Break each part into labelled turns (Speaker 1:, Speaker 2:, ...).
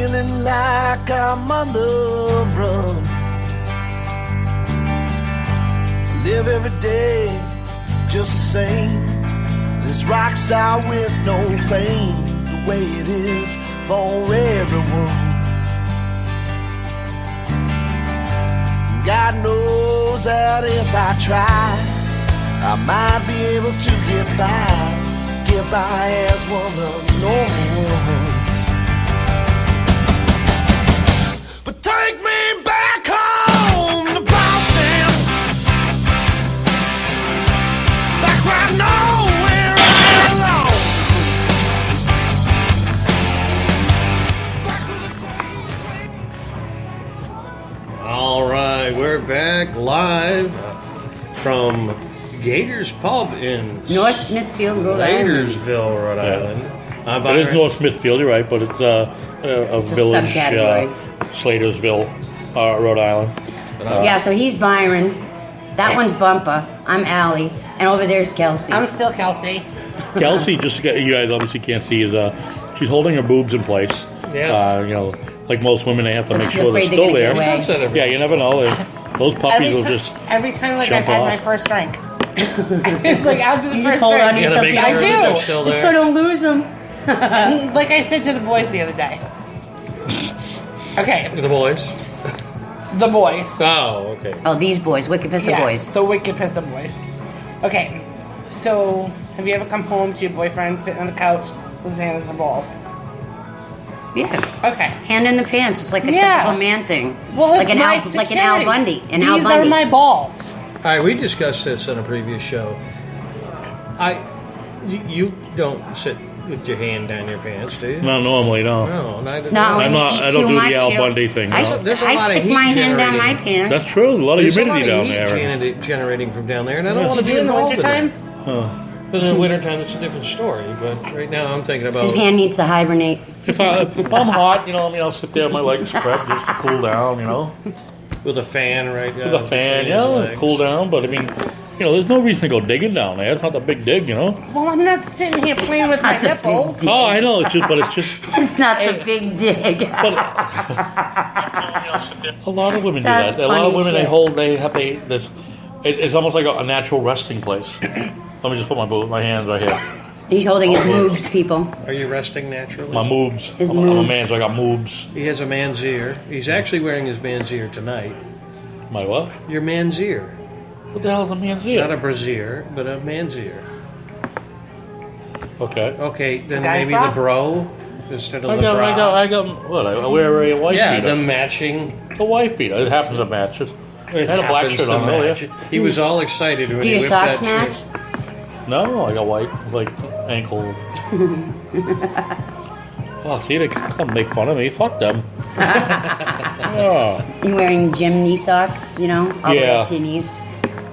Speaker 1: feeling like I'm on the run. Live every day just the same. This rock star with no fame, the way it is for everyone. God knows that if I try, I might be able to get by as one of the normal ones. But take me back home to Boston, back where I know where I belong.
Speaker 2: All right, we're back live from Gators Pub in
Speaker 3: North Smithfield, Rhode Island.
Speaker 2: Gatesville, Rhode Island.
Speaker 4: It is North Smithfield, you're right, but it's a village,
Speaker 3: subcategory.
Speaker 4: Slatersville, Rhode Island.
Speaker 3: Yeah, so he's Byron. That one's Bumper. I'm Allie. And over there's Kelsey.
Speaker 5: I'm still Kelsey.
Speaker 4: Kelsey, you guys obviously can't see, is she's holding her boobs in place.
Speaker 2: Yeah.
Speaker 4: Like most women, they have to make
Speaker 3: She's
Speaker 4: sure they're
Speaker 3: afraid they're
Speaker 4: still
Speaker 3: gonna
Speaker 4: there.
Speaker 3: get away.
Speaker 4: Yeah, you never know. Those puppies will just
Speaker 5: every time like
Speaker 4: jump
Speaker 5: I've had
Speaker 4: off.
Speaker 5: my first drink. It's like after the
Speaker 3: You
Speaker 5: first
Speaker 3: just hold on
Speaker 5: drink.
Speaker 3: to
Speaker 2: You gotta
Speaker 3: yourself.
Speaker 2: make sure that they're still
Speaker 3: Just
Speaker 2: there.
Speaker 3: so don't lose them.
Speaker 5: Like I said to the boys the other day. Okay,
Speaker 2: The boys.
Speaker 5: the boys.
Speaker 2: Oh, okay.
Speaker 3: Oh, these boys, Wicked Pistol
Speaker 5: Yes,
Speaker 3: Boys.
Speaker 5: the Wicked Pistol Boys. Okay, so have you ever come home to your boyfriend sitting on the couch with his hands in the balls?
Speaker 3: Yeah.
Speaker 5: Okay.
Speaker 3: Hand in the pants. It's like a
Speaker 5: Yeah.
Speaker 3: typical man thing.
Speaker 5: Well,
Speaker 3: like
Speaker 5: it's
Speaker 3: an
Speaker 5: my
Speaker 3: Al, like an Al
Speaker 5: security.
Speaker 3: Bundy. An
Speaker 5: These
Speaker 3: Al Bundy.
Speaker 5: are my balls.
Speaker 2: All right, we discussed this in a previous show. You don't sit with your hand down your pants, do you?
Speaker 4: not normally, no.
Speaker 2: No, neither do
Speaker 3: No,
Speaker 2: I.
Speaker 3: when you eat
Speaker 4: I don't
Speaker 3: too
Speaker 4: do
Speaker 3: much,
Speaker 4: the Al
Speaker 3: you-
Speaker 4: Bundy thing.
Speaker 3: I,
Speaker 4: No.
Speaker 2: There's a
Speaker 3: I
Speaker 2: lot of
Speaker 3: stick
Speaker 2: heat
Speaker 3: my hand down my
Speaker 2: generating.
Speaker 3: pants.
Speaker 4: That's true. A lot of
Speaker 2: There's a
Speaker 4: humidity
Speaker 2: lot of
Speaker 4: down
Speaker 2: heat
Speaker 4: there.
Speaker 2: generating from down there, and I don't
Speaker 4: Yeah.
Speaker 2: want to
Speaker 5: Did
Speaker 2: be
Speaker 5: you in the
Speaker 2: involved with
Speaker 5: wintertime?
Speaker 2: it. Because in the wintertime, it's a different story. But right now, I'm thinking about
Speaker 3: His hand needs to hibernate.
Speaker 4: If I'm hot, I'll sit there, my legs spread just to cool down,
Speaker 2: with a fan right
Speaker 4: with a fan, cool down. But there's no reason to go digging down there. It's not a big dig,
Speaker 5: Well, I'm not sitting here playing with my
Speaker 3: Not the big
Speaker 5: nipples.
Speaker 3: deal.
Speaker 4: Oh, I know. It's just.
Speaker 3: It's not the big dig.
Speaker 4: But a lot of women do
Speaker 3: That's
Speaker 4: that. A lot of
Speaker 3: funny
Speaker 4: women
Speaker 3: shit.
Speaker 4: they have this. It's almost like a natural resting place. Let me just put my hands right here.
Speaker 3: He's holding his moves, people.
Speaker 2: Are you resting naturally?
Speaker 4: My moobs.
Speaker 3: His
Speaker 4: I'm a
Speaker 3: moobs.
Speaker 4: man, so I got moobs.
Speaker 2: He has a man's ear. He's actually wearing his man's ear tonight.
Speaker 4: My what?
Speaker 2: Your man's ear.
Speaker 4: What the hell is a man's ear?
Speaker 2: Not a brassiere, but a man's ear.
Speaker 4: Okay.
Speaker 2: Okay, then
Speaker 5: guy's
Speaker 2: maybe
Speaker 5: bra?
Speaker 2: the bro instead of
Speaker 4: I
Speaker 2: the bra.
Speaker 4: got. What? I wear a wife
Speaker 2: Yeah,
Speaker 4: beater.
Speaker 2: the matching.
Speaker 4: The wife beater. It happens to match. I
Speaker 2: It
Speaker 4: had a black
Speaker 2: happens
Speaker 4: shirt
Speaker 2: to
Speaker 4: on
Speaker 2: match.
Speaker 4: earlier.
Speaker 2: He was all excited when
Speaker 3: Do
Speaker 2: he
Speaker 3: your
Speaker 2: whipped
Speaker 3: socks
Speaker 2: that
Speaker 3: match?
Speaker 2: shirt.
Speaker 4: No, I got white, like ankle. Oh, see, they come make fun of me. Fuck them. Oh,
Speaker 3: You wearing gym knee socks, all the way
Speaker 4: Yeah.
Speaker 3: up to your knees?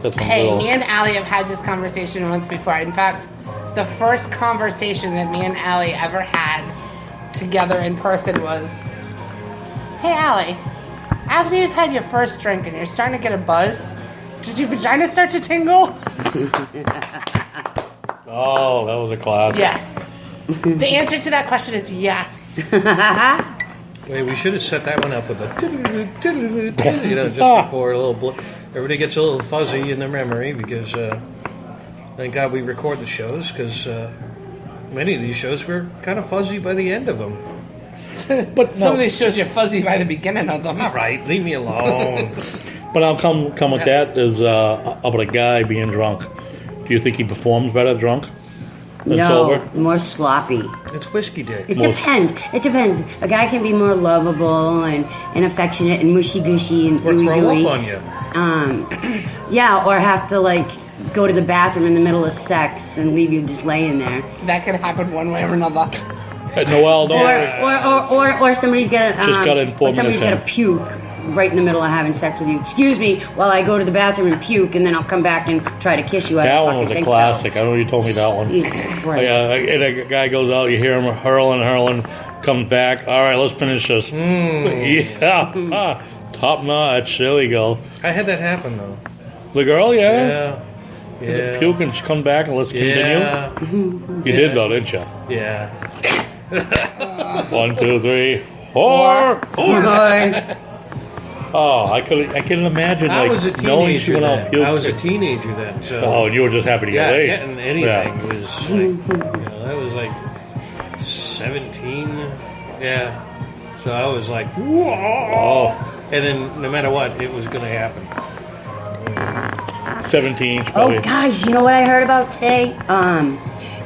Speaker 4: that's my
Speaker 5: Hey,
Speaker 4: little.
Speaker 5: me and Allie have had this conversation once before. In fact, the first conversation that me and Allie ever had together in person was, "Hey, Allie, after you've had your first drink and you're starting to get a buzz, does your vagina start to tingle?"
Speaker 4: Oh, that was a classic.
Speaker 5: Yes. The answer to that question is yes.
Speaker 2: Wait, we should have set that one up with a just before a little. Everybody gets a little fuzzy in their memory because thank God we record the shows because many of these shows were kind of fuzzy by the end of them.
Speaker 4: But
Speaker 5: Some of
Speaker 4: no,
Speaker 5: these shows you're fuzzy by the beginning of them.
Speaker 2: All right, leave me alone.
Speaker 4: but I'll come with that is about a guy being drunk. Do you think he performs better drunk than
Speaker 3: No,
Speaker 4: sober?
Speaker 3: more sloppy.
Speaker 2: It's whiskey dick.
Speaker 3: It depends. It depends. A guy can be more lovable and affectionate and mushy gushy and
Speaker 2: Or throw
Speaker 3: ooey-gooey.
Speaker 2: up on you.
Speaker 3: Yeah, or have to go to the bathroom in the middle of sex and leave you just laying there.
Speaker 5: That could happen one way or another.
Speaker 4: Noel, don't worry.
Speaker 3: Or somebody's gonna
Speaker 4: Just got in 4
Speaker 3: or somebody's
Speaker 4: minutes
Speaker 3: gonna puke right in the middle of having sex with you. Excuse me while I go to the bathroom and puke, and then I'll come back and try to kiss you. I
Speaker 4: That
Speaker 3: don't
Speaker 4: one
Speaker 3: fucking
Speaker 4: was a
Speaker 3: think
Speaker 4: classic. I know you told me that one.
Speaker 3: So. Jesus Christ.
Speaker 4: And a guy goes out, you hear him hurling, comes back. All right, let's finish this. Yeah, top notch. There we go.
Speaker 2: I had that happen though.
Speaker 4: The girl,
Speaker 2: Yeah. Yeah.
Speaker 4: puke and come back and let's continue.
Speaker 2: Yeah.
Speaker 4: You did though, didn't you?
Speaker 2: Yeah.
Speaker 4: 1, 2, 3. Whore.
Speaker 3: Or-
Speaker 4: Oh, I couldn't imagine.
Speaker 2: I
Speaker 4: like,
Speaker 2: was a
Speaker 4: knowing she
Speaker 2: teenager
Speaker 4: went out
Speaker 2: then.
Speaker 4: puke.
Speaker 2: I was a teenager then. So
Speaker 4: Oh, and you were just happy to get
Speaker 2: yeah,
Speaker 4: laid.
Speaker 2: getting anything
Speaker 4: Yeah.
Speaker 2: was like, that was like 17. Yeah. So I was like, whoa.
Speaker 4: Oh,
Speaker 2: And then no matter what, it was going to happen.
Speaker 4: 17 probably.
Speaker 3: Oh, guys, you know what I heard about today?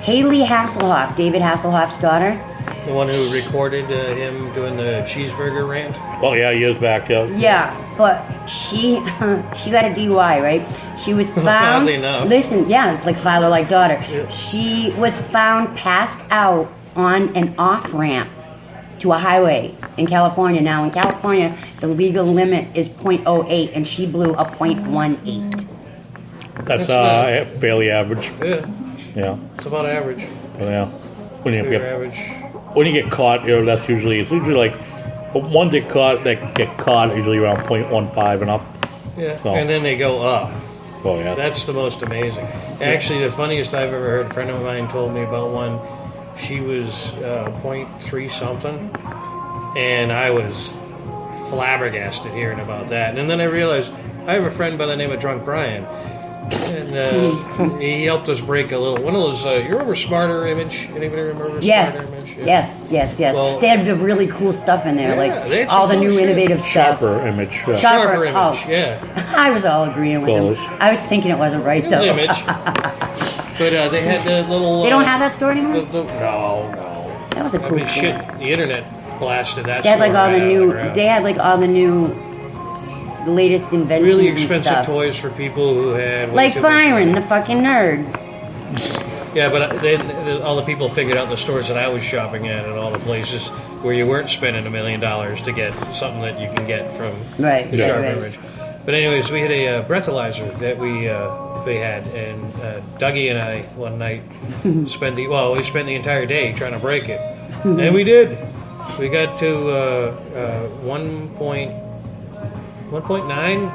Speaker 3: Haley Hasselhoff, David Hasselhoff's daughter.
Speaker 2: The one who recorded him doing the cheeseburger rant.
Speaker 4: Well, yeah, years back. Yeah.
Speaker 3: Yeah, but she got a DUI, right? She was found.
Speaker 2: Oddly enough.
Speaker 3: Listen, yeah, it's like father, like daughter. She was found passed out on an off ramp to a highway in California. Now, in California, the legal limit is .08, and she blew a .18.
Speaker 4: That's
Speaker 2: That's
Speaker 4: fairly average.
Speaker 2: Yeah,
Speaker 4: Yeah.
Speaker 2: it's about average.
Speaker 4: Yeah. When you
Speaker 2: Pretty
Speaker 4: get
Speaker 2: average.
Speaker 4: when you get caught, that's usually like the ones that get caught usually around .15 and up.
Speaker 2: Yeah,
Speaker 4: So-
Speaker 2: and then they go up.
Speaker 4: Oh yeah.
Speaker 2: That's the most amazing. Actually, the funniest I've ever heard, a friend of mine told me about one. She was .3 something, and I was flabbergasted hearing about that. And then I realized I have a friend by the name of Drunk Brian, and he helped us break a little one of those. You remember Smarter Image? Anybody remember
Speaker 3: Yes,
Speaker 2: Smarter Image? Yeah.
Speaker 3: yes.
Speaker 2: Well-
Speaker 3: They had the really cool stuff in there,
Speaker 2: Yeah, they had
Speaker 3: like all the
Speaker 2: some cool
Speaker 3: new
Speaker 2: shit.
Speaker 3: innovative stuff.
Speaker 4: Sharper image. Yeah.
Speaker 2: Sharper Image.
Speaker 3: Oh.
Speaker 2: Yeah.
Speaker 3: I was all agreeing with
Speaker 4: Close.
Speaker 3: him. I was thinking it wasn't right
Speaker 2: It was
Speaker 3: though.
Speaker 2: Image. But they had the little.
Speaker 3: They don't have that store anymore.
Speaker 2: No.
Speaker 3: That was a
Speaker 2: I
Speaker 3: cool
Speaker 2: mean,
Speaker 3: store.
Speaker 2: shit. The internet blasted that.
Speaker 3: They had like
Speaker 2: store
Speaker 3: all the
Speaker 2: right out of
Speaker 3: new.
Speaker 2: ground.
Speaker 3: They had like all the new, the latest inventions.
Speaker 2: Really
Speaker 3: and
Speaker 2: expensive
Speaker 3: stuff.
Speaker 2: toys for people who had way
Speaker 3: Like
Speaker 2: too much
Speaker 3: Byron,
Speaker 2: money.
Speaker 3: the fucking nerd.
Speaker 2: Yeah, but all the people figured out the stores that I was shopping at and all the places where you weren't spending $1 million to get something that you can get from
Speaker 3: Right,
Speaker 2: the
Speaker 3: yeah.
Speaker 2: Sharp
Speaker 3: right.
Speaker 2: Image. But anyways, we had a breathalyzer that we had, and Dougie and I one night we spent the entire day trying to break it, and we did. We got to 1.9.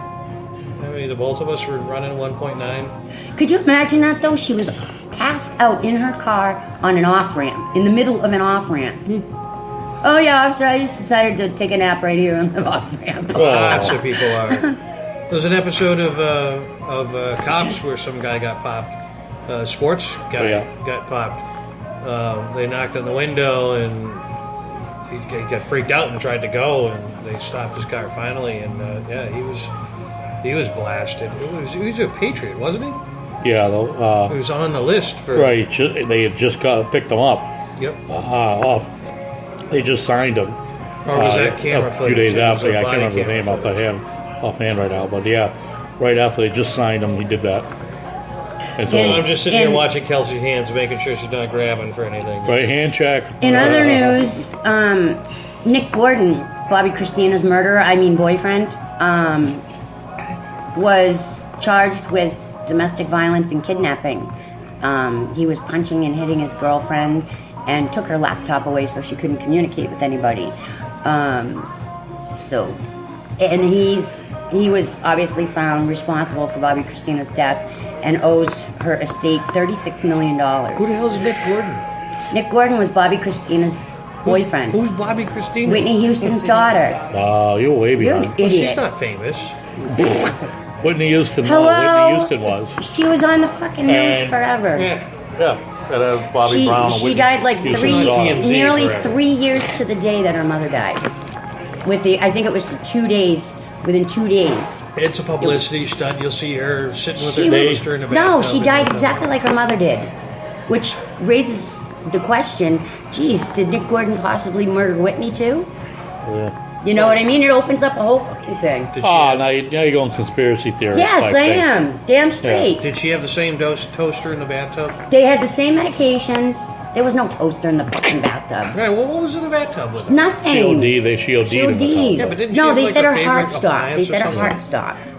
Speaker 2: I mean, the both of us were running 1.9.
Speaker 3: Could you imagine that though? She was passed out in her car on an off ramp, in the middle of an off ramp. Oh yeah, officer, I just decided to take a nap right here on the off ramp.
Speaker 2: Lots of people are. There's an episode of Cops where some guy got popped. Sports guy
Speaker 4: Oh, yeah.
Speaker 2: got popped. They knocked on the window and he got freaked out and tried to go, and they stopped his car finally. And he was blasted. He was a patriot, wasn't he?
Speaker 4: Yeah. Though.
Speaker 2: He was on the list for
Speaker 4: Right. They had just picked them up
Speaker 2: Yep.
Speaker 4: off. They just signed him.
Speaker 2: Or was that camera
Speaker 4: a few
Speaker 2: footage?
Speaker 4: days
Speaker 2: It was
Speaker 4: after?
Speaker 2: a
Speaker 4: Yeah, I can't
Speaker 2: body
Speaker 4: remember his
Speaker 2: camera
Speaker 4: name
Speaker 2: footage.
Speaker 4: offhand right now. But yeah, right after they just signed him, he did that. And so,
Speaker 3: And-
Speaker 2: I'm just sitting here
Speaker 3: And-
Speaker 2: watching Kelsey's hands, making sure she's not grabbing for anything.
Speaker 4: right hand check.
Speaker 3: In other news, Nick Gordon, Bobby Christina's boyfriend, was charged with domestic violence and kidnapping. He was punching and hitting his girlfriend and took her laptop away so she couldn't communicate with anybody. He was obviously found responsible for Bobby Christina's death and owes her estate $36 million.
Speaker 2: Who the hell is Nick Gordon?
Speaker 3: Nick Gordon was Bobby Christina's boyfriend.
Speaker 2: Who's Bobby Christina?
Speaker 3: Whitney Houston's daughter.
Speaker 4: You're way
Speaker 3: You're
Speaker 4: behind.
Speaker 3: an
Speaker 2: Well, she's
Speaker 3: idiot.
Speaker 2: not famous.
Speaker 4: Whitney Houston.
Speaker 3: Hello?
Speaker 4: Whitney Houston was.
Speaker 3: She was on the fucking news
Speaker 4: And-
Speaker 3: forever.
Speaker 4: Yeah. And Bobby Brown. and
Speaker 3: She
Speaker 4: Whitney
Speaker 3: died like
Speaker 4: Houston
Speaker 2: on TMZ
Speaker 3: nearly
Speaker 2: forever.
Speaker 3: 3 years to the day that her mother died. I think it was within 2 days.
Speaker 2: It's a publicity stunt. You'll see her sitting with
Speaker 3: She
Speaker 2: her
Speaker 3: was-
Speaker 2: toaster in the bathtub.
Speaker 3: No, she
Speaker 2: and
Speaker 3: died
Speaker 2: everything.
Speaker 3: exactly like her mother did. Which raises the question, geez, did Nick Gordon possibly murder Whitney too?
Speaker 4: Yeah.
Speaker 3: You know what I mean? It opens up a whole fucking thing.
Speaker 2: Did she,
Speaker 4: Now you're going conspiracy theory.
Speaker 3: Yes,
Speaker 4: type
Speaker 3: I
Speaker 4: thing.
Speaker 3: am. Damn straight.
Speaker 2: did she have the same toaster in the bathtub?
Speaker 3: They had the same medications. There was no toaster in the fucking bathtub.
Speaker 2: Right, well, what was in the bathtub with her?
Speaker 3: Nothing.
Speaker 4: She OD'd. She OD'd.
Speaker 3: She
Speaker 4: in the
Speaker 3: OD'd.
Speaker 4: top.
Speaker 2: Yeah, but didn't she
Speaker 3: No,
Speaker 2: have,
Speaker 3: they
Speaker 2: like,
Speaker 3: said
Speaker 2: a
Speaker 3: her
Speaker 2: favorite
Speaker 3: heart stopped. They
Speaker 2: appliance or
Speaker 3: said her
Speaker 2: something?
Speaker 3: heart stopped.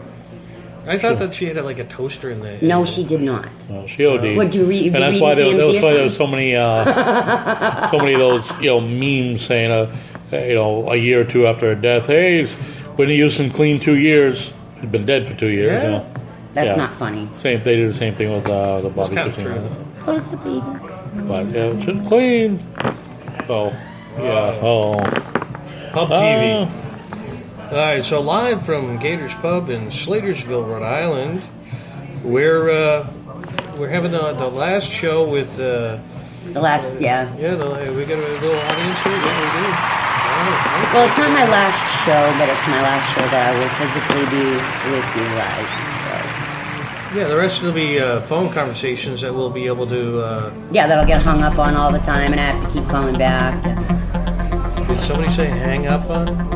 Speaker 2: I thought that she had like a toaster in the.
Speaker 3: No, she did not.
Speaker 4: No, she OD'd.
Speaker 3: Would you read?
Speaker 4: And that's
Speaker 3: read
Speaker 4: why there
Speaker 3: TMZ
Speaker 4: was
Speaker 3: or
Speaker 4: why there was
Speaker 3: something?
Speaker 4: so many of those memes saying a year or two after her death, hey, Whitney Houston clean 2 years. She's been dead for 2 years.
Speaker 2: Yeah.
Speaker 3: That's
Speaker 4: Yeah.
Speaker 3: not funny.
Speaker 4: They did the same thing with the
Speaker 2: It's
Speaker 4: Bobby
Speaker 2: kind of
Speaker 4: Christina.
Speaker 2: true.
Speaker 3: Who's the baby?
Speaker 4: But yeah, she's clean. So yeah. Oh.
Speaker 2: Pub TV. All right, so live from Gators Pub in Slatersville, Rhode Island, we're having the last show with
Speaker 3: The last, yeah.
Speaker 2: we got a little audience here. Yeah, we do. All
Speaker 3: Well, it's not my last show, but it's my last show that I will physically do with you guys.
Speaker 2: right. Yeah, the rest will be phone conversations that we'll be able to.
Speaker 3: So. Yeah, that'll get hung up on all the time, and I have to keep calling back.
Speaker 2: Did somebody say hang up on?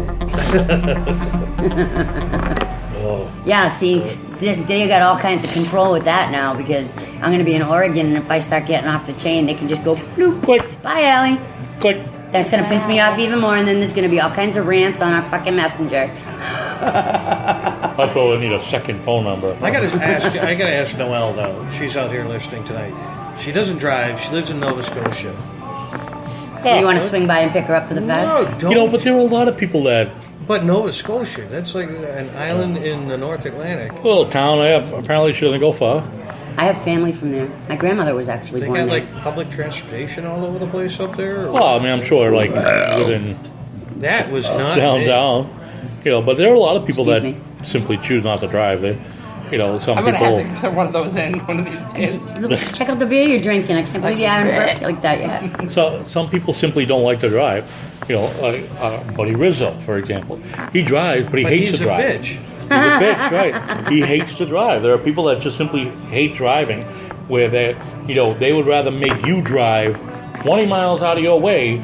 Speaker 3: Yeah, see, they got all kinds of control with that now because I'm going to be in Oregon, and if I start getting off the chain, they can just go, bloop,
Speaker 4: Click.
Speaker 3: bye, Allie.
Speaker 4: Click.
Speaker 3: That's going to piss me off even more, and then there's going to be all kinds of rants on our fucking messenger.
Speaker 4: That's why we need a second phone number.
Speaker 2: I gotta ask Noelle though. She's out here listening tonight. She doesn't drive. She lives in Nova Scotia.
Speaker 3: You want to swing by and pick her up for the fest?
Speaker 2: No, don't.
Speaker 4: You know, but there are a lot of people that
Speaker 2: But Nova Scotia, that's like an island in the North Atlantic.
Speaker 4: little town. Apparently, she doesn't go far.
Speaker 3: I have family from there. My grandmother was actually
Speaker 2: They
Speaker 3: born
Speaker 2: got
Speaker 3: there.
Speaker 2: like public transportation all over the place up there. Or-
Speaker 4: Well, I mean, I'm sure like within
Speaker 2: That was not
Speaker 4: down. You know, but there are a lot of people
Speaker 3: Excuse
Speaker 4: that simply choose not to drive. They, you know, some
Speaker 5: I'm gonna
Speaker 4: people.
Speaker 5: have to throw one of those in one of these days.
Speaker 3: Check out the beer you're drinking. I can't believe you haven't burped like that yet.
Speaker 4: So some people simply don't like to drive. You know, like Buddy Rizzo, for example, he drives, but he
Speaker 2: But
Speaker 4: hates
Speaker 2: he's
Speaker 4: to
Speaker 2: a
Speaker 4: drive.
Speaker 2: bitch.
Speaker 4: He's a bitch, right? He hates to drive. There are people that just simply hate driving, where they would rather make you drive 20 miles out of your way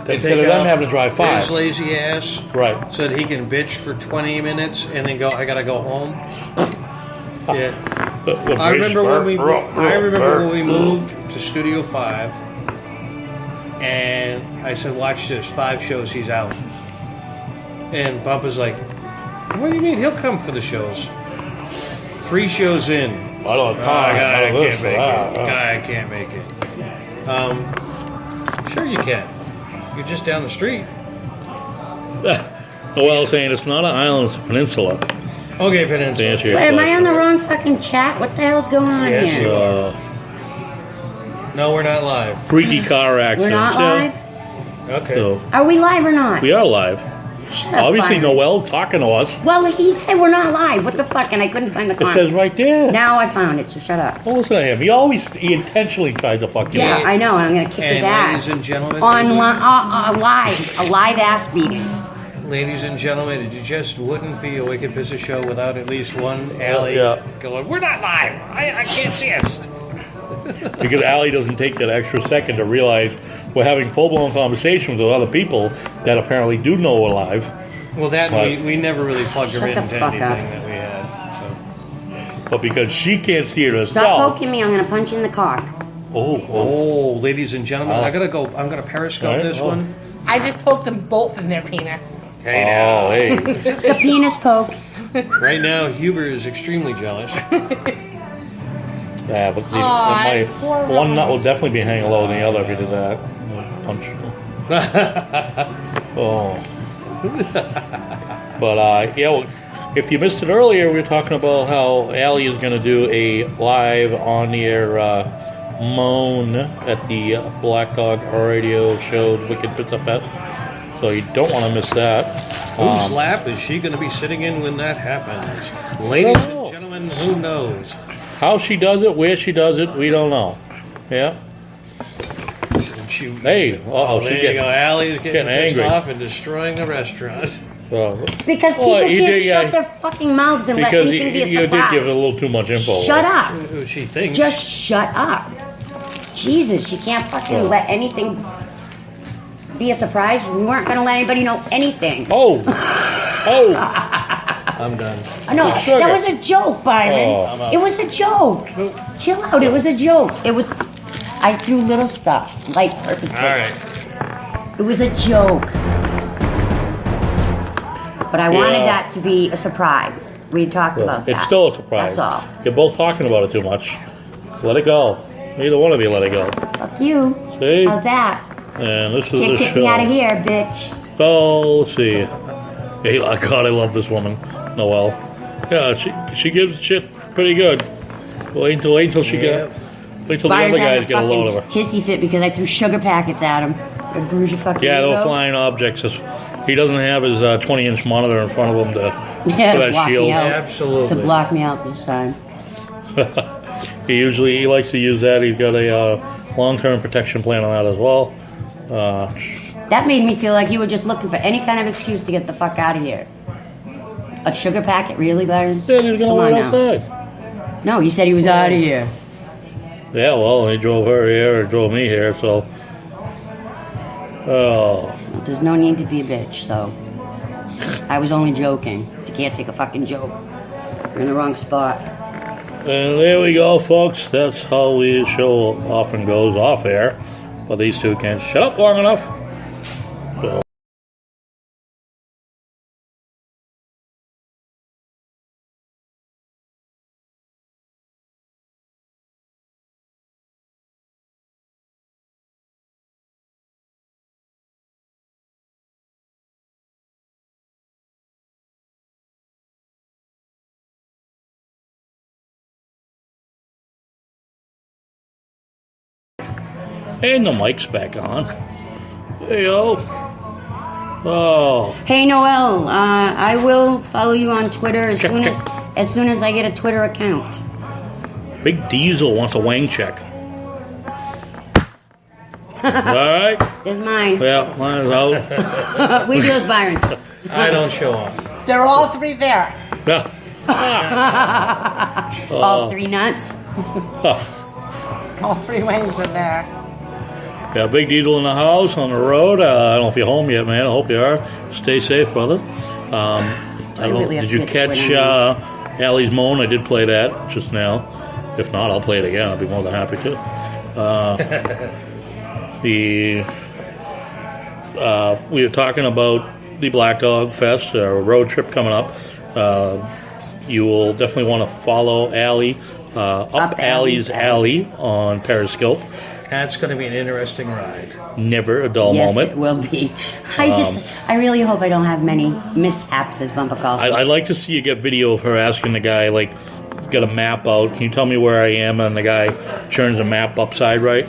Speaker 4: instead of them having to drive 5.
Speaker 2: His lazy ass
Speaker 4: Right.
Speaker 2: said he can bitch for 20 minutes and then go, I gotta go home. Yeah. I remember when we moved to Studio 5, and I said, watch this, 5 shows, he's out. And Bump was like, what do you mean? He'll come for the shows. 3 shows in.
Speaker 4: I don't have
Speaker 2: Oh,
Speaker 4: time.
Speaker 2: God, I
Speaker 4: I don't
Speaker 2: can't
Speaker 4: this,
Speaker 2: make
Speaker 4: that,
Speaker 2: it.
Speaker 4: that.
Speaker 2: God, I can't make it. Sure you can. You're just down the street.
Speaker 4: Noelle saying it's not an island, it's a peninsula.
Speaker 2: Okay,
Speaker 4: To answer
Speaker 2: Peninsula.
Speaker 4: your
Speaker 3: Wait, am I
Speaker 4: question.
Speaker 3: on the wrong fucking chat? What the hell's going on
Speaker 2: Yes,
Speaker 3: here?
Speaker 2: you are. No, we're not live.
Speaker 4: Freaky car
Speaker 3: We're
Speaker 4: accidents.
Speaker 3: not live?
Speaker 2: Okay.
Speaker 4: So
Speaker 3: Are we live or not?
Speaker 4: we are live.
Speaker 3: Shut up,
Speaker 4: Obviously,
Speaker 3: Byron.
Speaker 4: Noelle talking to us.
Speaker 3: Well, he said we're not live. What the fuck? And I couldn't find the
Speaker 4: It
Speaker 3: comment.
Speaker 4: says right there.
Speaker 3: Now I found it, so shut up.
Speaker 4: Well, listen to him. He intentionally tries to fuck you.
Speaker 3: Yeah, I know, and I'm gonna kick his
Speaker 2: And
Speaker 3: ass.
Speaker 2: ladies and gentlemen,
Speaker 3: Live, a live ass beating.
Speaker 2: ladies and gentlemen, it just wouldn't be a Wicked Pizza show without at least one Allie
Speaker 4: Yeah.
Speaker 2: going, we're not live. I can't see us.
Speaker 4: Because Allie doesn't take that extra second to realize we're having full-blown conversations with other people that apparently do know we're live.
Speaker 2: Well, that
Speaker 4: Right.
Speaker 2: we never really plugged her
Speaker 3: Shut the
Speaker 2: into
Speaker 3: fuck
Speaker 2: anything
Speaker 3: up.
Speaker 2: that we had. So.
Speaker 4: But because she can't see it
Speaker 3: Stop
Speaker 4: herself.
Speaker 3: poking me, I'm gonna punch you in the cock.
Speaker 2: Oh, ladies and gentlemen,
Speaker 4: Oh.
Speaker 2: I'm gonna periscope
Speaker 4: Alright,
Speaker 2: this
Speaker 4: oh.
Speaker 2: one.
Speaker 5: I just poked them both in their penis.
Speaker 2: Hey
Speaker 4: Oh,
Speaker 2: now.
Speaker 4: hey.
Speaker 3: The penis poke.
Speaker 2: Right now, Huber is extremely jealous.
Speaker 4: Yeah, but
Speaker 5: Aw, poor
Speaker 4: one nut
Speaker 5: Ron.
Speaker 4: will definitely be hanging lower than the other if you did that. Punch. Oh. But, yeah, well, if you missed it earlier, we were talking about how Allie is going to do a live on-air moan at the Black Dog Radio Show's Wicked Pizza Fest. So you don't want to miss that.
Speaker 2: Whose lap is she going to be sitting in when that happens? Ladies
Speaker 4: know.
Speaker 2: and gentlemen, who knows?
Speaker 4: How she does it, where she does it, we don't know. Yeah.
Speaker 2: She,
Speaker 4: Hey,
Speaker 2: oh,
Speaker 4: she
Speaker 2: there you
Speaker 4: getting,
Speaker 2: go. Allie's getting pissed
Speaker 4: angry.
Speaker 2: off and destroying the restaurant.
Speaker 3: Because people
Speaker 4: Well, you
Speaker 3: can't
Speaker 4: did,
Speaker 3: shut
Speaker 4: yeah.
Speaker 3: their fucking mouths and let
Speaker 4: Because you,
Speaker 3: anything be a
Speaker 4: you did
Speaker 3: surprise.
Speaker 4: give it a little too much info.
Speaker 3: Shut up.
Speaker 2: She thinks.
Speaker 3: Just shut up. Jesus, you can't fucking
Speaker 4: Oh.
Speaker 3: let anything be a surprise. We weren't gonna let anybody know anything.
Speaker 4: Oh! Oh!
Speaker 2: I'm done.
Speaker 3: No,
Speaker 4: sugar.
Speaker 3: that was a joke, Byron.
Speaker 4: Oh.
Speaker 3: It was a joke. Chill out. It was a joke. It was. I threw little stuff, like purposely.
Speaker 2: All right.
Speaker 3: It was a joke. But I wanted
Speaker 4: Yeah.
Speaker 3: that to be a surprise. We talked about that.
Speaker 4: It's still a surprise.
Speaker 3: That's all.
Speaker 4: You're both talking about it too much. Let it go. Neither one of you let it go.
Speaker 3: Fuck you.
Speaker 4: See?
Speaker 3: How's that?
Speaker 4: And this is
Speaker 3: Can't
Speaker 4: the
Speaker 3: kick
Speaker 4: show.
Speaker 3: me out of here, bitch.
Speaker 4: Oh, let's see. Hey, oh God, I love this woman, Noelle. Yeah, she gives shit pretty good. Wait until she
Speaker 2: Yep.
Speaker 4: wait till the
Speaker 3: Byron's
Speaker 4: other
Speaker 3: having
Speaker 4: guys get a load of her.
Speaker 3: fucking hissy fit because I threw sugar packets at him. I bruised your fucking
Speaker 4: Yeah, they were
Speaker 3: ego.
Speaker 4: flying objects. He doesn't have his 20-inch monitor in front of him to
Speaker 3: Yeah,
Speaker 4: for that
Speaker 3: block
Speaker 4: shield.
Speaker 3: me out.
Speaker 2: Absolutely.
Speaker 3: To block me out this time.
Speaker 4: He likes to use that. He's got a long-term protection plan on that as well.
Speaker 3: That made me feel like you were just looking for any kind of excuse to get the fuck out of here. A sugar packet, really, Byron?
Speaker 4: Yeah, he's gonna
Speaker 3: Come
Speaker 4: wait
Speaker 3: on now.
Speaker 4: outside.
Speaker 3: No, he said he was out of here.
Speaker 4: Yeah, well, he drove her here or drove me here, so. Oh,
Speaker 3: There's no need to be a bitch, so. I was only joking. You can't take a fucking joke. You're in the wrong spot.
Speaker 4: and there we go, folks. That's how the show often goes off air. But these two can't shut up long enough. So. And the mic's back on. There you go. Oh,
Speaker 3: Hey, Noel, I will follow you on Twitter as soon as I get a Twitter account.
Speaker 4: Big Diesel wants a wang check. All right.
Speaker 3: There's mine.
Speaker 4: Yeah, mine's out.
Speaker 3: Where's yours, Byron?
Speaker 2: I don't show up.
Speaker 5: They're all three there.
Speaker 4: Yeah.
Speaker 3: All three nuts.
Speaker 5: All three wings are there.
Speaker 4: Yeah, Big Diesel in the house, on the road. I don't know if you're home yet, man. I hope you are. Stay safe, brother. I don't know.
Speaker 3: really have
Speaker 4: Did you
Speaker 3: to get
Speaker 4: catch
Speaker 3: Twitter
Speaker 4: Allie's Moan? I did play that just now. If not, I'll play it again. I'll be more than happy to. We were talking about the Black Dog Fest, a road trip coming up. You will definitely want to follow Allie, Up Allie's Alley on Periscope.
Speaker 2: That's going to be an interesting ride.
Speaker 4: Never a dull
Speaker 3: Yes,
Speaker 4: moment.
Speaker 3: it will be. I really hope I don't have many mishaps, as Bumper calls it.
Speaker 4: I'd like to see you get video of her asking the guy, like, got a map out. Can you tell me where I am? And the guy turns the map upside right.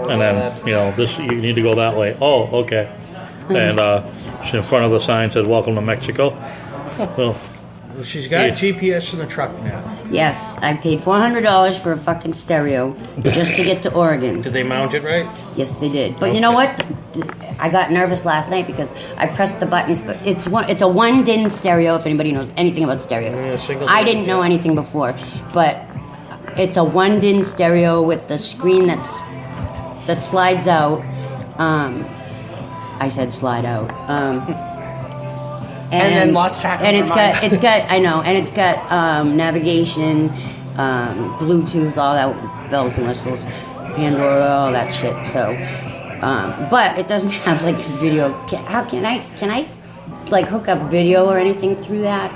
Speaker 4: And then, this you need to go that way. Oh, okay. And she's in front of the sign says, "Welcome to Mexico." Well,
Speaker 2: She's got
Speaker 4: Yeah.
Speaker 2: GPS in the truck now.
Speaker 3: Yes, I paid $400 for a fucking stereo just to get to Oregon.
Speaker 2: Did they mount it right?
Speaker 3: Yes, they did. But you know what? I got nervous last night because I pressed the button. It's a one-din stereo. If anybody knows anything about stereo,
Speaker 2: Yeah, single
Speaker 3: I
Speaker 2: din,
Speaker 3: didn't know
Speaker 2: yeah.
Speaker 3: anything before, but it's a one-din stereo with the screen that slides out. I said slide out.
Speaker 5: And then lost track of
Speaker 3: and
Speaker 5: her
Speaker 3: it's
Speaker 5: mind.
Speaker 3: got I know, and it's got navigation, Bluetooth, all that bells and whistles, Pandora, all that shit. So, but it doesn't have like video. How can I like hook up video or anything through that?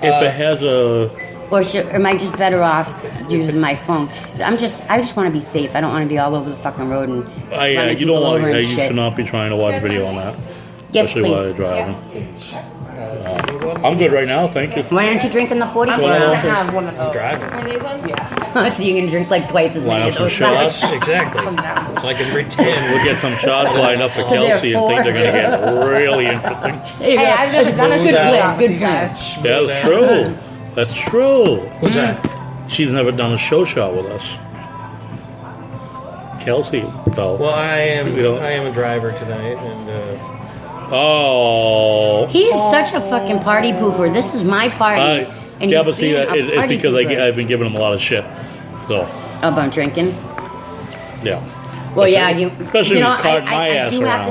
Speaker 4: if it has a
Speaker 3: Or am I just better off using my phone? I just want to be safe. I don't want to be all over the fucking road and running
Speaker 4: you
Speaker 3: people
Speaker 4: don't want
Speaker 3: over and
Speaker 4: you
Speaker 3: shit.
Speaker 4: should not be trying to watch video on that,
Speaker 3: Yes,
Speaker 4: especially while you're
Speaker 3: please.
Speaker 4: driving. I'm good right now, thank you.
Speaker 3: Why aren't you drinking the 40
Speaker 5: I'm
Speaker 2: Well,
Speaker 5: gonna
Speaker 2: also-
Speaker 5: have one of those.
Speaker 2: Driving.
Speaker 6: One of these ones?
Speaker 5: Yeah.
Speaker 3: So you're gonna drink like twice as
Speaker 4: Line
Speaker 3: many
Speaker 4: up
Speaker 3: of
Speaker 4: some
Speaker 3: those
Speaker 4: shots.
Speaker 3: shots.
Speaker 2: Exactly. So I can pretend.
Speaker 4: We'll get some shots lined up for
Speaker 3: So there are
Speaker 4: Kelsey and think they're going to get really interesting.
Speaker 3: There you
Speaker 5: Hey,
Speaker 3: go.
Speaker 5: I've never done a
Speaker 3: Good
Speaker 5: shot
Speaker 3: plan.
Speaker 5: with
Speaker 3: Good
Speaker 5: you
Speaker 3: plan.
Speaker 5: guys.
Speaker 4: That's true. That's true.
Speaker 2: What's that?
Speaker 4: She's never done a show shot with us. Kelsey, though.
Speaker 2: Well, I
Speaker 4: You know.
Speaker 2: am a driver tonight, and
Speaker 4: Oh.
Speaker 3: He is such a fucking party pooper. This is my party. and
Speaker 4: Yeah,
Speaker 3: he's
Speaker 4: but see,
Speaker 3: being a
Speaker 4: it's
Speaker 3: party
Speaker 4: because
Speaker 3: pooper.
Speaker 4: I've been giving him a lot of shit. So,
Speaker 3: About drinking.
Speaker 4: yeah.
Speaker 3: Well, yeah,
Speaker 4: Especially when you cart my
Speaker 3: I
Speaker 4: ass
Speaker 3: do
Speaker 4: around.
Speaker 3: have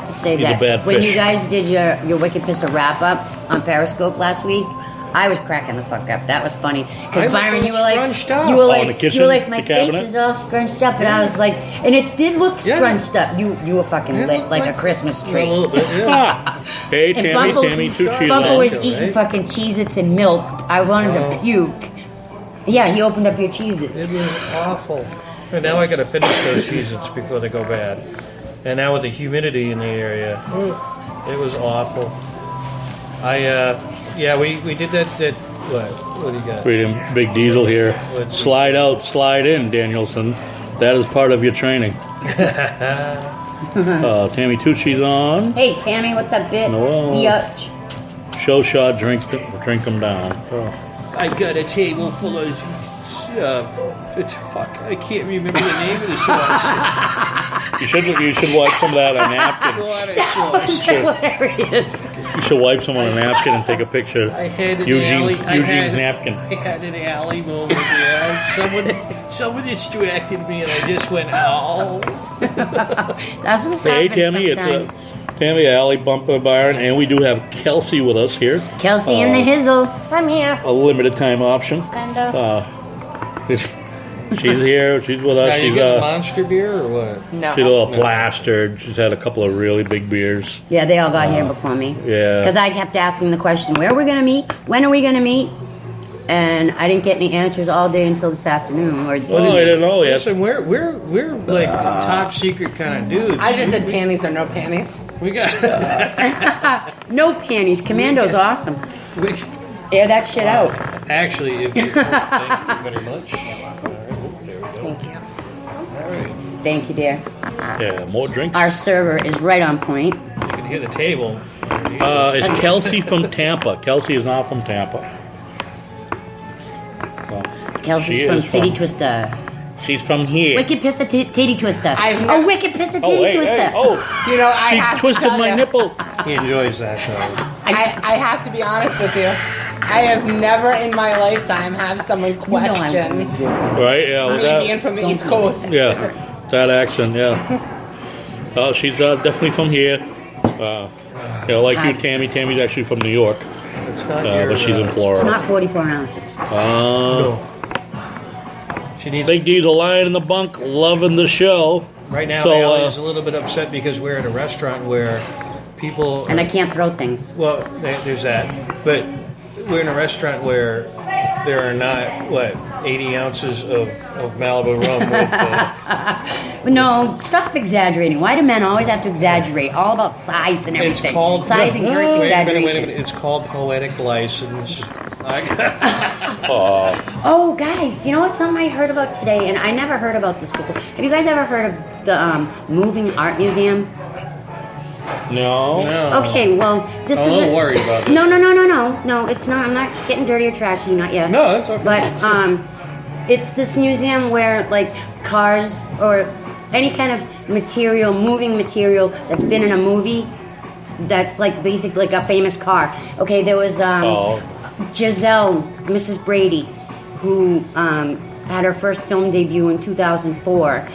Speaker 3: to say
Speaker 4: He's a
Speaker 3: that
Speaker 4: bad
Speaker 3: when
Speaker 4: fish.
Speaker 3: you guys did your Wicked Pisser wrap up on Periscope last week, I was cracking the fuck up. That was funny
Speaker 2: I
Speaker 3: because
Speaker 2: was
Speaker 3: Byron,
Speaker 2: all
Speaker 3: you were like,
Speaker 2: scrunched up.
Speaker 3: you were
Speaker 4: Oh,
Speaker 3: like,
Speaker 4: in the kitchen,
Speaker 3: you were like, my
Speaker 4: the
Speaker 3: face
Speaker 4: cabinet?
Speaker 3: is all scrunched up, and I was like, and it did look
Speaker 2: Yeah.
Speaker 3: scrunched up. You were fucking
Speaker 2: It
Speaker 3: lit
Speaker 2: looked
Speaker 3: like a
Speaker 2: like-
Speaker 3: Christmas
Speaker 2: a
Speaker 3: tree.
Speaker 2: little bit, yeah.
Speaker 4: Ah. Hey,
Speaker 3: And
Speaker 4: Tammy, two cheese
Speaker 3: Bumper was
Speaker 2: Right?
Speaker 3: eating fucking Cheez-Its and milk. I wanted to
Speaker 2: Oh.
Speaker 3: puke. Yeah, he opened up your Cheez-Its.
Speaker 2: It was awful. And now I got to finish those Cheez-Its before they go bad. And now with the humidity in the area, it was awful. We did that. What do you got?
Speaker 4: Reading Big Diesel here. Slide out, slide in, Danielson. That is part of your training. Tammy Tucci's on.
Speaker 3: Hey, Tammy, what's up, bitch?
Speaker 4: Noel.
Speaker 3: Biatch.
Speaker 4: Show shot, drink them down.
Speaker 2: I got a table full of fuck. I can't remember the name of the sauce.
Speaker 4: You should wipe some of that on a napkin.
Speaker 2: Sauce.
Speaker 3: Hilarious.
Speaker 4: You should wipe some on a napkin and take a picture.
Speaker 2: I had an
Speaker 4: Eugene's
Speaker 2: alley.
Speaker 4: napkin.
Speaker 2: I had an alley moment there. Someone distracted me, and I just went, "Oh!"
Speaker 3: That's what
Speaker 4: Hey,
Speaker 3: happens
Speaker 4: Tammy,
Speaker 3: sometimes.
Speaker 4: it's Tammy Alley Bumper Byron, and we do have Kelsey with us here.
Speaker 3: Kelsey and the Hizzle. I'm here.
Speaker 4: A limited time option.
Speaker 3: Kinda.
Speaker 4: She's here. She's with us.
Speaker 2: Now, you
Speaker 4: She's
Speaker 2: get a monster beer or what?
Speaker 5: No.
Speaker 4: she's a little plastered. She's had a couple of really big beers.
Speaker 3: Yeah, they all got here before me.
Speaker 4: Yeah.
Speaker 3: Because I kept asking the question, where are we going to meet? When are we going to meet? And I didn't get any answers all day until this afternoon. Or this
Speaker 4: Oh, I
Speaker 3: evening.
Speaker 4: didn't know yet.
Speaker 2: Listen, we're like top secret kind of dudes.
Speaker 5: I just said panties or no panties.
Speaker 2: We got.
Speaker 3: No panties. Commando's awesome.
Speaker 2: we,
Speaker 3: Air that shit out.
Speaker 2: actually, if you thank you very much. All right, there we go.
Speaker 5: Thank you.
Speaker 2: All right,
Speaker 3: Thank you, dear.
Speaker 4: Yeah, more drinks.
Speaker 3: Our server is right on point.
Speaker 2: you can hear the table.
Speaker 4: It's Kelsey from Tampa. Kelsey is not from Tampa. Well,
Speaker 3: Kelsey's
Speaker 4: she
Speaker 3: from
Speaker 4: is
Speaker 3: Titty Twister.
Speaker 4: she's from here.
Speaker 3: Wicked Pissa Titty Twister.
Speaker 5: I've
Speaker 3: Oh,
Speaker 5: never-
Speaker 3: Wicked Pissa
Speaker 4: Oh,
Speaker 3: Titty
Speaker 4: hey,
Speaker 3: Twister.
Speaker 4: hey, oh,
Speaker 5: You know, I
Speaker 4: she
Speaker 5: have to
Speaker 4: twisted
Speaker 5: tell
Speaker 4: my
Speaker 5: you,
Speaker 4: nipple.
Speaker 2: He enjoys that though.
Speaker 5: I have to be honest with you. I have never in my lifetime have someone
Speaker 3: You know I'm
Speaker 5: question
Speaker 3: with you.
Speaker 4: Right? Yeah. Was
Speaker 5: me being
Speaker 4: that?
Speaker 5: from the East Coast.
Speaker 4: Yeah. That accent. Yeah. Oh, she's definitely from here. Like you, Tammy. Tammy's actually from New York,
Speaker 2: It's not your,
Speaker 4: but she's in
Speaker 3: It's
Speaker 4: Florida.
Speaker 3: not 44 ounces.
Speaker 2: No. She needs.
Speaker 4: Big D's a lying in the bunk, loving the show.
Speaker 2: Right now,
Speaker 4: So,
Speaker 2: Allie is a little bit upset because we're at a restaurant where people.
Speaker 3: And I can't throw things.
Speaker 2: Well, there's that. But we're in a restaurant where there are not, 80 ounces of Malibu rum with.
Speaker 3: No, stop exaggerating. Why do men always have to exaggerate? All about size and
Speaker 2: It's
Speaker 3: everything.
Speaker 2: called.
Speaker 3: Size and girth
Speaker 2: wait a
Speaker 3: exaggeration.
Speaker 2: minute. It's called poetic license.
Speaker 3: Oh, guys, you know what? Something I heard about today, and I never heard about this before. Have you guys ever heard of the Moving Art Museum?
Speaker 4: No.
Speaker 2: No.
Speaker 3: Okay, well, this
Speaker 2: I'm
Speaker 3: is
Speaker 2: a little worried about this.
Speaker 3: No, it's not. I'm not getting dirty or trashy, not yet.
Speaker 2: No, that's okay.
Speaker 3: But it's this museum where like cars or any kind of material, moving material that's been in a movie, that's like basically like a famous car. Okay, there was Giselle, Mrs. Brady, who had her first film debut in 2004,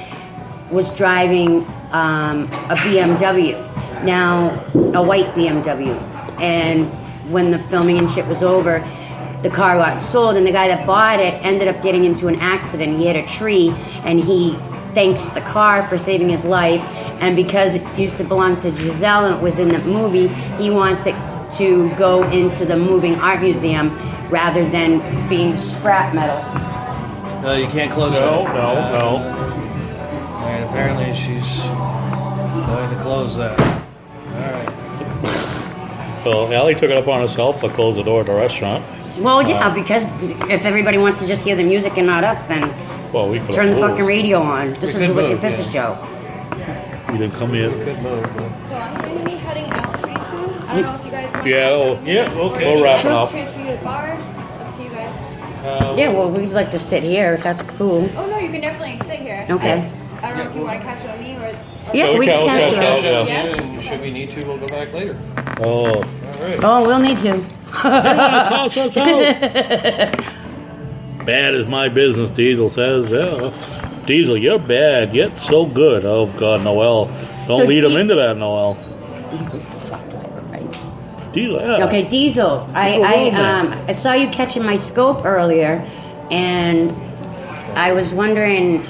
Speaker 3: was driving a BMW. Now, a white BMW. And when the filming and shit was over, the car got sold, and the guy that bought it ended up getting into an accident. He hit a tree, and he thanks the car for saving his life. And because it used to belong to Giselle and it was in the movie, he wants it to go into the Moving Art Museum rather than being scrap metal.
Speaker 2: You can't close
Speaker 4: No,
Speaker 2: that.
Speaker 4: no.
Speaker 2: And apparently she's going to close that. All right.
Speaker 4: Well, Allie took it upon herself to close the door at the restaurant.
Speaker 3: Well, yeah, because if everybody wants to just hear the music and not us, then
Speaker 4: Well, we could
Speaker 3: turn the
Speaker 4: have
Speaker 3: fucking radio on. This is
Speaker 2: could
Speaker 3: the Wicked
Speaker 2: move,
Speaker 3: Pissa
Speaker 2: yeah.
Speaker 3: show.
Speaker 4: We didn't come here.
Speaker 2: Good move. But...
Speaker 6: So I'm going to be heading out pretty soon. I don't know if you guys want
Speaker 4: Yeah,
Speaker 2: okay.
Speaker 4: we'll wrap it
Speaker 6: to
Speaker 4: up.
Speaker 6: transfer you to the bar. Up to you guys.
Speaker 3: Yeah, well, we'd like to sit here if that's cool.
Speaker 6: Oh no, you can definitely sit here.
Speaker 3: Okay.
Speaker 6: I don't know if you want to catch it on me or.
Speaker 3: Yeah,
Speaker 4: we
Speaker 3: we
Speaker 4: can-
Speaker 3: can
Speaker 4: we'll
Speaker 3: cancel
Speaker 4: catch
Speaker 3: it.
Speaker 4: up.
Speaker 2: Yeah. And should we need to, we'll go back later.
Speaker 4: Oh,
Speaker 2: All right.
Speaker 3: Oh, we'll need to.
Speaker 4: toss us out. Bad is my business, Diesel says. Yeah. Diesel, you're bad, yet so good. Oh, God, Noel. Don't
Speaker 3: So
Speaker 4: lead him
Speaker 3: Di-
Speaker 4: into that, Noel.
Speaker 3: Diesel's the truck driver, right?
Speaker 4: Diesel, yeah.
Speaker 3: Okay, Diesel. I saw you catching my scope earlier, and I was wondering.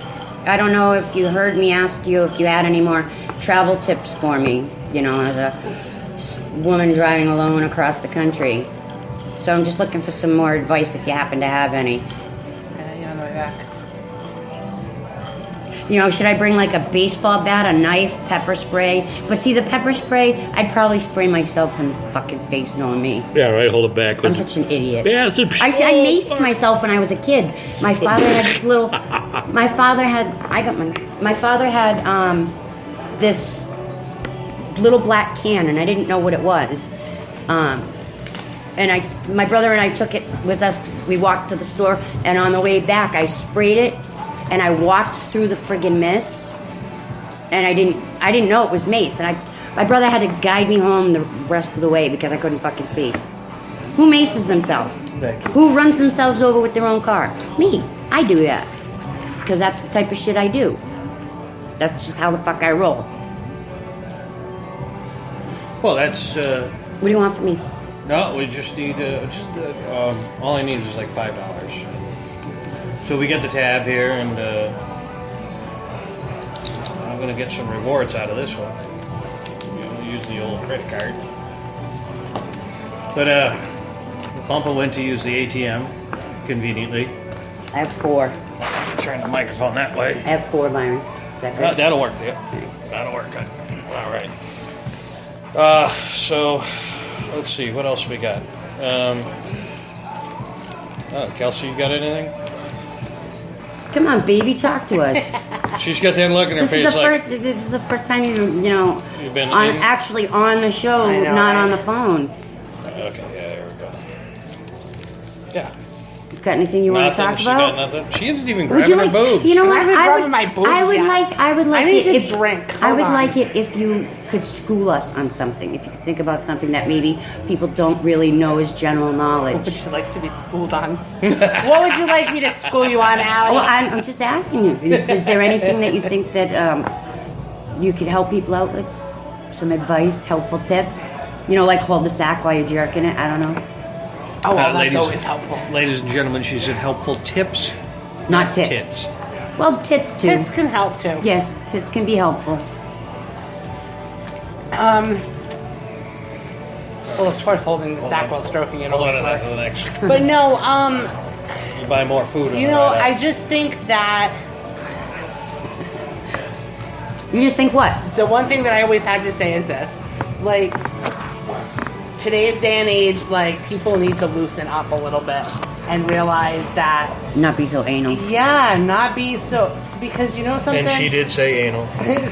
Speaker 3: I don't know if you heard me ask you if you had any more travel tips for me. You know, as a woman driving alone across the country. So I'm just looking for some more advice if you happen to have any.
Speaker 5: You're on the way back.
Speaker 3: You know, should I bring like a baseball bat, a knife, pepper spray? But see, the pepper spray, I'd probably spray myself in the fucking face, knowing me.
Speaker 4: Yeah, right, hold it back.
Speaker 3: I'm such an idiot.
Speaker 4: Bastard.
Speaker 3: I maced myself when I was a kid. My father had this little. My father had this little black can, and I didn't know what it was. And my brother and I took it with us. We walked to the store, and on the way back, I sprayed it, and I walked through the friggin' mist, and I didn't know it was mace, and my brother had to guide me home the rest of the way because I couldn't fucking see. Who maces themselves?
Speaker 2: Becky.
Speaker 3: Who runs themselves over with their own car? Me. I do that because that's the type of shit I do. That's just how the fuck I roll.
Speaker 2: Well, that's.
Speaker 3: What do you want from me?
Speaker 2: No, we just need. All I need is like $5. So we get the tab here, and I'm gonna get some rewards out of this one. We'll use the old credit card. But Pumpa went to use the ATM conveniently.
Speaker 3: I have 4.
Speaker 2: Turn the microphone that way.
Speaker 3: I have 4, Byron. Is that good?
Speaker 2: That'll work. Yeah, that'll work. All right. So let's see what else we got. Kelsey, you got anything?
Speaker 3: Come on, baby, talk to us.
Speaker 2: She's got that look in her face like
Speaker 3: This is the first time you've
Speaker 2: been
Speaker 3: actually on the show,
Speaker 5: I know,
Speaker 3: not
Speaker 5: right?
Speaker 3: on the phone.
Speaker 2: Okay, yeah, there we go. Yeah.
Speaker 3: You got anything you want to talk
Speaker 2: She
Speaker 3: about?
Speaker 2: got nothing. She isn't even
Speaker 3: Would
Speaker 2: grabbing
Speaker 3: you
Speaker 2: her
Speaker 3: like?
Speaker 2: boobs.
Speaker 3: You know what?
Speaker 5: I haven't grabbed my boobs
Speaker 3: I would
Speaker 5: yet.
Speaker 3: like. I would like
Speaker 5: I need
Speaker 3: it
Speaker 5: to
Speaker 3: if
Speaker 5: drink.
Speaker 3: I
Speaker 5: Hold
Speaker 3: would
Speaker 5: on.
Speaker 3: like it if you could school us on something. If you could think about something that maybe people don't really know as general
Speaker 5: What
Speaker 3: knowledge.
Speaker 5: would you like to be schooled on? What would you like me to school you on, Allie?
Speaker 3: Well, I'm just asking you. Is there anything that you think that you could help people out with? Some advice, helpful tips? Like hold the sack while you're jerking it. I don't know.
Speaker 5: Oh, well, that's
Speaker 2: ladies,
Speaker 5: always helpful.
Speaker 2: Ladies and gentlemen, she said helpful tips.
Speaker 3: Not tits.
Speaker 2: Tits.
Speaker 3: Well, tits too.
Speaker 5: Tits can help too.
Speaker 3: Yes, tits can be helpful.
Speaker 5: Well, of course, holding the sack while stroking it
Speaker 2: Hold on
Speaker 5: always
Speaker 2: to that for the
Speaker 5: works.
Speaker 2: next.
Speaker 5: But no,
Speaker 2: You buy more food. on
Speaker 5: you
Speaker 2: the
Speaker 5: know,
Speaker 2: ride
Speaker 5: I
Speaker 2: out.
Speaker 5: just think that
Speaker 3: You just think what?
Speaker 5: the one thing that I always had to say is this. Like, today's day and age, like, people need to loosen up a little bit and realize that,
Speaker 3: Not be so anal.
Speaker 5: yeah, not be so, because you know something?
Speaker 2: And she did say anal.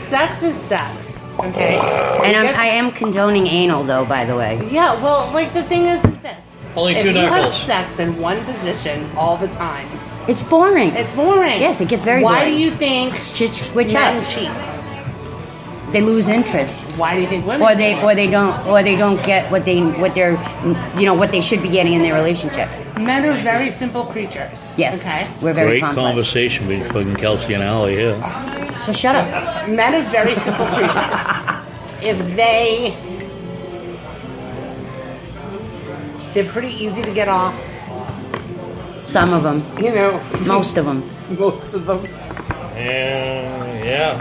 Speaker 5: Sex is sex, okay?
Speaker 3: And
Speaker 5: Yes-
Speaker 3: I am condoning anal, though, by the way.
Speaker 5: Yeah, well, like, the thing is this.
Speaker 2: Only
Speaker 5: if
Speaker 2: two
Speaker 5: you have
Speaker 2: knuckles.
Speaker 5: sex in one position all the time,
Speaker 3: It's boring.
Speaker 5: it's boring.
Speaker 3: Yes, it gets very
Speaker 5: Why
Speaker 3: boring.
Speaker 5: do you think
Speaker 3: Switch
Speaker 5: men
Speaker 3: up.
Speaker 5: cheat?
Speaker 3: They lose interest,
Speaker 5: Why do you think women
Speaker 3: or
Speaker 5: cheat?
Speaker 3: they don't get what they should be getting in their relationship.
Speaker 5: Men are very simple creatures.
Speaker 3: Yes,
Speaker 5: Okay?
Speaker 3: we're very
Speaker 4: Great
Speaker 3: complex.
Speaker 4: conversation between Kelsey and Allie here.
Speaker 3: So shut up.
Speaker 5: Men are very simple creatures. If they're pretty easy to get off.
Speaker 3: Some of them,
Speaker 5: You know,
Speaker 3: most of them.
Speaker 5: most of them.
Speaker 2: Yeah.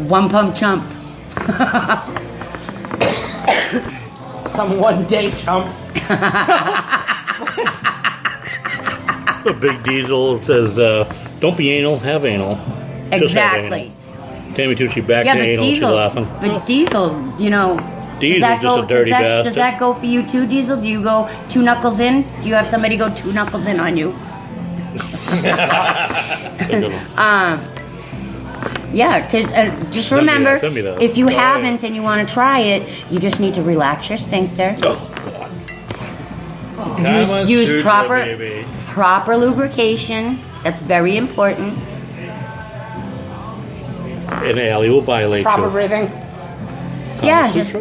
Speaker 3: One pump chump.
Speaker 5: Some one-day chumps.
Speaker 4: The big diesel says, "Don't be anal, have anal." Just have
Speaker 3: Exactly.
Speaker 4: anal. Tammy Tucci back
Speaker 3: Yeah,
Speaker 4: to
Speaker 3: but
Speaker 4: anal. She's
Speaker 3: Diesel.
Speaker 4: laughing.
Speaker 3: But Diesel,
Speaker 4: Diesel,
Speaker 3: does that
Speaker 4: just a dirty bastard.
Speaker 3: Does that go for you too, Diesel? Do you go 2 knuckles in? Do you have somebody go 2 knuckles in on you?
Speaker 4: That's a good one.
Speaker 3: Yeah, because just
Speaker 4: Send me that,
Speaker 3: remember,
Speaker 4: send me that.
Speaker 3: if you
Speaker 4: Oh, yeah.
Speaker 3: haven't and you want to try it, you just need to relax your sphincter.
Speaker 4: Oh, God.
Speaker 3: Use
Speaker 4: Sutra,
Speaker 3: proper
Speaker 4: baby.
Speaker 3: proper lubrication. That's very important.
Speaker 4: And Allie will violate
Speaker 5: Proper
Speaker 4: you.
Speaker 5: breathing.
Speaker 3: Yeah, just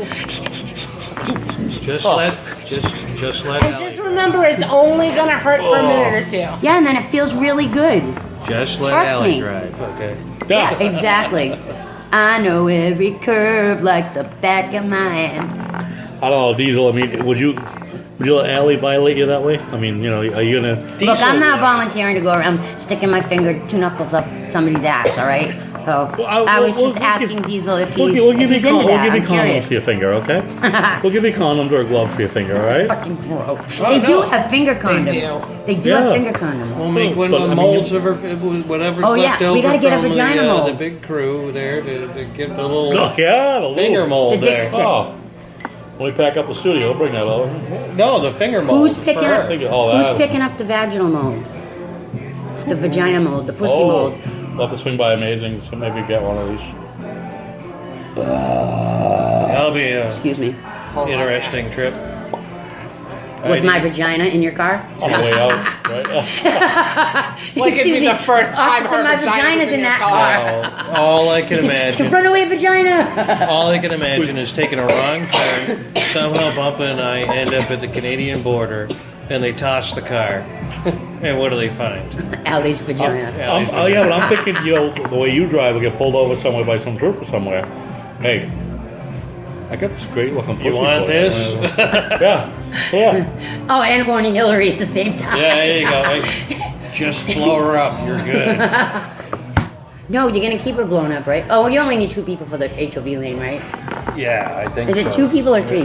Speaker 2: Just
Speaker 4: Oh.
Speaker 2: let
Speaker 5: And just remember, it's only gonna hurt for a minute or two.
Speaker 3: yeah, and then it feels really good.
Speaker 2: just let
Speaker 3: Trust
Speaker 2: Allie
Speaker 3: me.
Speaker 2: drive. Okay.
Speaker 3: Yeah, exactly. I know every curve like the back of my hand.
Speaker 4: I don't know, Diesel. I mean, would you let Allie violate you that way? I mean, are you gonna?
Speaker 3: Look, I'm not volunteering to go around sticking my finger 2 knuckles up somebody's ass. All right. So
Speaker 4: Well,
Speaker 3: I was
Speaker 4: we'll
Speaker 3: just
Speaker 4: give-
Speaker 3: asking Diesel if he
Speaker 4: We'll
Speaker 3: if
Speaker 4: give you
Speaker 3: he's into that.
Speaker 4: we'll give you
Speaker 3: I'm
Speaker 4: condoms
Speaker 3: curious.
Speaker 4: for your finger, okay? We'll give you condoms or a glove for your finger, all right?
Speaker 3: Fucking gross. They do have finger condoms. They do have
Speaker 4: Yeah.
Speaker 3: finger condoms.
Speaker 2: We'll make one
Speaker 4: But,
Speaker 2: of
Speaker 4: I
Speaker 2: the
Speaker 4: mean,
Speaker 2: molds of her, whatever's
Speaker 3: Oh, yeah,
Speaker 2: left
Speaker 3: we
Speaker 2: over
Speaker 3: gotta get a
Speaker 2: from
Speaker 3: vagina
Speaker 2: the
Speaker 3: mold.
Speaker 2: big crew there to give the little
Speaker 4: Oh, yeah, the
Speaker 2: finger
Speaker 4: little-
Speaker 2: mold
Speaker 3: The dick
Speaker 2: there.
Speaker 3: stick.
Speaker 4: Oh, when we pack up the studio, we'll bring that over.
Speaker 2: No, the finger mold.
Speaker 3: Who's
Speaker 2: for
Speaker 3: picking
Speaker 2: her.
Speaker 3: up?
Speaker 4: Oh,
Speaker 3: Who's
Speaker 4: that.
Speaker 3: picking up the vaginal mold? The vagina mold, the pussy mold.
Speaker 4: We'll have to swing by Amazing to maybe get one of these.
Speaker 2: That'll be a
Speaker 3: Excuse me.
Speaker 2: interesting trip.
Speaker 3: With my vagina in your car?
Speaker 4: On the way out, right?
Speaker 5: Like it'd be the first time
Speaker 3: Officer,
Speaker 5: her
Speaker 3: my
Speaker 5: vagina
Speaker 3: vagina's
Speaker 5: was
Speaker 3: in
Speaker 5: your
Speaker 3: that
Speaker 5: car.
Speaker 2: All I can imagine.
Speaker 3: Runaway vagina!
Speaker 2: All I can imagine is taking a wrong turn, somehow Bumpa and I end up at the Canadian border, and they toss the car. And what do they find?
Speaker 3: Allie's vagina.
Speaker 4: Oh yeah, but I'm thinking, the way you drive, will get pulled over somewhere by some trooper somewhere. Hey, I got this great looking pussy.
Speaker 2: You want
Speaker 4: for
Speaker 2: this?
Speaker 4: Yeah.
Speaker 3: Oh, and horny Hillary at the same time.
Speaker 2: Yeah, there you go. Hey, just blow her up. You're good.
Speaker 3: No, you're gonna keep her blown up, right? Oh, well, you only need 2 people for the HOV lane, right?
Speaker 2: Yeah, I think
Speaker 3: Is it
Speaker 2: so.
Speaker 3: 2 people or 3?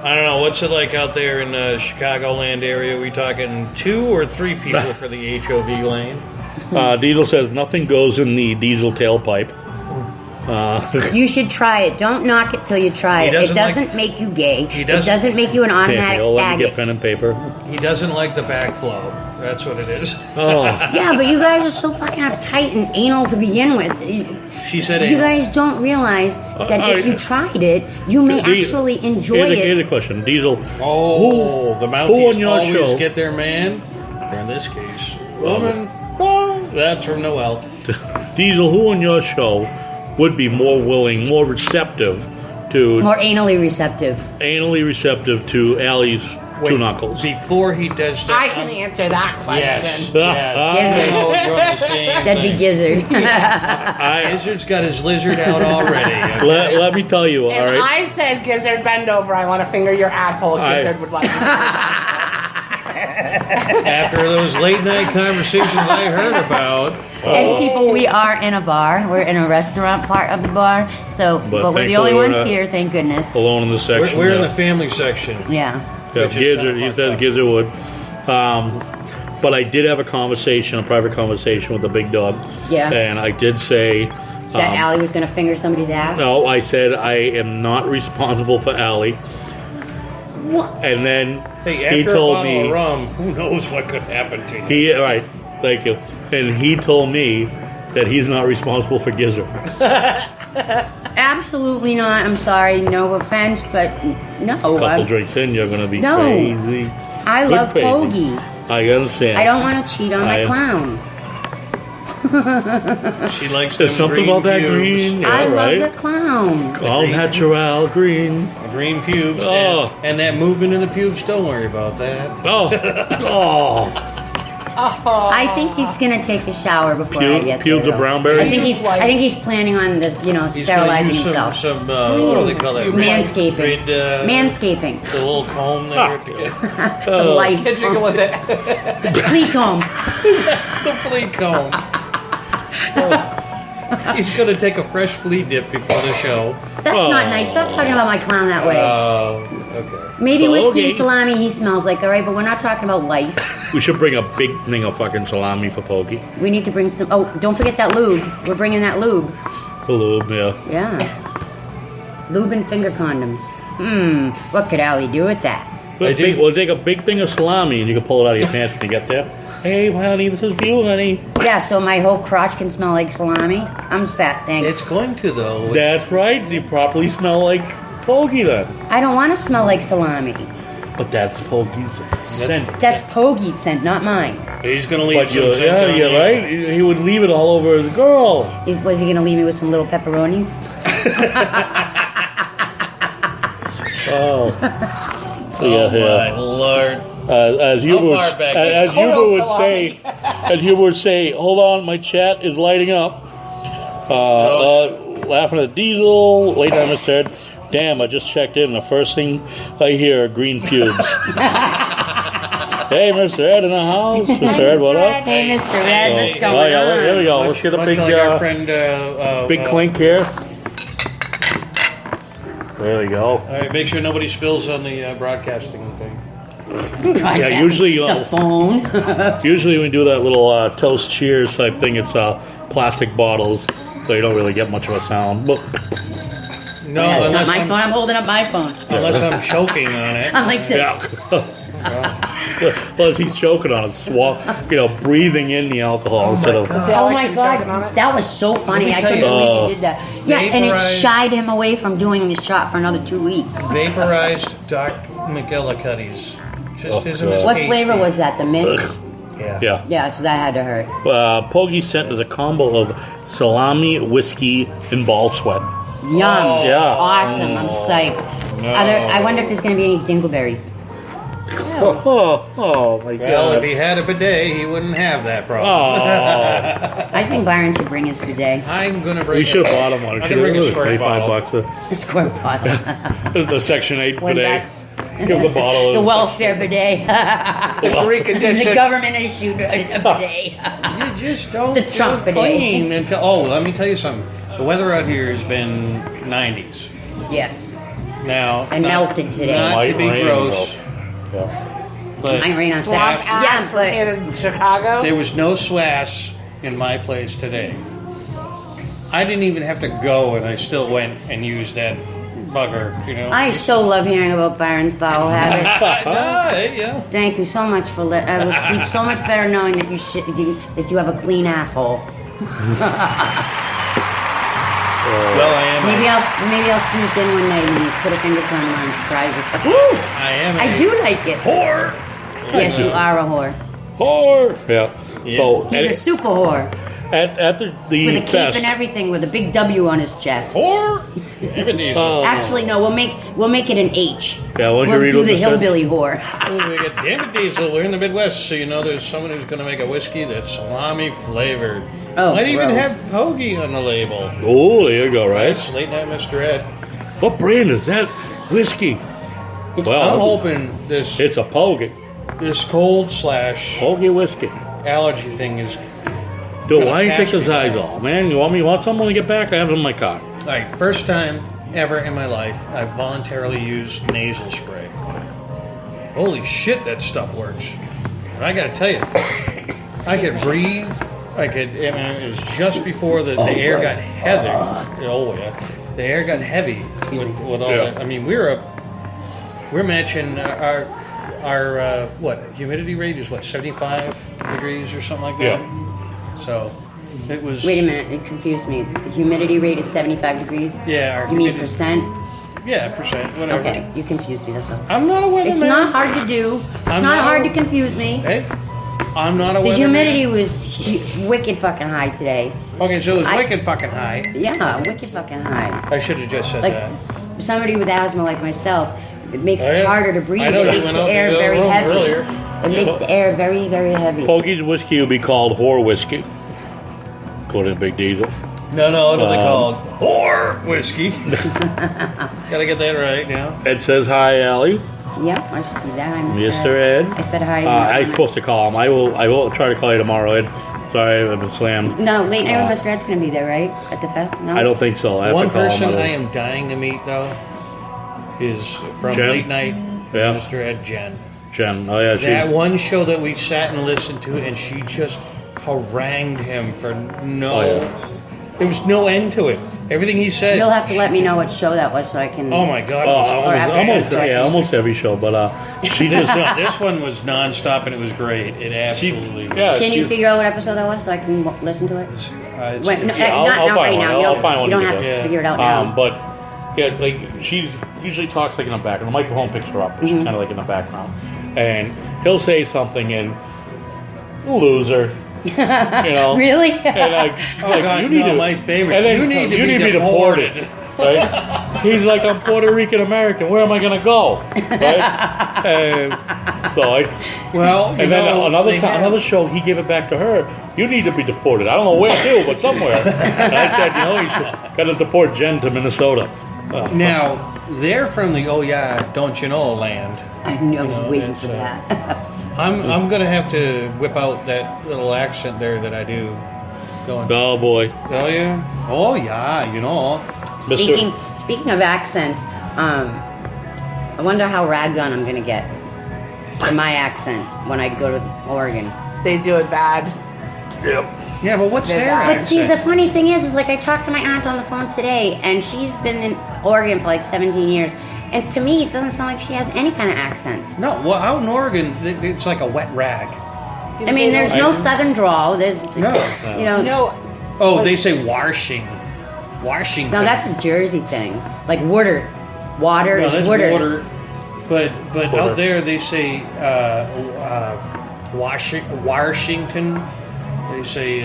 Speaker 2: I don't know. What's it like out there in the Chicagoland area? Are we talking 2 or 3 people for the HOV lane?
Speaker 4: Diesel says nothing goes in the diesel tailpipe.
Speaker 3: You should try it. Don't knock it till you try it. It
Speaker 2: doesn't like-
Speaker 3: doesn't make you gay.
Speaker 2: He
Speaker 3: It
Speaker 2: doesn't-
Speaker 3: doesn't make you an
Speaker 4: Okay,
Speaker 3: automatic
Speaker 4: he'll let me get
Speaker 3: faggot.
Speaker 4: pen and paper.
Speaker 2: He doesn't like the backflow. That's what it is.
Speaker 4: Oh,
Speaker 3: Yeah, but you guys are so fucking uptight and anal to begin with.
Speaker 2: She said
Speaker 3: You
Speaker 2: anal.
Speaker 3: guys don't realize that if you tried it, you may actually enjoy
Speaker 4: here's a
Speaker 3: it.
Speaker 4: question, Diesel.
Speaker 2: Oh, the
Speaker 4: who
Speaker 2: Mounties
Speaker 4: on your
Speaker 2: always
Speaker 4: show-
Speaker 2: get their man. Or in this case, woman. That's from Noel.
Speaker 4: Diesel, who on your show would be more willing, more receptive to
Speaker 3: More anally receptive.
Speaker 4: anally receptive to Allie's two knuckles?
Speaker 2: Before he does that.
Speaker 5: I can answer that question.
Speaker 2: Yes. Yes. I know what you're on the same
Speaker 3: That'd be
Speaker 2: thing.
Speaker 3: Gizzard.
Speaker 2: Gizzard's got his lizard out already. Okay?
Speaker 4: Let me tell you, all
Speaker 5: If
Speaker 4: right.
Speaker 5: I said, Gizzard, bend over, I want to finger your asshole, Gizzard would let me.
Speaker 2: After those late night conversations I heard about,
Speaker 3: And people, we are in a bar. We're in a restaurant part of the bar. So, but we're the only
Speaker 4: thankfully we're
Speaker 3: ones
Speaker 4: not
Speaker 3: here, thank goodness.
Speaker 4: Alone in the section.
Speaker 2: we're in
Speaker 4: yeah.
Speaker 2: the family section.
Speaker 3: Yeah.
Speaker 4: Yeah,
Speaker 2: which is
Speaker 4: Gizzard,
Speaker 2: kinda
Speaker 4: he
Speaker 2: fucked
Speaker 4: says
Speaker 2: up.
Speaker 4: Gizzard would. But I did have a private conversation with the big dog.
Speaker 3: Yeah.
Speaker 4: And I did say.
Speaker 3: That Allie was going to finger somebody's ass?
Speaker 4: No, I said I am not responsible for Allie. And then
Speaker 2: Hey, after
Speaker 4: he told
Speaker 2: a bottle
Speaker 4: me.
Speaker 2: of rum, who knows what could happen to you?
Speaker 4: He right, thank you. And he told me that he's not responsible for Gizzard.
Speaker 3: Absolutely not. I'm sorry. No offense, but no.
Speaker 4: Couple drinks in, you're gonna be
Speaker 3: No.
Speaker 4: crazy.
Speaker 3: I
Speaker 4: Good
Speaker 3: love
Speaker 4: crazy.
Speaker 3: Pogie.
Speaker 4: I understand.
Speaker 3: I don't want to cheat on my clown.
Speaker 2: She likes
Speaker 4: There's
Speaker 2: them
Speaker 4: something
Speaker 2: green
Speaker 4: about that
Speaker 2: pubes.
Speaker 4: green. Yeah,
Speaker 3: I
Speaker 4: right.
Speaker 3: love the clown.
Speaker 4: All natural green.
Speaker 2: The green pubes.
Speaker 4: Oh.
Speaker 2: And that movement in the pubes, don't worry about that.
Speaker 4: Oh,
Speaker 3: I think he's gonna take a shower before I get
Speaker 4: pubes
Speaker 3: there.
Speaker 4: of
Speaker 3: though.
Speaker 4: brownberries?
Speaker 3: I think he's planning on this,
Speaker 2: He's gonna
Speaker 3: sterilizing
Speaker 2: use
Speaker 3: himself.
Speaker 2: some what do they call that?
Speaker 3: Manscaping.
Speaker 2: Red,
Speaker 3: Manscaping.
Speaker 2: the little comb there to get
Speaker 3: The lice.
Speaker 5: Jiggle with it.
Speaker 3: Flea comb.
Speaker 2: the flea comb. He's gonna take a fresh flea dip before the show.
Speaker 3: That's not nice. Stop talking about my clown that way.
Speaker 2: Okay.
Speaker 3: Maybe
Speaker 4: well,
Speaker 3: whiskey
Speaker 4: okay.
Speaker 3: and salami he smells like, alright, but we're not talking about lice.
Speaker 4: we should bring a big thing of fucking salami for Pokey.
Speaker 3: We need to bring some. Oh, don't forget that lube. We're bringing that lube.
Speaker 4: A lube, yeah.
Speaker 3: Yeah. Lube and finger condoms. What could Allie do with that?
Speaker 4: We'll take a big thing of salami and you can pull it out of your pants when you get there. Hey, honey, this is for you, honey.
Speaker 3: Yeah, so my whole crotch can smell like salami. I'm set, thanks.
Speaker 2: It's going to though.
Speaker 4: That's right. You properly smell like Pokey then.
Speaker 3: I don't want to smell like salami.
Speaker 4: But that's Pokey's scent.
Speaker 3: That's Pogie's scent, not mine.
Speaker 2: He's gonna leave
Speaker 4: But
Speaker 2: some
Speaker 4: you're,
Speaker 2: scent
Speaker 4: yeah,
Speaker 2: on
Speaker 4: you're
Speaker 2: you.
Speaker 4: right. He would leave it all over his girl.
Speaker 3: Was he going to leave me with some little pepperonis?
Speaker 4: Oh.
Speaker 2: Oh my lord.
Speaker 4: As you
Speaker 2: How
Speaker 4: would,
Speaker 2: far back?
Speaker 4: as
Speaker 5: It's
Speaker 4: Huber
Speaker 5: Kodo
Speaker 4: would
Speaker 5: salami.
Speaker 4: say, as Huber would say, hold on, my chat is lighting up. Laughing at Diesel. Late night Mr. Ed. Damn, I just checked in. The first thing I hear are green pubes. Hey, Mr. Ed in the house. Mr. Ed, what up?
Speaker 3: Hey, Mr. Red, what's
Speaker 2: Hey,
Speaker 3: going
Speaker 4: Oh yeah,
Speaker 3: on?
Speaker 4: there we go. Let's get a
Speaker 2: Much
Speaker 4: big,
Speaker 2: like our friend,
Speaker 4: big clink here. There we go.
Speaker 2: All right, make sure nobody spills on the broadcasting thing.
Speaker 4: Yeah, usually
Speaker 3: The phone.
Speaker 4: usually when we do that little toast cheers type thing, it's plastic bottles, so you don't really get much of a sound. But
Speaker 2: No,
Speaker 3: Yeah, it's not
Speaker 2: unless
Speaker 3: my
Speaker 2: I'm,
Speaker 3: phone. I'm holding up my phone.
Speaker 2: unless I'm choking on it.
Speaker 3: I'm like this.
Speaker 4: yeah, Plus, he's choking on it, breathing in the alcohol instead of.
Speaker 5: See,
Speaker 3: Oh
Speaker 5: Alex
Speaker 3: my
Speaker 5: been choking on
Speaker 3: god,
Speaker 5: it?
Speaker 3: that was so funny.
Speaker 2: me
Speaker 3: I
Speaker 2: tell
Speaker 3: couldn't
Speaker 2: you-
Speaker 3: believe you did that. Yeah, and it
Speaker 2: Vaporized-
Speaker 3: shied him away from doing the shot for another 2 weeks.
Speaker 2: Vaporized Doc McGillicuddy's. Just isn't
Speaker 4: God.
Speaker 2: as
Speaker 3: What
Speaker 2: tasty.
Speaker 3: flavor was that? The mint?
Speaker 2: Yeah.
Speaker 4: Yeah.
Speaker 3: Yeah, so that had to hurt.
Speaker 4: Pogie sent us a combo of salami, whiskey, and ball sweat.
Speaker 3: Yum.
Speaker 4: Yeah.
Speaker 3: Awesome. I'm psyched. I wonder if there's going to be any dingleberries.
Speaker 4: Oh my
Speaker 2: Well, if
Speaker 4: god.
Speaker 2: he had a bidet, he wouldn't have that problem.
Speaker 4: Oh,
Speaker 3: I think Byron should bring his today.
Speaker 2: I'm gonna bring.
Speaker 4: you should have bought him one.
Speaker 2: I'm
Speaker 4: It
Speaker 2: gonna bring a
Speaker 4: was
Speaker 2: squirt bottle.
Speaker 4: $25.
Speaker 3: A squirt bottle.
Speaker 4: The Section 8
Speaker 3: When
Speaker 4: bidet.
Speaker 3: that's
Speaker 4: Give the bottle.
Speaker 3: the welfare bidet.
Speaker 5: The Greek
Speaker 3: the
Speaker 5: edition.
Speaker 3: government issued a bidet.
Speaker 2: You just don't
Speaker 3: The
Speaker 2: feel
Speaker 3: Trump bidet.
Speaker 2: clean until. Oh, let me tell you something. The weather out here has been 90s.
Speaker 3: Yes.
Speaker 2: Now,
Speaker 3: I melted today.
Speaker 2: Not
Speaker 4: Might
Speaker 2: to be
Speaker 4: rain,
Speaker 2: gross,
Speaker 4: Yeah.
Speaker 2: but
Speaker 3: I rain on
Speaker 5: Swamp
Speaker 3: Saturday.
Speaker 5: ass from
Speaker 3: but
Speaker 5: in Chicago.
Speaker 2: there was no swass in my place today. I didn't even have to go, and I still went and used that bugger.
Speaker 3: I so love hearing about Byron's bowel habit.
Speaker 2: Hey, yeah.
Speaker 3: Thank you so much for I will sleep so much better knowing that that you have a clean asshole.
Speaker 2: Well, I am.
Speaker 3: Maybe I'll sneak in one night and put a fingerprint on and surprise you.
Speaker 2: I am.
Speaker 3: I do like it.
Speaker 2: Whore.
Speaker 3: Yes, you are a whore.
Speaker 4: Whore. Yeah. So
Speaker 3: He's a super whore
Speaker 4: at the
Speaker 3: with a cape
Speaker 4: fest,
Speaker 3: and everything, with a big W on his chest.
Speaker 2: Whore. Even diesel.
Speaker 3: Actually, no, we'll make it an H.
Speaker 4: Yeah, why don't you
Speaker 3: we'll
Speaker 4: read
Speaker 3: do
Speaker 4: what
Speaker 3: the
Speaker 4: this said?
Speaker 3: hillbilly whore.
Speaker 2: We get damn it, diesel. We're in the Midwest, so there's someone who's going to make a whiskey that's salami flavored.
Speaker 3: Oh,
Speaker 2: Might even
Speaker 3: gross.
Speaker 2: have hoagie on the label.
Speaker 4: Oh, there you go, right?
Speaker 2: It's late night, Mr. Ed.
Speaker 4: What brand is that? Whiskey.
Speaker 3: It's
Speaker 4: Well,
Speaker 2: I'm
Speaker 3: Hoagie.
Speaker 2: hoping this
Speaker 4: It's a Pogie.
Speaker 2: cold /
Speaker 4: Pogie whiskey.
Speaker 2: allergy thing is.
Speaker 4: Dude,
Speaker 2: Gonna
Speaker 4: why you
Speaker 2: catch
Speaker 4: take
Speaker 2: me.
Speaker 4: the eyes off, man? You want someone to get back? I have it in my car.
Speaker 2: Like, first time ever in my life, I voluntarily used nasal spray. Holy shit, that stuff works. And I gotta tell you, I could breathe. It was just before the air got heavy. Oh, yeah. The air got heavy with all
Speaker 4: Yeah.
Speaker 2: that. I mean, we're matching our humidity rate is 75 degrees or something like that.
Speaker 4: Yeah.
Speaker 2: So it was.
Speaker 3: Wait a minute, you confused me. The humidity rate is 75 degrees?
Speaker 2: Yeah, our
Speaker 3: You mean
Speaker 2: humidity-
Speaker 3: percent?
Speaker 2: Yeah, percent, whatever.
Speaker 3: Okay, you confused me, that's all.
Speaker 2: I'm not a weatherman.
Speaker 3: It's not hard to do. It's
Speaker 2: I'm
Speaker 3: not
Speaker 2: not-
Speaker 3: hard to confuse me.
Speaker 2: Hey, I'm not a
Speaker 3: The
Speaker 2: weatherman.
Speaker 3: humidity was wicked fucking high today.
Speaker 2: Okay, so it was
Speaker 3: I-
Speaker 2: wicked fucking high.
Speaker 3: Yeah, wicked fucking high.
Speaker 2: I should have just said
Speaker 3: Like
Speaker 2: that.
Speaker 3: somebody with asthma like myself, it makes
Speaker 2: Oh,
Speaker 3: it
Speaker 2: yeah.
Speaker 3: harder to breathe.
Speaker 2: I know,
Speaker 3: It
Speaker 2: you
Speaker 3: makes
Speaker 2: went
Speaker 3: the
Speaker 2: out
Speaker 3: air
Speaker 2: the other
Speaker 3: very
Speaker 2: room
Speaker 3: heavy.
Speaker 2: earlier.
Speaker 3: It makes the air very, very heavy.
Speaker 4: Pogie's whiskey would be called whore whiskey. According to Big Diesel.
Speaker 2: No, what are they called? Whore whiskey. Gotta get that right now.
Speaker 4: Ed says hi, Allie.
Speaker 3: Yeah, I see that. I missed
Speaker 4: Mr.
Speaker 3: that.
Speaker 4: Ed.
Speaker 3: I said hi.
Speaker 4: I'm supposed to call him. I will try to call you tomorrow, Ed. Sorry, I've been slammed.
Speaker 3: No, late night with Mr. Ed's gonna be there, right? At the fest? No.
Speaker 4: I don't think so. I have
Speaker 2: One
Speaker 4: to call
Speaker 2: person
Speaker 4: him.
Speaker 2: I am dying to meet, though, is from
Speaker 4: Jen?
Speaker 2: Late Night,
Speaker 4: Yeah.
Speaker 2: Mr. Ed Jen.
Speaker 4: Jen. Oh yeah,
Speaker 2: That
Speaker 4: she's.
Speaker 2: one show that we sat and listened to, and she just harangued him for no.
Speaker 4: Oh, yeah.
Speaker 2: There was no end to it. Everything he said.
Speaker 3: You'll have to let me know what show that was so I can.
Speaker 2: Oh my God!
Speaker 4: Oh,
Speaker 3: Or after
Speaker 4: almost,
Speaker 3: that,
Speaker 4: yeah, almost every show, but she
Speaker 2: This,
Speaker 4: just.
Speaker 2: no, this one was nonstop and it was great. It absolutely.
Speaker 4: Yeah,
Speaker 3: Can you
Speaker 4: she-
Speaker 3: figure out what episode that was so I can listen to it?
Speaker 2: It's-
Speaker 3: Wait, no,
Speaker 4: Yeah,
Speaker 3: not
Speaker 4: I'll
Speaker 3: right
Speaker 4: find
Speaker 3: now.
Speaker 4: one.
Speaker 3: You
Speaker 4: I'll
Speaker 3: don't,
Speaker 4: find one
Speaker 3: you don't
Speaker 4: to
Speaker 3: have
Speaker 4: do.
Speaker 3: to
Speaker 2: Yeah.
Speaker 3: figure it out now.
Speaker 4: But yeah, like she usually talks like in the background. The microphone picks her up, and she's kind of like in the background, and he'll say something and loser, you know.
Speaker 3: Really?
Speaker 4: And like,
Speaker 2: God,
Speaker 4: you need
Speaker 2: no,
Speaker 4: to,
Speaker 2: my favorite.
Speaker 4: And then
Speaker 2: You need to be
Speaker 4: be
Speaker 2: deported.
Speaker 4: deported. Right? He's like, I'm Puerto Rican American. Where am I gonna go? Right? And so
Speaker 2: Well, you
Speaker 4: and then
Speaker 2: know,
Speaker 4: another
Speaker 2: they
Speaker 4: time,
Speaker 2: have-
Speaker 4: another show, he gave it back to her. You need to be deported. I don't know where to, but somewhere. And I said, you should got to deport Jen to Minnesota.
Speaker 2: Now they're from the oh yeah, don't you know land.
Speaker 3: I know, I was
Speaker 2: know,
Speaker 3: waiting
Speaker 2: it's,
Speaker 3: for that.
Speaker 2: I'm gonna have to whip out that little accent there that I do. Going.
Speaker 4: Oh boy,
Speaker 2: Oh yeah. Oh yeah. You know.
Speaker 3: Speaking of accents, I wonder how ragged on I'm gonna get for my accent when I go to Oregon.
Speaker 5: They do it bad.
Speaker 2: Yeah, but what's their
Speaker 5: But
Speaker 3: But see,
Speaker 2: accent?
Speaker 3: the funny thing is like I talked to my aunt on the phone today, and she's been in Oregon for like 17 years, And to me, it doesn't sound like she has any kind of accent.
Speaker 2: No, well, out in Oregon, it's like a wet rag.
Speaker 3: I mean, there's no southern drawl. There's,
Speaker 2: No.
Speaker 3: you know.
Speaker 5: No.
Speaker 2: Oh, they say Washington. Washington.
Speaker 3: No, that's a Jersey thing. Like water. Water
Speaker 2: No,
Speaker 3: is
Speaker 2: that's
Speaker 3: water.
Speaker 2: water. But
Speaker 4: Water.
Speaker 2: out there they say Washington. They say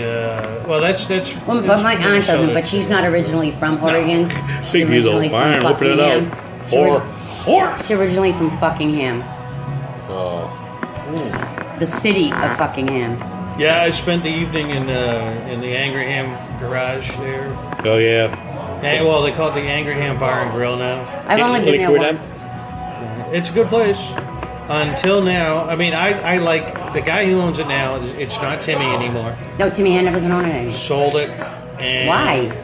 Speaker 2: well, that's
Speaker 3: Well, but
Speaker 2: that's
Speaker 3: my aunt doesn't.
Speaker 2: Minnesota.
Speaker 3: But she's not originally from Oregon. She's
Speaker 4: Think he's
Speaker 3: originally
Speaker 4: old fine,
Speaker 3: from
Speaker 4: whipping it out.
Speaker 3: Buckingham.
Speaker 4: Or
Speaker 3: She's originally from Fuckingham, the city of Fuckingham.
Speaker 2: Yeah, I spent the evening in the Angryham garage there.
Speaker 4: oh yeah,
Speaker 2: And, well, they call it the Angryham Bar and Grill now.
Speaker 3: I've only been there
Speaker 4: Liquid
Speaker 3: once.
Speaker 2: It's a good place. Until now, I mean, I like the guy who owns it now. It's not Timmy anymore.
Speaker 3: No, Timmy Hand doesn't own it anymore.
Speaker 2: Sold it. And
Speaker 3: Why?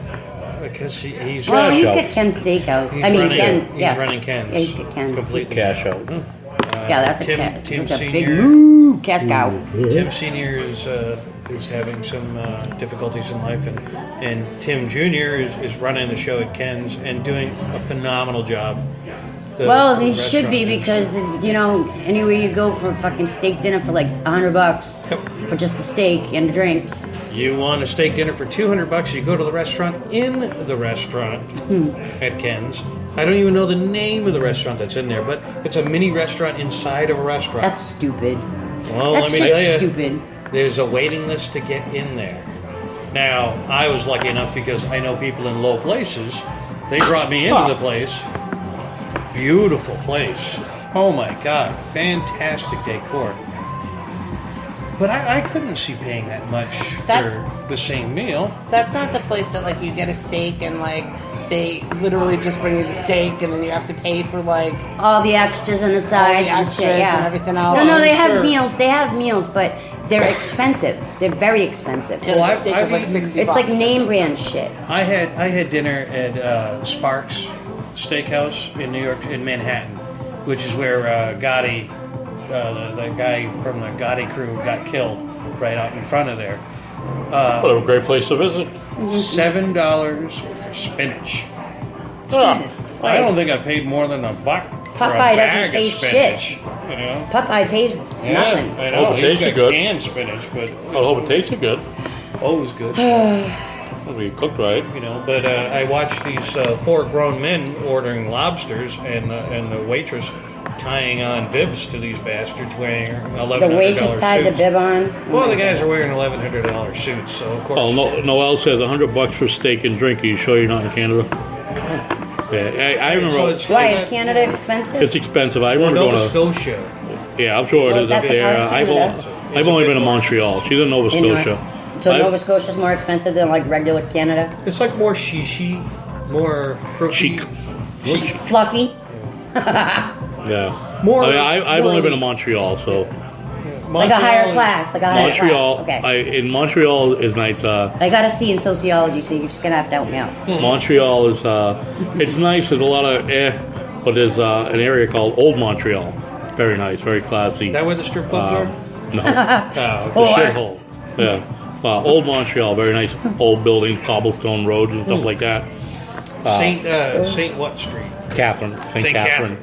Speaker 2: Because he's
Speaker 3: Well, he's
Speaker 4: out.
Speaker 3: got Ken's Steakhouse.
Speaker 2: He's
Speaker 3: I mean,
Speaker 2: running,
Speaker 3: Ken's.
Speaker 2: he's
Speaker 3: Yeah.
Speaker 2: running Ken's.
Speaker 3: Yeah, he's got Ken's.
Speaker 2: Completely.
Speaker 4: cash out.
Speaker 3: Yeah, that's
Speaker 2: Tim-
Speaker 3: a cat.
Speaker 2: Tim
Speaker 3: It's a big
Speaker 2: Senior.
Speaker 3: moo cash cow.
Speaker 2: Tim Senior is having some difficulties in life, and Tim Junior is running the show at Ken's and doing a phenomenal job.
Speaker 3: Well,
Speaker 2: The
Speaker 3: he should be
Speaker 2: restaurant
Speaker 3: because you know anywhere you go for a fucking steak dinner for like $100
Speaker 2: Yep.
Speaker 3: for just a steak and a drink.
Speaker 2: You want a steak dinner for $200? You go to the restaurant in the restaurant at Ken's. I don't even know the name of the restaurant that's in there, but it's a mini restaurant inside of a restaurant.
Speaker 3: That's stupid.
Speaker 2: Well,
Speaker 3: That's
Speaker 2: let me tell you,
Speaker 3: just stupid.
Speaker 2: there's a waiting list to get in there. Now, I was lucky enough because I know people in low places. They brought me into the place. Beautiful place. Oh my God, fantastic decor. But I couldn't see paying that much
Speaker 5: That's-
Speaker 2: for the same meal.
Speaker 5: That's not the place that like you get a steak and like they literally just bring you the steak and then you have to pay for like
Speaker 3: All the extras on the sides and
Speaker 5: extras
Speaker 3: shit, yeah.
Speaker 5: and everything else.
Speaker 3: No, they
Speaker 2: Sure.
Speaker 3: have meals. They have meals, but they're expensive. They're very expensive.
Speaker 5: yeah,
Speaker 2: Well,
Speaker 5: the steak
Speaker 2: I've
Speaker 5: is like
Speaker 2: eaten-
Speaker 5: 60
Speaker 3: It's
Speaker 5: bucks.
Speaker 3: like name brand shit.
Speaker 2: I had dinner at Sparks Steakhouse in New York, in Manhattan, which is where Gotti, the guy from the Gotti crew, got killed right out in front of there.
Speaker 4: What a great place to visit.
Speaker 2: $7 for spinach.
Speaker 4: Ah,
Speaker 2: I don't think I paid more than $1 for
Speaker 3: Popeye
Speaker 2: a
Speaker 3: doesn't
Speaker 2: bag
Speaker 3: pay
Speaker 2: of spinach. You know?
Speaker 3: Popeye pays nothing.
Speaker 2: I know.
Speaker 4: Hope it
Speaker 2: He's
Speaker 4: tasted
Speaker 2: got
Speaker 4: good.
Speaker 2: canned spinach, but
Speaker 4: I hope it tasted good.
Speaker 2: always good.
Speaker 4: It'll be cooked right.
Speaker 2: You know, but I watched these four grown men ordering lobsters, and the waitress tying on bibs to these bastards wearing $1,100
Speaker 3: The waitress tied the
Speaker 2: suits.
Speaker 3: bib on.
Speaker 2: Well, the guys are wearing $1,100 suits, so of course.
Speaker 4: Oh, Noel says $100 for steak and drink. Are you sure you're not in Canada? Yeah, I remember.
Speaker 2: So it's
Speaker 3: Why
Speaker 2: like
Speaker 3: is Canada expensive?
Speaker 4: it's expensive. I
Speaker 2: well,
Speaker 4: remember
Speaker 2: Nova
Speaker 4: going to.
Speaker 2: Scotia.
Speaker 4: Yeah, I'm sure it
Speaker 3: Well,
Speaker 4: is up
Speaker 3: that's a
Speaker 4: there.
Speaker 3: part of Canada.
Speaker 4: I've only been to Montreal. She's in Nova
Speaker 3: Anyway,
Speaker 4: Scotia.
Speaker 3: so
Speaker 4: I-
Speaker 3: Nova Scotia's more expensive than like regular Canada.
Speaker 2: It's like more shishi, more fruity.
Speaker 4: Chic.
Speaker 3: Fluffy.
Speaker 4: Yeah.
Speaker 2: More-
Speaker 4: I've
Speaker 2: more
Speaker 4: only been to
Speaker 2: elite.
Speaker 4: Montreal, so
Speaker 3: Like a higher
Speaker 2: is-
Speaker 3: class. Like a higher
Speaker 4: Montreal.
Speaker 3: class. Okay.
Speaker 4: In Montreal is nice.
Speaker 3: I got a C in sociology, so you're just gonna have to help me out.
Speaker 4: Montreal is it's nice. There's a lot of but there's an area called Old Montreal. Very nice, very classy.
Speaker 2: Is that where the strip clubs are?
Speaker 4: No,
Speaker 2: Oh,
Speaker 4: the
Speaker 3: Or-
Speaker 4: shithole. Yeah, Old Montreal, very nice old buildings, cobblestone roads and stuff like that.
Speaker 2: Saint what street?
Speaker 4: Catherine, St.
Speaker 2: St.
Speaker 4: Catherine.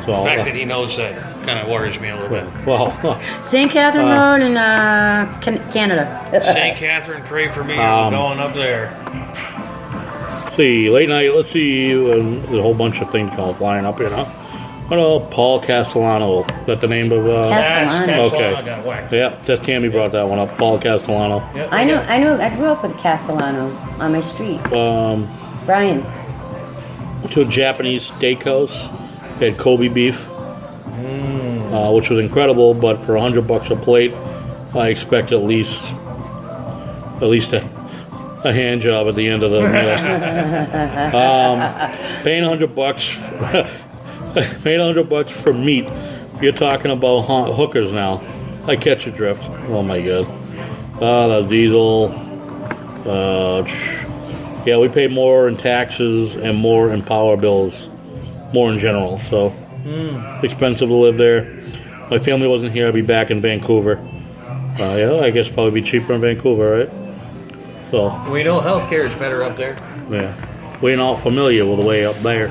Speaker 4: So
Speaker 2: The fact that he knows that kind of worries me a little bit.
Speaker 4: well,
Speaker 3: St. Catherine Road in Canada.
Speaker 2: St. Catherine, pray for me. I'm going up there.
Speaker 4: see, late night. Let's see. There's a whole bunch of things called flying up here now. What about Paul Castellano? Is that the name of?
Speaker 2: That's
Speaker 3: Castellano.
Speaker 4: Okay.
Speaker 2: I got whacked.
Speaker 4: Yeah, just Tammy brought that one up. Paul Castellano.
Speaker 2: Yep,
Speaker 3: I grew up with Castellano on my street. Brian.
Speaker 4: To a Japanese steakhouse. They had Kobe beef, which was incredible. But for $100 a plate, I expect at least a hand job at the end of the meal. Paying $100, paying $100 for meat. You're talking about hookers now. I catch your drift. Oh my god. The diesel. Yeah, we pay more in taxes and more in power bills, more in general. So expensive to live there. My family wasn't here. I'd be back in Vancouver. Yeah, I guess probably be cheaper in Vancouver, right? So
Speaker 2: We know healthcare is better up there.
Speaker 4: yeah, we're not familiar with the way up there.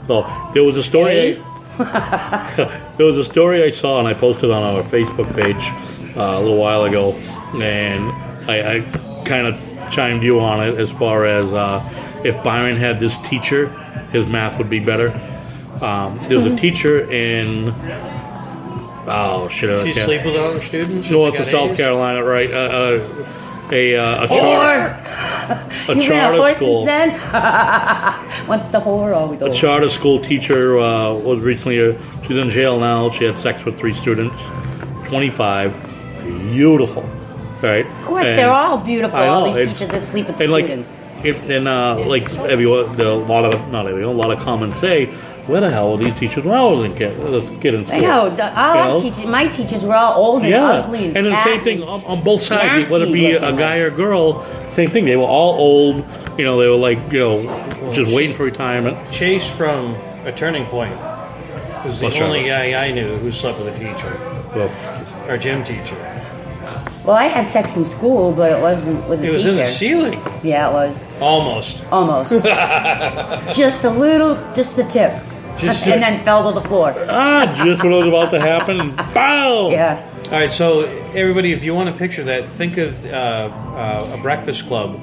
Speaker 4: So there was a story.
Speaker 3: Hey.
Speaker 4: There was a story I saw, and I posted on our Facebook page a little while ago, and I kind of chimed you on it as far as if Byron had this teacher, his math would be better. There was a teacher in
Speaker 2: She sleep with other students?
Speaker 4: north of South Carolina, right? A charter school.
Speaker 3: Then? What's the whore always
Speaker 4: A
Speaker 3: over?
Speaker 4: charter school teacher was recently. She's in jail now. She had sex with 3 students. 25, beautiful, right?
Speaker 3: Of course, they're all beautiful.
Speaker 4: I know,
Speaker 3: All these
Speaker 4: it's-
Speaker 3: teachers that sleep with the
Speaker 4: And like,
Speaker 3: students.
Speaker 4: like everyone, a lot of comments say, where the hell were these teachers when I was in kid in school?
Speaker 3: I know. All
Speaker 4: You
Speaker 3: our
Speaker 4: know?
Speaker 3: teachers, my teachers were all old and
Speaker 4: Yeah,
Speaker 3: ugly and
Speaker 4: and the
Speaker 3: fat
Speaker 4: same thing on both sides,
Speaker 3: nasty
Speaker 4: whether it be a
Speaker 3: looking,
Speaker 4: guy or girl, same thing. They were all old. They were like, just waiting for retirement.
Speaker 2: Chase from A Turning Point was the
Speaker 4: That's right.
Speaker 2: only guy I knew who slept with a teacher,
Speaker 4: Well,
Speaker 2: or gym teacher.
Speaker 3: Well, I had sex in school, but it wasn't with a
Speaker 2: It was
Speaker 3: teacher.
Speaker 2: in the ceiling.
Speaker 3: Yeah, it was.
Speaker 2: Almost.
Speaker 3: Almost. Just a little, just the tip.
Speaker 2: Just-
Speaker 3: and then fell to the floor.
Speaker 4: just what was about to happen, and bow!
Speaker 3: Yeah.
Speaker 2: All right, so everybody, if you want to picture that, think of a breakfast club,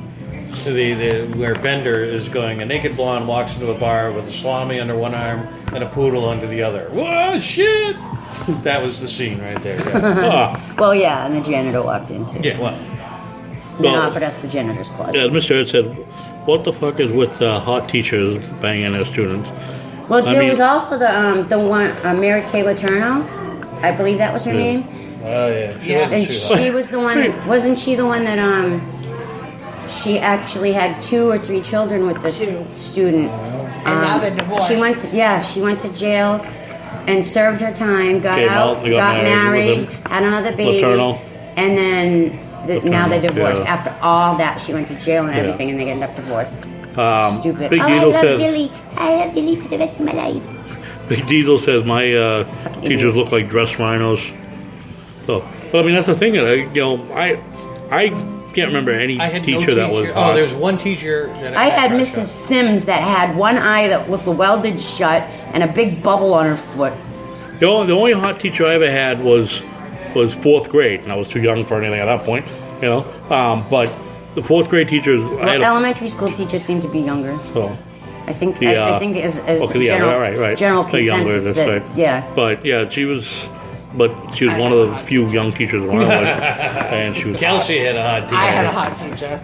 Speaker 2: where Bender is going. A naked blonde walks into a bar with a salami under one arm and a poodle under the other. Whoa, shit! That was the scene right there. Yeah,
Speaker 3: Well, yeah, and the janitor walked in too.
Speaker 2: yeah well,
Speaker 3: And then
Speaker 4: Well-
Speaker 3: offered us the janitor's closet.
Speaker 4: Yeah, Mr. Ed said, what the fuck is with hot teachers banging their students?
Speaker 3: Well,
Speaker 4: I
Speaker 3: there
Speaker 4: mean-
Speaker 3: was also the one, Mary Kay Letourneau. I believe that was her name.
Speaker 2: oh yeah,
Speaker 5: Yeah.
Speaker 3: And she was the one, wasn't she the one that, she actually had 2 or 3 children with this
Speaker 5: Two.
Speaker 3: student.
Speaker 5: And now they're divorced.
Speaker 3: She went to jail and served her time, got
Speaker 4: Came
Speaker 3: out,
Speaker 4: out, they got
Speaker 3: got
Speaker 4: married
Speaker 3: married,
Speaker 4: with him.
Speaker 3: had another baby,
Speaker 4: Letourneau.
Speaker 3: and then now they're
Speaker 4: Letourneau,
Speaker 3: divorced.
Speaker 4: yeah.
Speaker 3: After all that, she went to jail and
Speaker 4: Yeah.
Speaker 3: everything, and they ended up divorced. Stupid.
Speaker 4: Big
Speaker 3: I
Speaker 4: Diesel
Speaker 3: love
Speaker 4: says,
Speaker 3: Billy. I love Billy for the rest of my life.
Speaker 4: Big Diesel says my teachers look like dressed rhinos. So, but I mean that's the thing. I can't remember any
Speaker 2: I had
Speaker 4: teacher
Speaker 2: no
Speaker 4: that was
Speaker 2: teacher.
Speaker 4: hot.
Speaker 2: Oh, there's one teacher that
Speaker 3: I had
Speaker 2: crush
Speaker 3: Mrs.
Speaker 2: on.
Speaker 3: Sims that had one eye that looked welded shut and a big bubble on her foot.
Speaker 4: The only hot teacher I ever had was 4th grade, and I was too young for anything at that point, But the 4th grade teacher, I
Speaker 3: Well,
Speaker 4: had
Speaker 3: elementary school teachers seem to be younger. I think.
Speaker 4: Yeah.
Speaker 3: I think as
Speaker 4: Okay, yeah,
Speaker 3: general,
Speaker 4: right.
Speaker 3: general
Speaker 4: They're younger,
Speaker 3: consensus
Speaker 4: that's
Speaker 3: that
Speaker 4: right.
Speaker 3: yeah.
Speaker 4: But yeah, she was one of the few young teachers around, and she was
Speaker 2: Kelsey had a hot teacher.
Speaker 5: I had a hot teacher.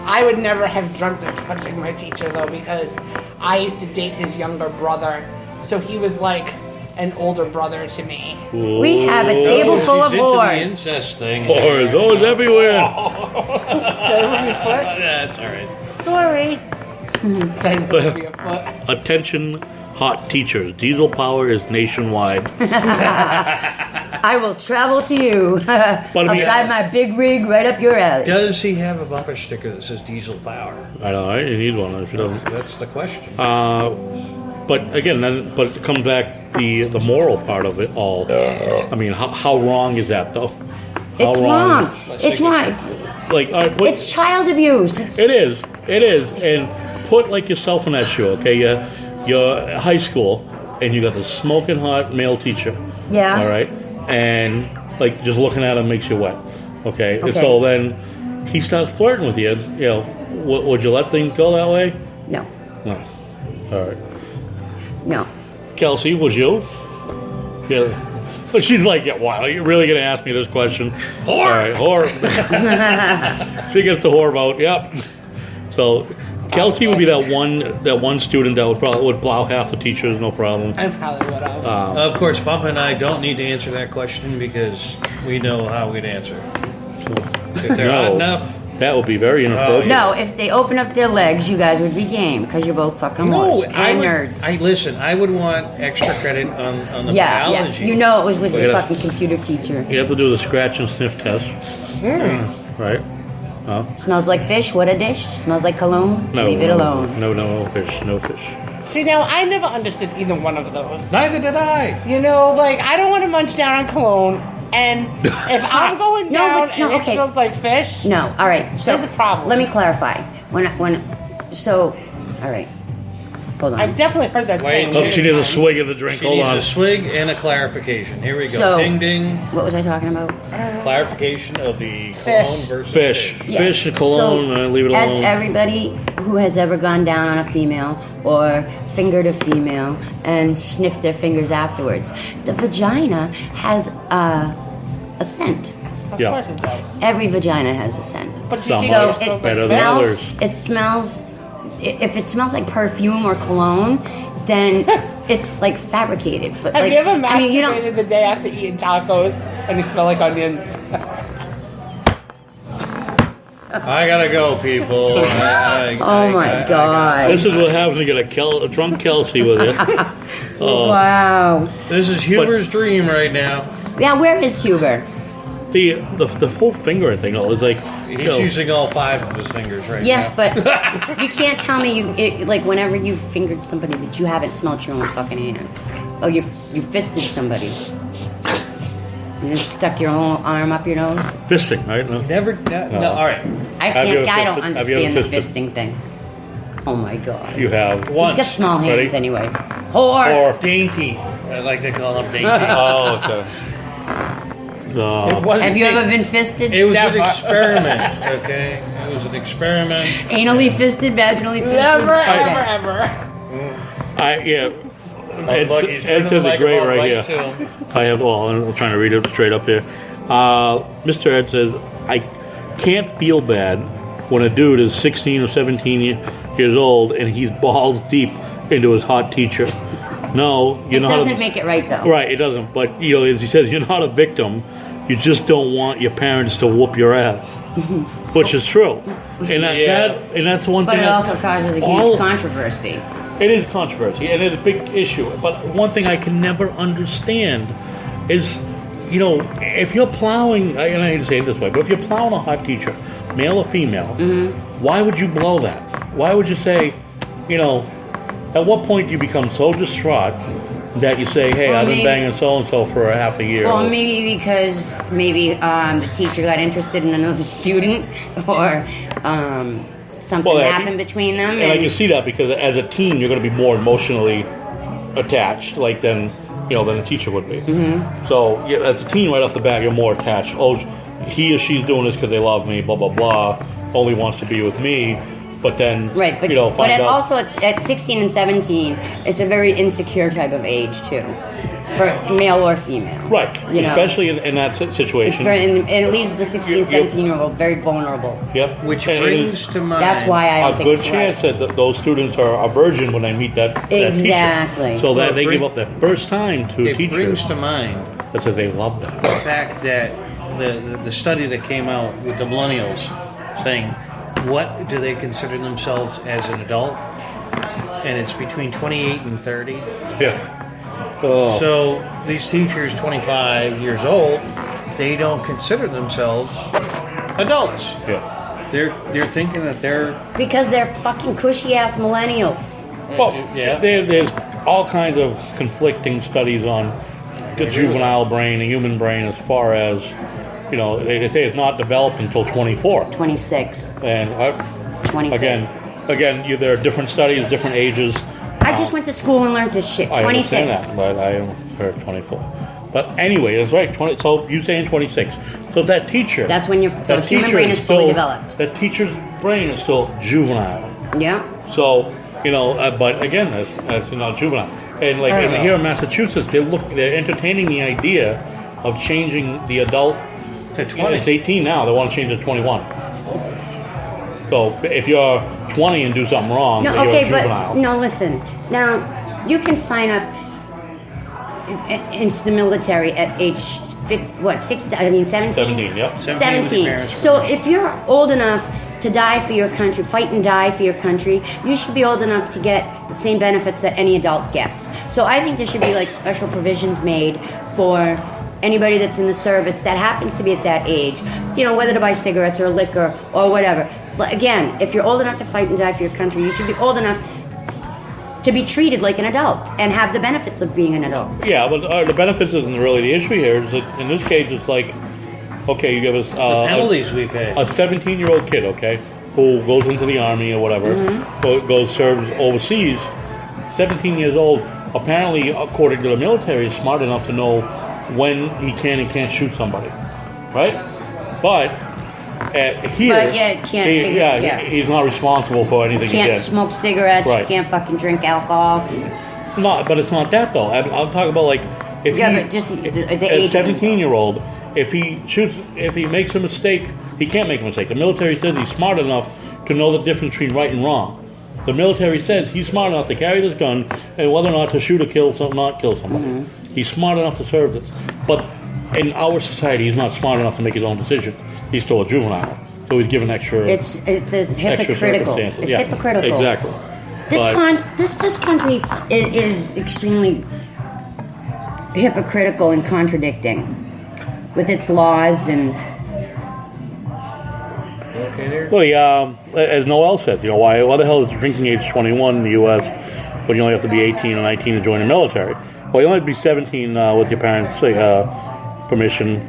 Speaker 5: I would never have dreamt of touching my teacher though, because I used to date his younger brother, so he was like an older brother to me.
Speaker 3: We have a table
Speaker 2: Oh,
Speaker 3: full of
Speaker 2: she's into the
Speaker 3: whores.
Speaker 2: incest thing.
Speaker 4: Whores, always everywhere.
Speaker 2: That's all right.
Speaker 5: Sorry. Trying to put me a foot.
Speaker 4: Attention, hot teachers. Diesel power is nationwide.
Speaker 3: I will travel to you. I'll
Speaker 4: I mean-
Speaker 3: drive my big rig right up your alley.
Speaker 2: Does he have a bumper sticker that says diesel power?
Speaker 4: I know, right? You need one if you don't.
Speaker 2: That's the question.
Speaker 4: But again, but it comes back the moral part of it all. I mean, how wrong is that though? How
Speaker 3: It's wrong.
Speaker 2: Let's
Speaker 3: It's
Speaker 2: take
Speaker 3: wrong.
Speaker 4: Like, all right, what,
Speaker 3: It's child abuse. It's,
Speaker 4: it is, and put like yourself in that shoe. Okay, you're high school, and you got the smoking hot male teacher.
Speaker 3: Yeah.
Speaker 4: All right, and like just looking at him makes you wet. Okay, and
Speaker 3: Okay.
Speaker 4: so then he starts flirting with you. Would you let things go that way?
Speaker 3: no.
Speaker 4: No. All right.
Speaker 3: No.
Speaker 4: Kelsey, would you? Yeah. But she's like, yeah, wow, you're really going to ask me this question? Whore! All right, whore. She gets the whore vote, yep. So Kelsey would be that one student that would plow half the teachers, no problem.
Speaker 5: I probably would have.
Speaker 2: Of course, Bump and I don't need to answer that question because we know how we'd answer. If they're hot enough.
Speaker 4: That would be very inappropriate.
Speaker 3: No, if they open up their legs, you guys would be game because you're both fucking
Speaker 2: No,
Speaker 3: whores
Speaker 2: I
Speaker 3: and
Speaker 2: would,
Speaker 3: nerds.
Speaker 2: I would want extra credit on the
Speaker 3: Yeah,
Speaker 2: biology.
Speaker 3: you know it was with
Speaker 4: Look
Speaker 3: your
Speaker 4: at us.
Speaker 3: fucking computer teacher.
Speaker 4: You have to do the scratch and sniff test. Right?
Speaker 3: Smells like fish. What a dish. Smells like cologne.
Speaker 4: No.
Speaker 3: Leave it alone.
Speaker 4: No fish. No fish.
Speaker 5: See, now I never understood either one of those.
Speaker 2: Neither did I.
Speaker 5: You know, like I don't want to munch down on cologne, and if I'm going
Speaker 3: No,
Speaker 5: down
Speaker 3: but- no,
Speaker 5: and it
Speaker 3: okay.
Speaker 5: smells like fish,
Speaker 3: No, all right. So
Speaker 5: There's a problem.
Speaker 3: Let me clarify. All right. Hold on.
Speaker 5: I've definitely heard that
Speaker 2: Wait.
Speaker 5: saying.
Speaker 4: Oh,
Speaker 5: many
Speaker 4: she needs a
Speaker 5: times.
Speaker 4: swig of the drink.
Speaker 2: She
Speaker 4: Hold
Speaker 2: needs
Speaker 4: on.
Speaker 2: a swig and a clarification. Here we go.
Speaker 3: So-
Speaker 2: Ding ding.
Speaker 3: What was I talking about?
Speaker 2: Clarification of the
Speaker 5: Fish.
Speaker 2: cologne versus
Speaker 4: Fish.
Speaker 3: Yes.
Speaker 4: Fish and cologne,
Speaker 3: So,
Speaker 4: leave it
Speaker 3: as
Speaker 4: alone.
Speaker 3: everybody who has ever gone down on a female or fingered a female and sniffed their fingers afterwards, the vagina has a scent.
Speaker 5: Of
Speaker 4: Yeah.
Speaker 5: course it does.
Speaker 3: Every vagina has a scent.
Speaker 5: But
Speaker 4: Some
Speaker 5: you think
Speaker 4: are
Speaker 5: it smells
Speaker 4: better
Speaker 5: like
Speaker 4: than
Speaker 5: fish?
Speaker 4: others.
Speaker 3: It smells. If it smells like perfume or cologne, then it's like fabricated. But
Speaker 5: Have
Speaker 3: like,
Speaker 5: you ever
Speaker 3: I mean, you don't.
Speaker 5: masturbated the day after eating tacos and you smell like onions?
Speaker 2: I gotta go, people.
Speaker 3: Oh my god!
Speaker 4: This is what happens when you get a drunk Kelsey with you.
Speaker 3: Wow.
Speaker 2: This is Huber's dream right now.
Speaker 3: Yeah, where is Huber?
Speaker 4: The whole finger thing though is like
Speaker 2: He's
Speaker 4: you know,
Speaker 2: using all 5 of his fingers right
Speaker 3: Yes,
Speaker 2: now.
Speaker 3: but you can't tell me like whenever you fingered somebody that you haven't smelled your own fucking hand. Oh, you fisted somebody. You just stuck your whole arm up your nose.
Speaker 4: fisting, right? No.
Speaker 2: Never. No. All right.
Speaker 4: Have you ever
Speaker 3: I don't
Speaker 4: fisted? Have you ever
Speaker 3: understand the
Speaker 4: fisted?
Speaker 3: fisting thing. Oh my god.
Speaker 4: You have.
Speaker 2: Once.
Speaker 3: He's got small hands
Speaker 4: Ready?
Speaker 3: anyway. Whore.
Speaker 4: Or
Speaker 2: Dainty. I like to call him dainty.
Speaker 4: oh, okay. No.
Speaker 5: It wasn't
Speaker 3: Have you
Speaker 5: me.
Speaker 3: ever been fisted?
Speaker 2: It was
Speaker 5: Never.
Speaker 2: an experiment. Okay. It was an experiment.
Speaker 3: Anally fisted, vaginally fisted?
Speaker 5: Never,
Speaker 3: Okay.
Speaker 5: ever.
Speaker 4: Yeah. Ed,
Speaker 2: Look, he's
Speaker 4: Ed
Speaker 2: turning
Speaker 4: says
Speaker 2: the
Speaker 4: it great
Speaker 2: microphone
Speaker 4: right
Speaker 2: right
Speaker 4: here.
Speaker 2: to him.
Speaker 4: I have. Well, I'm trying to read it straight up here. Mr. Ed says I can't feel bad when a dude is 16 or 17 years old and he's balls deep into his hot teacher. No, you're
Speaker 3: It
Speaker 4: not.
Speaker 3: doesn't make it right though.
Speaker 4: Right, it doesn't. But you know, as he says, you're not a victim. You just don't want your parents to whoop your ass, which is true. And that's one
Speaker 3: But
Speaker 4: thing.
Speaker 3: it
Speaker 4: that-
Speaker 3: also causes a
Speaker 4: all-
Speaker 3: huge controversy.
Speaker 4: It is controversy, and it's a big issue. But one thing I can never understand is, you know, if you're plowing, and I hate to say it this way, but if you're plowing a hot teacher, male or female, why would you blow that? Why would you say, you know, at what point do you become so distraught that you say, hey,
Speaker 3: Well,
Speaker 4: I've been
Speaker 3: maybe-
Speaker 4: banging so-and-so for a half a year?
Speaker 3: Well, maybe because the teacher got interested in another student, or something
Speaker 4: Well,
Speaker 3: happened between them.
Speaker 4: And I can see that because as a teen, you're going to be more emotionally attached, like than a teacher would be. Mm-hmm. So yeah, as a teen, right off the bat, you're more attached. Oh, he or she's doing this because they love me. Blah blah blah. Only wants to be with me. But then,
Speaker 3: Right, but,
Speaker 4: find out.
Speaker 3: also at 16 and 17, it's a very insecure type of age too, for male or female.
Speaker 4: Right,
Speaker 3: You know?
Speaker 4: especially in that situation.
Speaker 3: And it leaves the 16,
Speaker 4: You-
Speaker 3: 17-year-old very vulnerable.
Speaker 4: Yep.
Speaker 2: Which
Speaker 4: And
Speaker 2: brings to mind.
Speaker 3: That's why I don't
Speaker 4: a
Speaker 3: think
Speaker 4: good
Speaker 3: it's
Speaker 4: chance
Speaker 3: right.
Speaker 4: that those students are a virgin when they meet that
Speaker 3: Exactly.
Speaker 4: teacher. So that
Speaker 2: Well,
Speaker 4: they
Speaker 2: bring-
Speaker 4: give up their first time to a
Speaker 2: It
Speaker 4: teacher
Speaker 2: brings to mind
Speaker 4: that says they love them.
Speaker 2: the fact that the study that came out with the millennials saying, what do they consider themselves as an adult? And it's between 28 and 30.
Speaker 4: Yeah. Oh.
Speaker 2: So these teachers, 25 years old, they don't consider themselves adults.
Speaker 4: Yeah.
Speaker 2: They're thinking that they're
Speaker 3: Because they're fucking cushy ass millennials.
Speaker 4: Well,
Speaker 2: Yeah.
Speaker 4: there's all kinds of conflicting studies on the juvenile brain, the human brain, as far as, they say it's not developed until 24.
Speaker 3: 26.
Speaker 4: And
Speaker 3: 26.
Speaker 4: again, there are different studies, different ages.
Speaker 3: I just went to school and learned this shit.
Speaker 4: I
Speaker 3: 26.
Speaker 4: understand that, but I heard 24. But anyway, that's right. 20. So you saying 26? So that teacher.
Speaker 3: That's when the
Speaker 4: that
Speaker 3: human
Speaker 4: teacher
Speaker 3: brain is fully
Speaker 4: still-
Speaker 3: developed.
Speaker 4: That teacher's brain is still juvenile.
Speaker 3: Yeah.
Speaker 4: So, but again, that's not juvenile. And like
Speaker 2: I don't know.
Speaker 4: here in Massachusetts, they're entertaining the idea of changing the adult
Speaker 2: to 20.
Speaker 4: It's 18 now. They want to change it to 21. So if you're 20 and do something wrong,
Speaker 3: No,
Speaker 4: then you're
Speaker 3: okay,
Speaker 4: a juvenile.
Speaker 3: but no, listen. Now, you can sign up into the military at age 17?
Speaker 4: 17, yep.
Speaker 2: 17 with your parents'
Speaker 3: So if you're old enough to die for your country, fight and die for your country, you should be old enough to get the same benefits that any adult gets. So I think there should be like special provisions made for anybody that's in the service that happens to be at that age, whether to buy cigarettes or liquor or whatever. But again, if you're old enough to fight and die for your country, you should be old enough to be treated like an adult and have the benefits of being an adult.
Speaker 4: Yeah, but the benefits isn't really the issue here. Is that in this case, it's like, okay, you give us
Speaker 2: penalties we pay.
Speaker 4: a 17-year-old kid, okay, who goes into the army or whatever,
Speaker 3: Mm-hmm.
Speaker 4: goes serves overseas, 17 years old, apparently, according to the military, is smart enough to know when he can and can't shoot somebody, right? But here,
Speaker 3: But yet can't
Speaker 4: he's not responsible for anything he
Speaker 3: Can't
Speaker 4: did.
Speaker 3: smoke cigarettes.
Speaker 4: Right.
Speaker 3: Can't fucking drink alcohol.
Speaker 4: No, but it's not that though. I'm talking about like if
Speaker 3: Yeah,
Speaker 4: he,
Speaker 3: but just the
Speaker 4: a
Speaker 3: age.
Speaker 4: 17-year-old, if he makes a mistake, he can't make a mistake. The military says he's smart enough to know the difference between right and wrong. The military says he's smart enough to carry this gun and whether or not to shoot or kill not kill somebody.
Speaker 3: Mm-hmm.
Speaker 4: He's smart enough to serve this. But in our society, he's not smart enough to make his own decision. He's still a juvenile, so he's given extra.
Speaker 3: It's
Speaker 4: extra
Speaker 3: hypocritical.
Speaker 4: circumstances.
Speaker 3: It's
Speaker 4: Yeah,
Speaker 3: hypocritical.
Speaker 4: Exactly.
Speaker 3: This country is extremely hypocritical and contradicting with its laws and.
Speaker 2: Okay, there.
Speaker 4: Well, yeah, as Noel said, why the hell is drinking age 21 in the U.S. when you only have to be 18 or 19 to join the military? Well, you only have to be 17 with your parents' permission.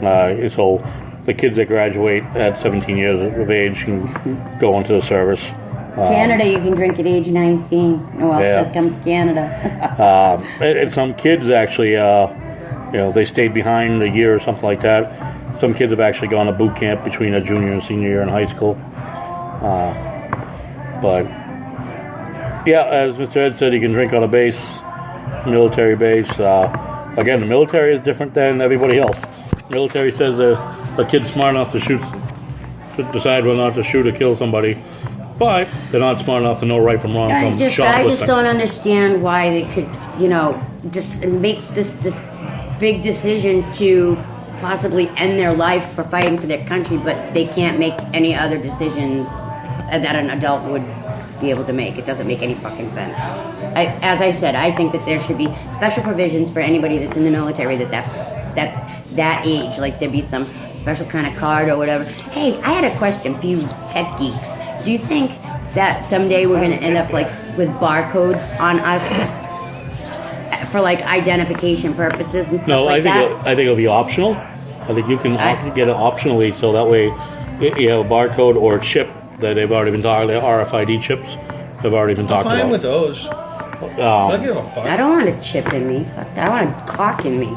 Speaker 4: So the kids that graduate at 17 years of age can go into the service.
Speaker 3: Canada, you can drink at age 19. No else has come to Canada.
Speaker 4: And some kids actually, they stayed behind a year or something like that. Some kids have actually gone to boot camp between a junior and senior year in high school. But, yeah, as Mr. Ed said, you can drink on a base, military base. Again, the military is different than everybody else. Military says a kid's smart enough to decide whether or not to shoot or kill somebody, but they're not smart enough to know right from wrong from
Speaker 3: I just
Speaker 4: shoplifting.
Speaker 3: don't understand why they could, just make this big decision to possibly end their life for fighting for their country, but they can't make any other decisions that an adult would be able to make. It doesn't make any fucking sense. As I said, I think that there should be special provisions for anybody that's in the military that's that age. Like there be some special kind of card or whatever. Hey, I had a question for you tech geeks. Do you think that someday we're going to end up like with barcodes on us for like identification purposes and stuff
Speaker 4: No,
Speaker 3: like that?
Speaker 4: I think it'll be optional. I think you can get it optionally, so that way you have a barcode or a chip that they've already been talking. The RFID chips have already been talked
Speaker 2: Fine
Speaker 4: about.
Speaker 2: with those. I'll give a fuck.
Speaker 3: I don't want a chip in me. Fuck that. I want a clock in me.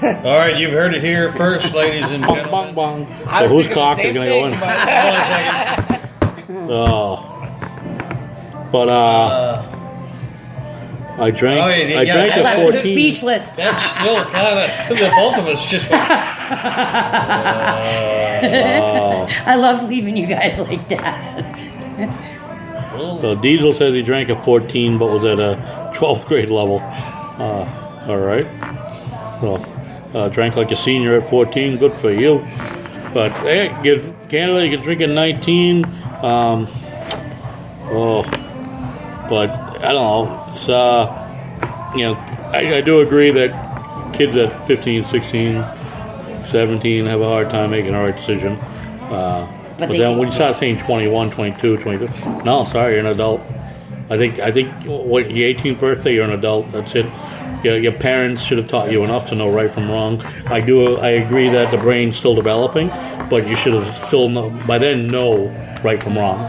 Speaker 2: All right, you've heard it here first, ladies and
Speaker 4: Bong,
Speaker 2: gentlemen.
Speaker 4: bong, bong.
Speaker 5: I
Speaker 4: So
Speaker 5: was
Speaker 4: whose
Speaker 5: thinking
Speaker 4: cock
Speaker 5: the
Speaker 4: is
Speaker 5: same
Speaker 4: going to go
Speaker 5: thing,
Speaker 4: in?
Speaker 5: but-
Speaker 2: Hold on a second.
Speaker 4: Oh. But I drank.
Speaker 2: Oh, yeah,
Speaker 4: I drank
Speaker 3: I
Speaker 4: at
Speaker 3: left
Speaker 4: 14.
Speaker 3: speechless.
Speaker 2: That's still kind of the both of us just.
Speaker 3: I love leaving you guys like that.
Speaker 4: So Diesel says he drank at 14, but was at a 12th grade level. All right. So drank like a senior at 14. Good for you. But hey, Canada, you can drink at 19. But I don't know. It's, I do agree that kids at 15, 16, 17 have a hard time making the right decision. But
Speaker 3: they
Speaker 4: then
Speaker 3: can-
Speaker 4: when you start saying 21, 22, 23, no, sorry, you're an adult. I think what your 18th birthday, you're an adult. That's it. Your parents should have taught you enough to know right from wrong. I agree that the brain's still developing, but you should have still by then know right from wrong.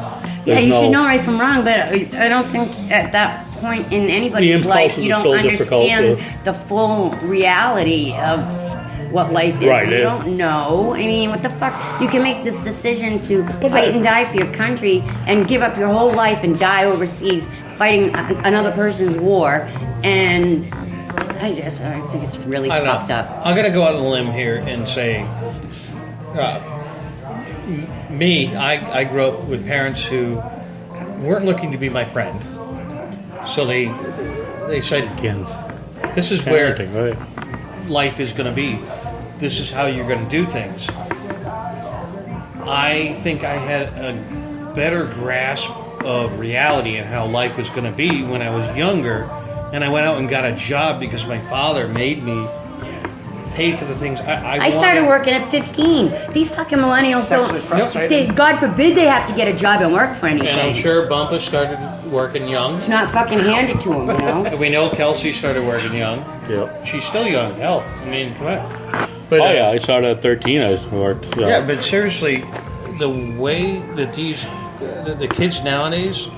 Speaker 3: Yeah, you should know right from wrong, but I don't think at that point in anybody's
Speaker 4: The
Speaker 3: life
Speaker 4: impulses
Speaker 3: you
Speaker 4: are
Speaker 3: don't
Speaker 4: still difficult
Speaker 3: understand the full reality of what life is.
Speaker 4: Right,
Speaker 3: You
Speaker 4: yeah.
Speaker 3: don't know. I mean, what the fuck? You can make this decision to fight and die for your country and give up your whole life and die overseas fighting another person's war, and I think it's really
Speaker 2: I don't know.
Speaker 3: fucked up.
Speaker 2: I'm gonna go out on a limb here and say, I grew up with parents who weren't looking to be my friend, so they said,
Speaker 4: Again,
Speaker 2: "This is where
Speaker 4: parenting, right?
Speaker 2: life is going to be. This is how you're going to do things." I think I had a better grasp of reality and how life was going to be when I was younger, and I went out and got a job because my father made me pay for the things I
Speaker 3: started
Speaker 2: wanted.
Speaker 3: working at 15. These fucking millennials
Speaker 5: Sexually frustrated.
Speaker 3: God forbid they have to get a job and work for anything.
Speaker 2: And I'm sure Bumpus started working young.
Speaker 3: It's not fucking handed to them, you know?
Speaker 2: And we know Kelsey started working young.
Speaker 4: Yep.
Speaker 2: She's still young. Hell, I mean, come on. But,
Speaker 4: Oh yeah, I started at 13. I worked. So.
Speaker 2: Yeah, but seriously, the way that the kids nowadays,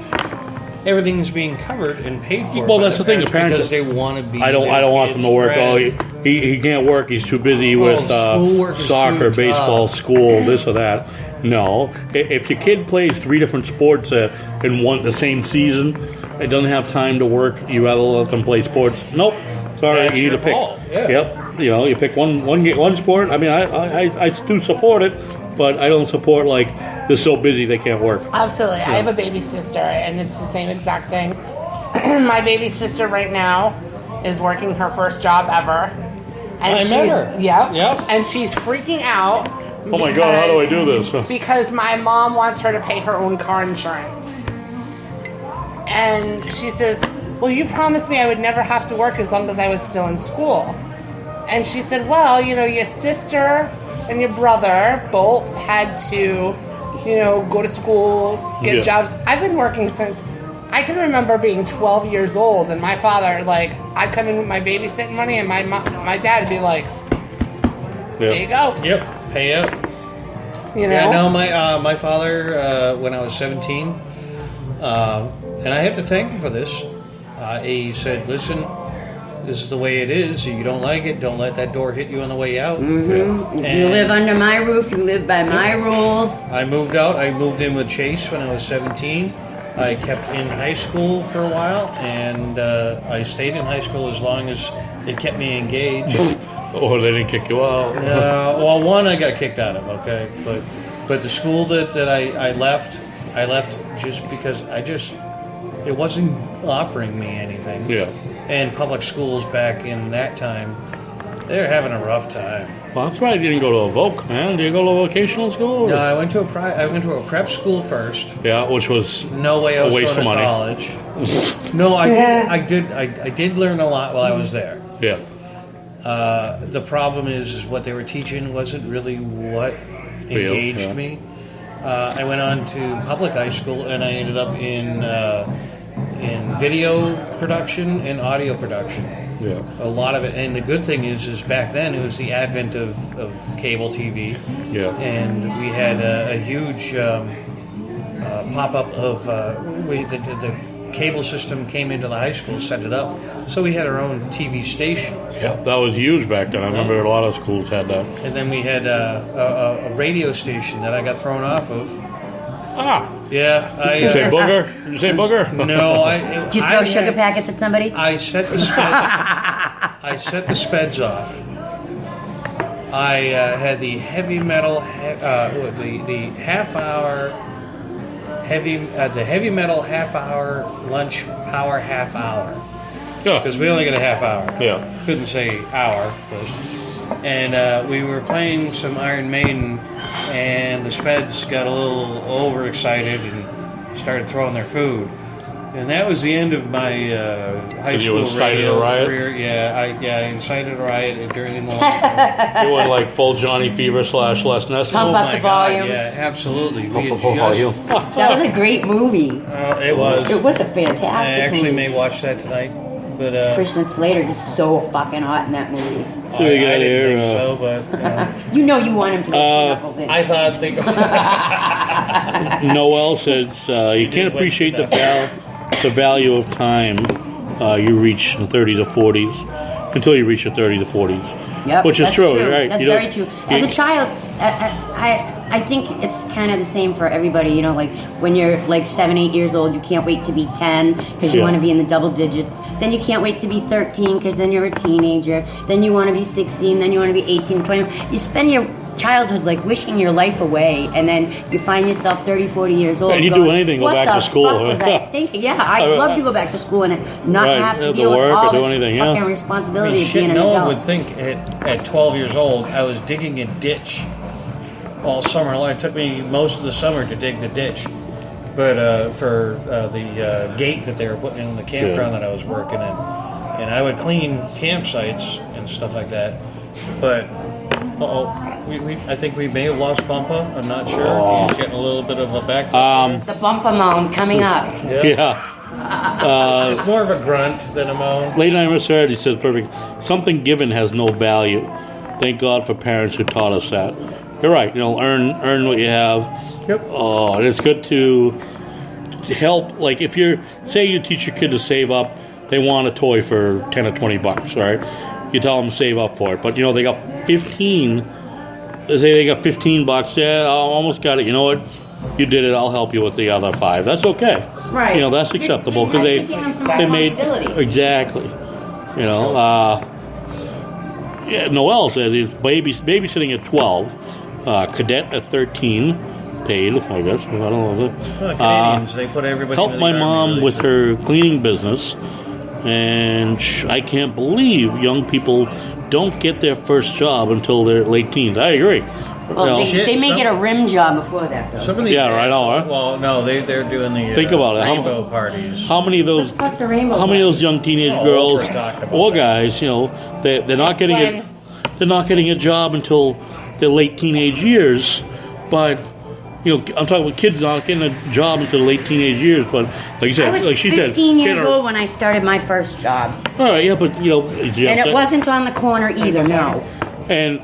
Speaker 2: everything's being covered and paid for.
Speaker 4: Well,
Speaker 2: by
Speaker 4: that's the thing, the parents-
Speaker 2: because they want to be.
Speaker 4: I don't want them to work. Oh, he can't work. He's too busy with
Speaker 2: schoolwork is
Speaker 4: soccer,
Speaker 2: too
Speaker 4: baseball,
Speaker 2: tough.
Speaker 4: school, this or that. No, if your kid plays 3 different sports in the same season, it doesn't have time to work. You rather let them play sports? Nope. Sorry,
Speaker 2: That's
Speaker 4: you need
Speaker 2: your
Speaker 4: to pick.
Speaker 2: fault, yeah.
Speaker 4: Yep. You pick one sport. I mean, I do support it, but I don't support like they're so busy they can't work.
Speaker 5: Absolutely. I have a baby sister, and it's the same exact thing. My baby sister right now is working her first job ever. And
Speaker 2: I met her.
Speaker 5: Yep. And she's freaking out.
Speaker 4: Oh my God, how do I do this?
Speaker 5: Because my mom wants her to pay her own car insurance. And she says, well, you promised me I would never have to work as long as I was still in school. And she said, well, your sister and your brother both had to, go to school, get jobs. I've been working since I can remember being 12 years old, and my father, I'd come in with my babysitting money, and my dad would be like, there you go.
Speaker 2: Yep. Pay up. Yeah, no, my father, when I was 17, and I have to thank him for this, he said, listen, this is the way it is. If you don't like it, don't let that door hit you on the way out.
Speaker 3: Mm-hmm. You live under my roof, you live by my rules.
Speaker 2: I moved out. I moved in with Chase when I was 17. I kept in high school for a while, and I stayed in high school as long as it kept me engaged.
Speaker 4: Oh, they didn't kick you out.
Speaker 2: Well, one I got kicked out of, okay? But the school that I left just because it wasn't offering me anything.
Speaker 4: Yeah.
Speaker 2: And public schools back in that time, they were having a rough time.
Speaker 4: Well, that's right. You didn't go to a Voc, man. Did you go to a vocational school?
Speaker 2: No, I went to a prep school first.
Speaker 4: Yeah, which was
Speaker 2: No way I was
Speaker 4: waste
Speaker 2: going to
Speaker 4: of money.
Speaker 2: college. No, I did learn a lot while I was there.
Speaker 4: Yeah.
Speaker 2: The problem is what they were teaching wasn't really what engaged
Speaker 4: yeah.
Speaker 2: me. I went on to public high school, and I ended up in video production and audio production.
Speaker 4: Yeah.
Speaker 2: A lot of it, and the good thing is back then it was the advent of cable TV.
Speaker 4: Yeah.
Speaker 2: And we had a huge pop-up of the cable system came into the high school, set it up, so we had our own TV station.
Speaker 4: Yeah, that was huge back then. I remember a lot of schools had that.
Speaker 2: And then we had a radio station that I got thrown off of.
Speaker 4: Ah.
Speaker 2: Yeah,
Speaker 4: Did you say booger? Did you say booger?
Speaker 2: No,
Speaker 3: Did you throw sugar packets at somebody?
Speaker 2: I set the speds off. I had the heavy metal, the heavy metal half hour lunch power half hour.
Speaker 4: Yeah.
Speaker 2: Because we only got a half hour.
Speaker 4: Yeah.
Speaker 2: Couldn't say hour. And we were playing some Iron Maiden, and the Speds got a little overexcited and started throwing their food. And that was the end of my high
Speaker 4: So you
Speaker 2: school
Speaker 4: incited
Speaker 2: radio
Speaker 4: a riot?
Speaker 2: career. Yeah, I incited a riot during the
Speaker 4: You went like full Johnny Fever / Les Ness.
Speaker 3: Pump up the volume.
Speaker 2: Yeah, absolutely. We
Speaker 4: Pump
Speaker 2: had
Speaker 4: up volume.
Speaker 3: That was a great movie.
Speaker 2: it was.
Speaker 3: It was a fantastic
Speaker 2: I actually
Speaker 3: movie.
Speaker 2: may watch that tonight, but
Speaker 3: Christian Slater is so fucking hot in that movie.
Speaker 2: I
Speaker 4: we got
Speaker 2: didn't
Speaker 4: here,
Speaker 2: think so. But
Speaker 3: You know you want him to go knuckles in.
Speaker 2: I thought they.
Speaker 4: Noel says you can't appreciate the value of time you reach the 30s or 40s until you reach your 30s or 40s.
Speaker 3: Yep,
Speaker 4: Which is
Speaker 3: that's
Speaker 4: true, right?
Speaker 3: That's
Speaker 4: You don't-
Speaker 3: very true. As a child, I think it's kind of the same for everybody. You know, like when you're like 7, 8 years old, you can't wait to be 10 because you
Speaker 4: Yeah.
Speaker 3: want to be in the double digits. Then you can't wait to be 13 because then you're a teenager. Then you want to be 16. Then you want to be 18, 20. You spend your childhood like wishing your life away, and then you find yourself 30, 40 years old.
Speaker 4: And you do anything, go
Speaker 3: "What
Speaker 4: back
Speaker 3: the
Speaker 4: to school."
Speaker 3: fuck was I thinking? Yeah, I'd love to go back to school and not
Speaker 4: Right,
Speaker 3: have to
Speaker 4: have to
Speaker 3: deal with
Speaker 4: work or
Speaker 3: all
Speaker 4: do
Speaker 3: this
Speaker 4: anything, yeah.
Speaker 3: fucking responsibility
Speaker 2: I mean,
Speaker 3: of being
Speaker 2: shit,
Speaker 3: an
Speaker 2: no one
Speaker 3: adult.
Speaker 2: would think at 12 years old I was digging a ditch all summer long. It took me most of the summer to dig the ditch, but for the gate that they were putting in the campground that I was working in, and I would clean campsites and stuff like that. But I think we may have lost Bumpa. I'm not sure. He's getting a little bit of a back.
Speaker 3: The bumper moan coming up.
Speaker 4: Yeah.
Speaker 2: It's more of a grunt than a moan.
Speaker 4: Late night misheard, he says, perfect. Something given has no value. Thank God for parents who taught us that. You're right. Earn what you have.
Speaker 2: Yep.
Speaker 4: Oh, and it's good to help. Like if you say you teach your kid to save up, they want a toy for $10 or $20, right? You tell them to save up for it, but they got 15. They say they got $15. Yeah, I almost got it. You know what? You did it. I'll help you with the other 5. That's okay.
Speaker 3: Right.
Speaker 4: That's acceptable because
Speaker 3: You're teaching them some
Speaker 4: they made
Speaker 3: responsibility.
Speaker 4: exactly. Yeah, Noel says he's babysitting at 12, cadet at 13, paid, I guess. I don't know.
Speaker 2: Well, Canadians, they put everybody.
Speaker 4: Helped
Speaker 2: into the
Speaker 4: my
Speaker 2: army,
Speaker 4: mom
Speaker 2: really.
Speaker 4: with her cleaning business, and I can't believe young people don't get their first job until their late teens. I agree.
Speaker 3: Well, they,
Speaker 2: Shit,
Speaker 3: they may
Speaker 2: some-
Speaker 3: get a rim job before that, though.
Speaker 2: Some of these
Speaker 4: Yeah, right on, huh?
Speaker 2: Well, no, they're doing the
Speaker 4: Think about it.
Speaker 2: rainbow parties.
Speaker 4: How many of those?
Speaker 3: What's the rainbow?
Speaker 4: How many of those young teenage
Speaker 2: Oh,
Speaker 4: girls
Speaker 2: Oprah talked about
Speaker 4: or
Speaker 2: that.
Speaker 4: guys, they're not getting it.
Speaker 5: Explain.
Speaker 4: They're not getting a job until their late teenage years, but. I'm talking about kids not getting a job until late teenage years, but like you said,
Speaker 3: I was
Speaker 4: like she
Speaker 3: 15
Speaker 4: said,
Speaker 3: years old when I started my first job.
Speaker 4: All right, yeah, but
Speaker 3: And it wasn't on the corner either, no.
Speaker 4: And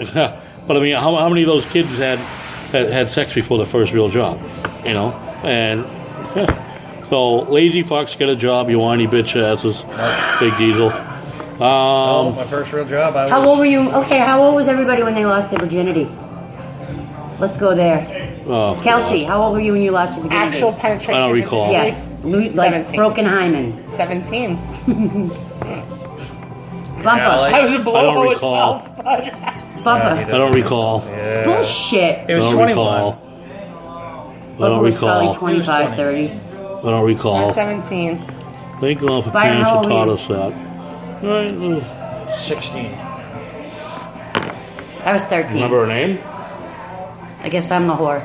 Speaker 4: but I mean, how many of those kids had sex before their first real job? And yeah. So lazy fucks get a job, you whiny bitch asses, Big Diesel.
Speaker 2: Oh, my first real job. I was.
Speaker 3: How old were you? Okay, how old was everybody when they lost their virginity? Let's go there.
Speaker 4: Oh,
Speaker 3: Kelsey, how old were you when you lost your virginity?
Speaker 5: Actual penetration.
Speaker 4: I don't recall.
Speaker 3: Yes, like
Speaker 5: 17.
Speaker 3: broken hymen.
Speaker 5: 17.
Speaker 3: Bumper.
Speaker 2: Alex?
Speaker 5: I was a
Speaker 4: I
Speaker 5: blow
Speaker 4: don't
Speaker 5: at
Speaker 4: recall.
Speaker 5: 12.
Speaker 3: Bumper.
Speaker 4: I don't recall.
Speaker 2: Yeah.
Speaker 3: Bullshit.
Speaker 2: It was
Speaker 4: I don't
Speaker 2: 21.
Speaker 4: recall. I
Speaker 3: Bumper
Speaker 4: don't
Speaker 3: was probably
Speaker 4: recall.
Speaker 3: 25, 30.
Speaker 4: I don't recall.
Speaker 5: 17.
Speaker 4: Thank God for
Speaker 3: Byron,
Speaker 4: parents
Speaker 3: how
Speaker 4: who
Speaker 3: old
Speaker 4: taught
Speaker 3: were
Speaker 4: us that. Right.
Speaker 2: 16.
Speaker 3: I was 13.
Speaker 4: Remember her name?
Speaker 3: I guess I'm the whore.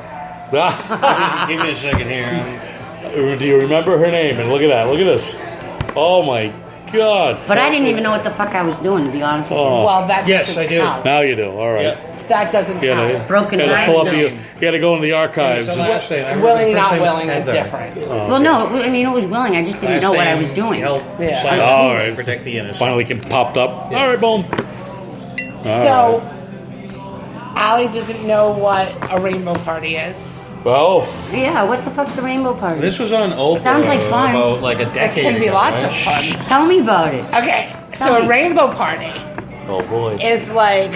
Speaker 2: Give me a second here.
Speaker 4: Do you remember her name? And look at that. Look at this. Oh my God.
Speaker 3: But I didn't even know what the fuck I was doing, to be honest with you.
Speaker 4: Oh.
Speaker 5: Well, that
Speaker 2: Yes,
Speaker 5: doesn't
Speaker 2: I do.
Speaker 5: count.
Speaker 4: Now you do. All right.
Speaker 2: Yep.
Speaker 5: That doesn't
Speaker 4: You
Speaker 5: count.
Speaker 4: gotta,
Speaker 3: Broken
Speaker 4: you gotta
Speaker 3: eyes,
Speaker 4: pull up
Speaker 3: no.
Speaker 4: you gotta go into the archives.
Speaker 2: So last name, I remember
Speaker 5: Willing,
Speaker 2: the first
Speaker 5: not
Speaker 2: name
Speaker 5: willing is
Speaker 2: Heather.
Speaker 5: different.
Speaker 3: Well, no, I mean, it was willing. I just didn't
Speaker 2: Last
Speaker 3: know what I
Speaker 2: name,
Speaker 3: was doing.
Speaker 2: Help.
Speaker 5: Yeah.
Speaker 2: slash
Speaker 4: All right.
Speaker 2: Protect the innocent.
Speaker 4: Finally popped up. All right, boom.
Speaker 5: So, Allie doesn't know what a rainbow party is.
Speaker 4: Well,
Speaker 3: Yeah, what the fuck's a rainbow party?
Speaker 2: This was on Oprah.
Speaker 3: Sounds like fun.
Speaker 2: About like a
Speaker 5: It
Speaker 2: decade
Speaker 5: can be
Speaker 2: ago,
Speaker 5: lots
Speaker 2: right?
Speaker 5: of fun.
Speaker 3: Tell me about it.
Speaker 5: Okay, so
Speaker 3: Tell
Speaker 5: a
Speaker 3: me.
Speaker 5: rainbow party
Speaker 4: oh boy.
Speaker 5: is like